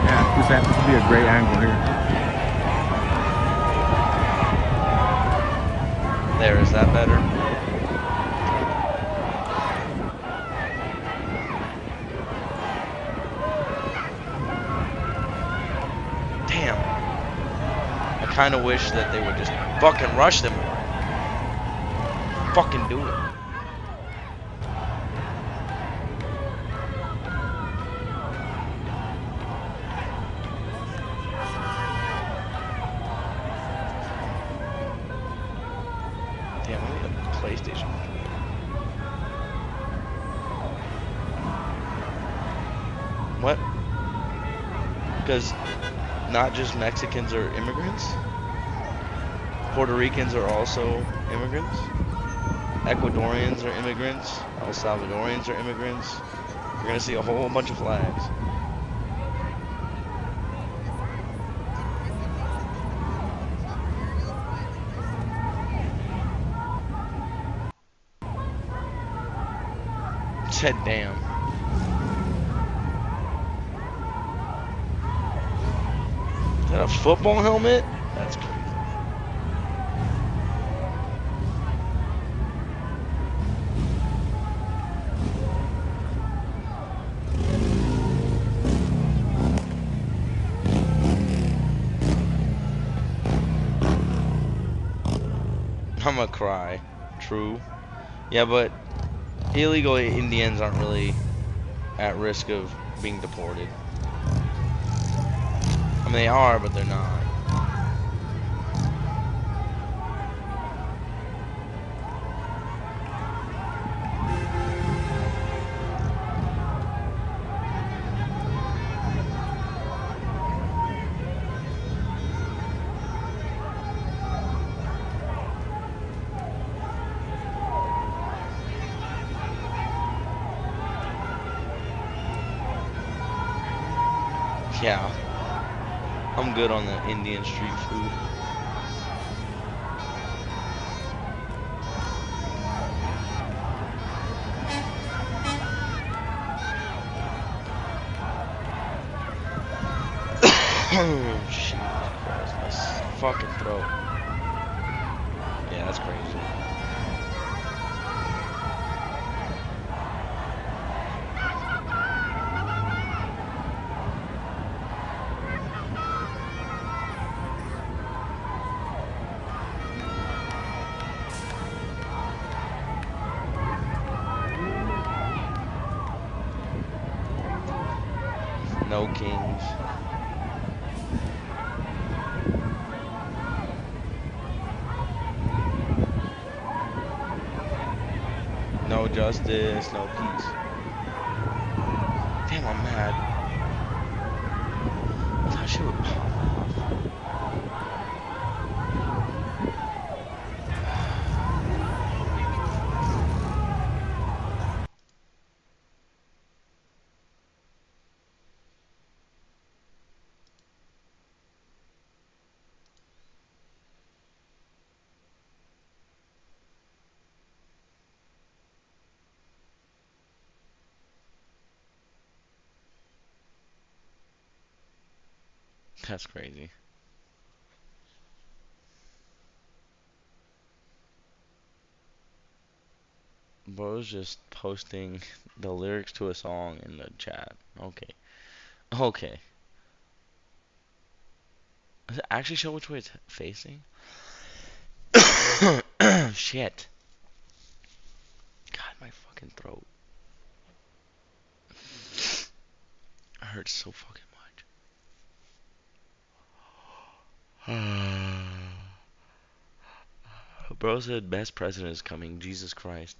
Yeah, this happens to be a great angle here. There, is that better? I kind of wish that they would just fucking rush them more. Fucking do it. Damn, I need a PlayStation. What? Because not just Mexicans are immigrants. Puerto Ricans are also immigrants. Ecuadorians are immigrants. El Salvadorians are immigrants. You're gonna see a whole bunch of flags. Said damn. Is that a football helmet? That's crazy. I'ma cry. True. Yeah, but illegal Indians aren't really at risk of being deported. I mean, they are, but they're not. Yeah, I'm good on the Indian street food. Oh, shit. My fucking throat. Yeah, that's crazy. No kings. No justice, no peace. Damn, I'm mad. I thought she would pop off. That's crazy. Bro's just posting the lyrics to a song in the chat. Okay. Okay. Does it actually show which way it's facing? Shit. God, my fucking throat. It hurts so fucking much. Bro said best president is coming. Jesus Christ.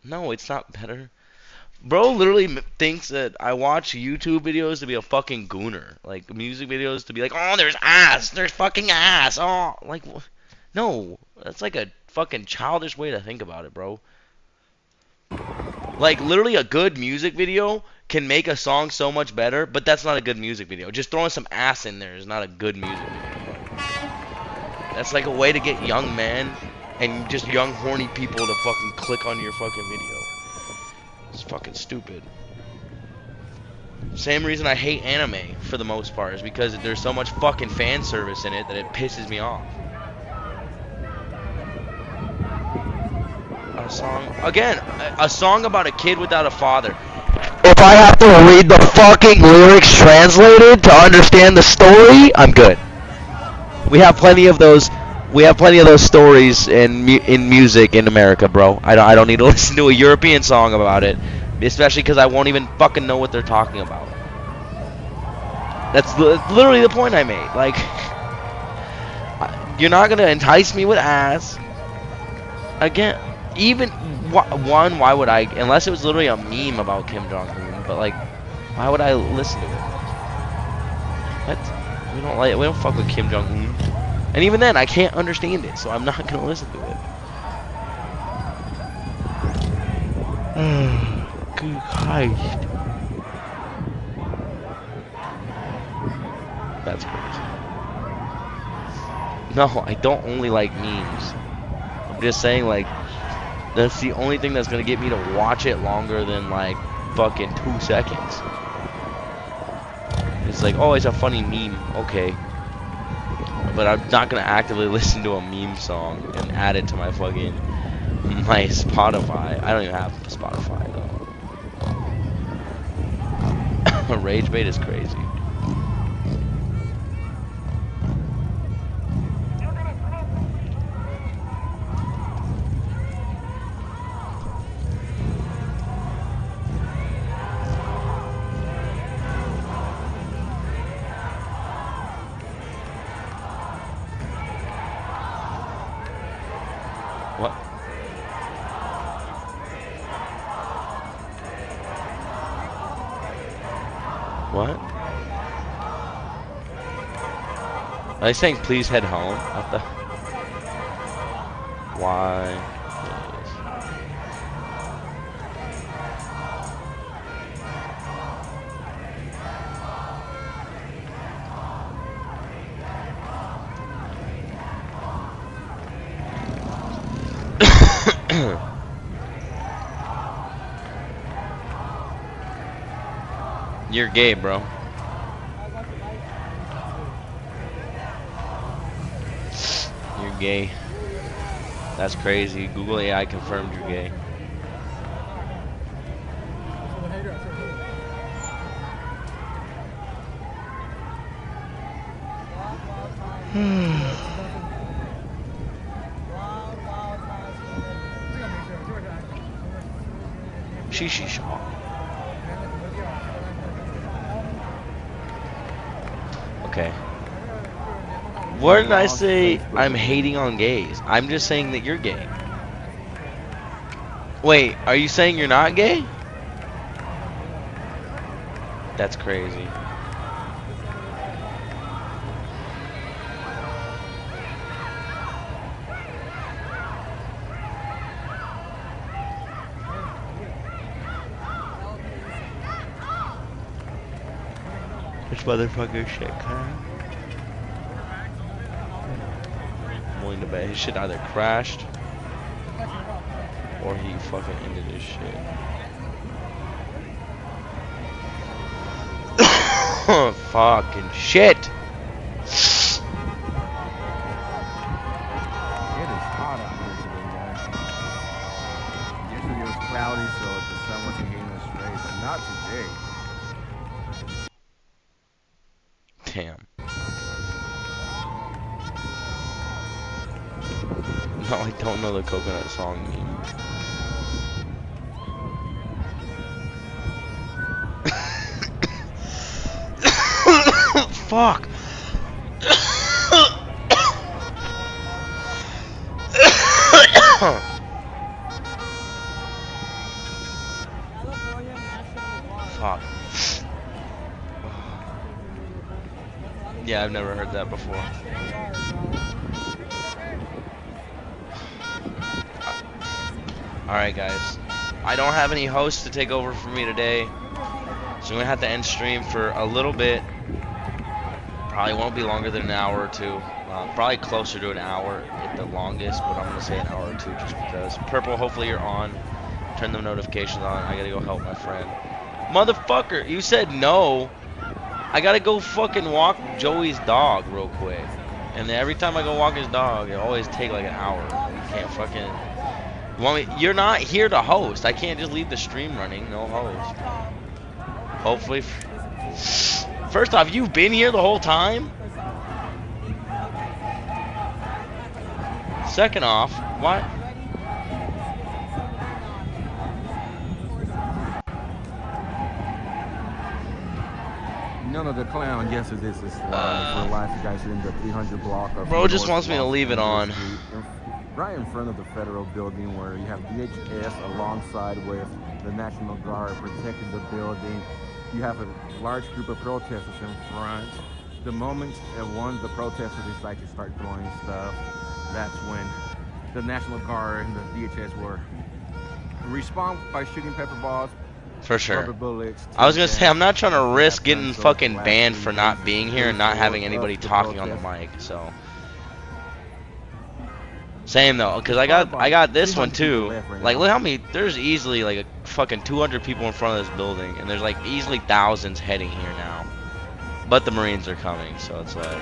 No, it's not better. Bro literally thinks that I watch YouTube videos to be a fucking gooner. Like, music videos to be like, oh, there's ass. There's fucking ass. Oh, like, no. That's like a fucking childish way to think about it, bro. Like, literally a good music video can make a song so much better, but that's not a good music video. Just throwing some ass in there is not a good music video. That's like a way to get young men and just young horny people to fucking click on your fucking video. It's fucking stupid. Same reason I hate anime for the most part is because there's so much fucking fan service in it that it pisses me off. A song, again, a song about a kid without a father. If I have to read the fucking lyrics translated to understand the story, I'm good. We have plenty of those. We have plenty of those stories in music in America, bro. I don't need to listen to a European song about it, especially because I won't even fucking know what they're talking about. That's literally the point I made. Like, you're not gonna entice me with ass. Again, even one, why would I? Unless it was literally a meme about Kim Jong-un, but like, why would I listen to it? What? We don't fuck with Kim Jong-un. And even then, I can't understand it, so I'm not gonna listen to it. Good Christ. That's crazy. No, I don't only like memes. I'm just saying, like, that's the only thing that's gonna get me to watch it longer than, like, fucking 2 seconds. It's like, oh, it's a funny meme. Okay. But I'm not gonna actively listen to a meme song and add it to my fucking Spotify. I don't even have Spotify though. Rage bait is crazy. What? Are they saying please head home? What the? Why? You're gay, bro. You're gay. That's crazy. Google AI confirmed you're gay. Sheesh. Okay. What did I say? I'm hating on gays. I'm just saying that you're gay. Wait, are you saying you're not gay? That's crazy. Which motherfucker shit, huh? I'm willing to bet his shit either crashed or he fucking ended his shit. Fucking shit! It is hot out here today, guys. Yesterday it was cloudy, so the sun wasn't hitting us straight, but not today. Damn. No, I don't know the coconut song meme. Fuck. Fuck. Yeah, I've never heard that before. Alright guys, I don't have any hosts to take over for me today, so I'm gonna have to end stream for a little bit. Probably won't be longer than an hour or two. Probably closer to an hour at the longest, but I'm gonna say an hour or two just because. Purple, hopefully you're on. Turn the notifications on. I gotta go help my friend. Motherfucker, you said no. I gotta go fucking walk Joey's dog real quick. And then every time I go walk his dog, it always take like an hour. You can't fucking... You want me? You're not here to host. I can't just leave the stream running. No host. Hopefully... First off, you've been here the whole time? Second off, what? None of the clown guesses this is live. For life, you guys are in the 300 block of... Bro just wants me to leave it on. Right in front of the federal building where you have DHS alongside with the National Guard protecting the building. You have a large group of protesters in front. The moment one of the protesters decide to start throwing stuff, that's when the National Guard and the DHS will respond by shooting pepper balls. For sure. Rubber bullets. I was gonna say, I'm not trying to risk getting fucking banned for not being here and not having anybody talking on the mic, so. Same though, cause I got this one too. Like, look how many, there's easily like a fucking 200 people in front of this building, and there's like easily thousands heading here now. But the Marines are coming, so it's like.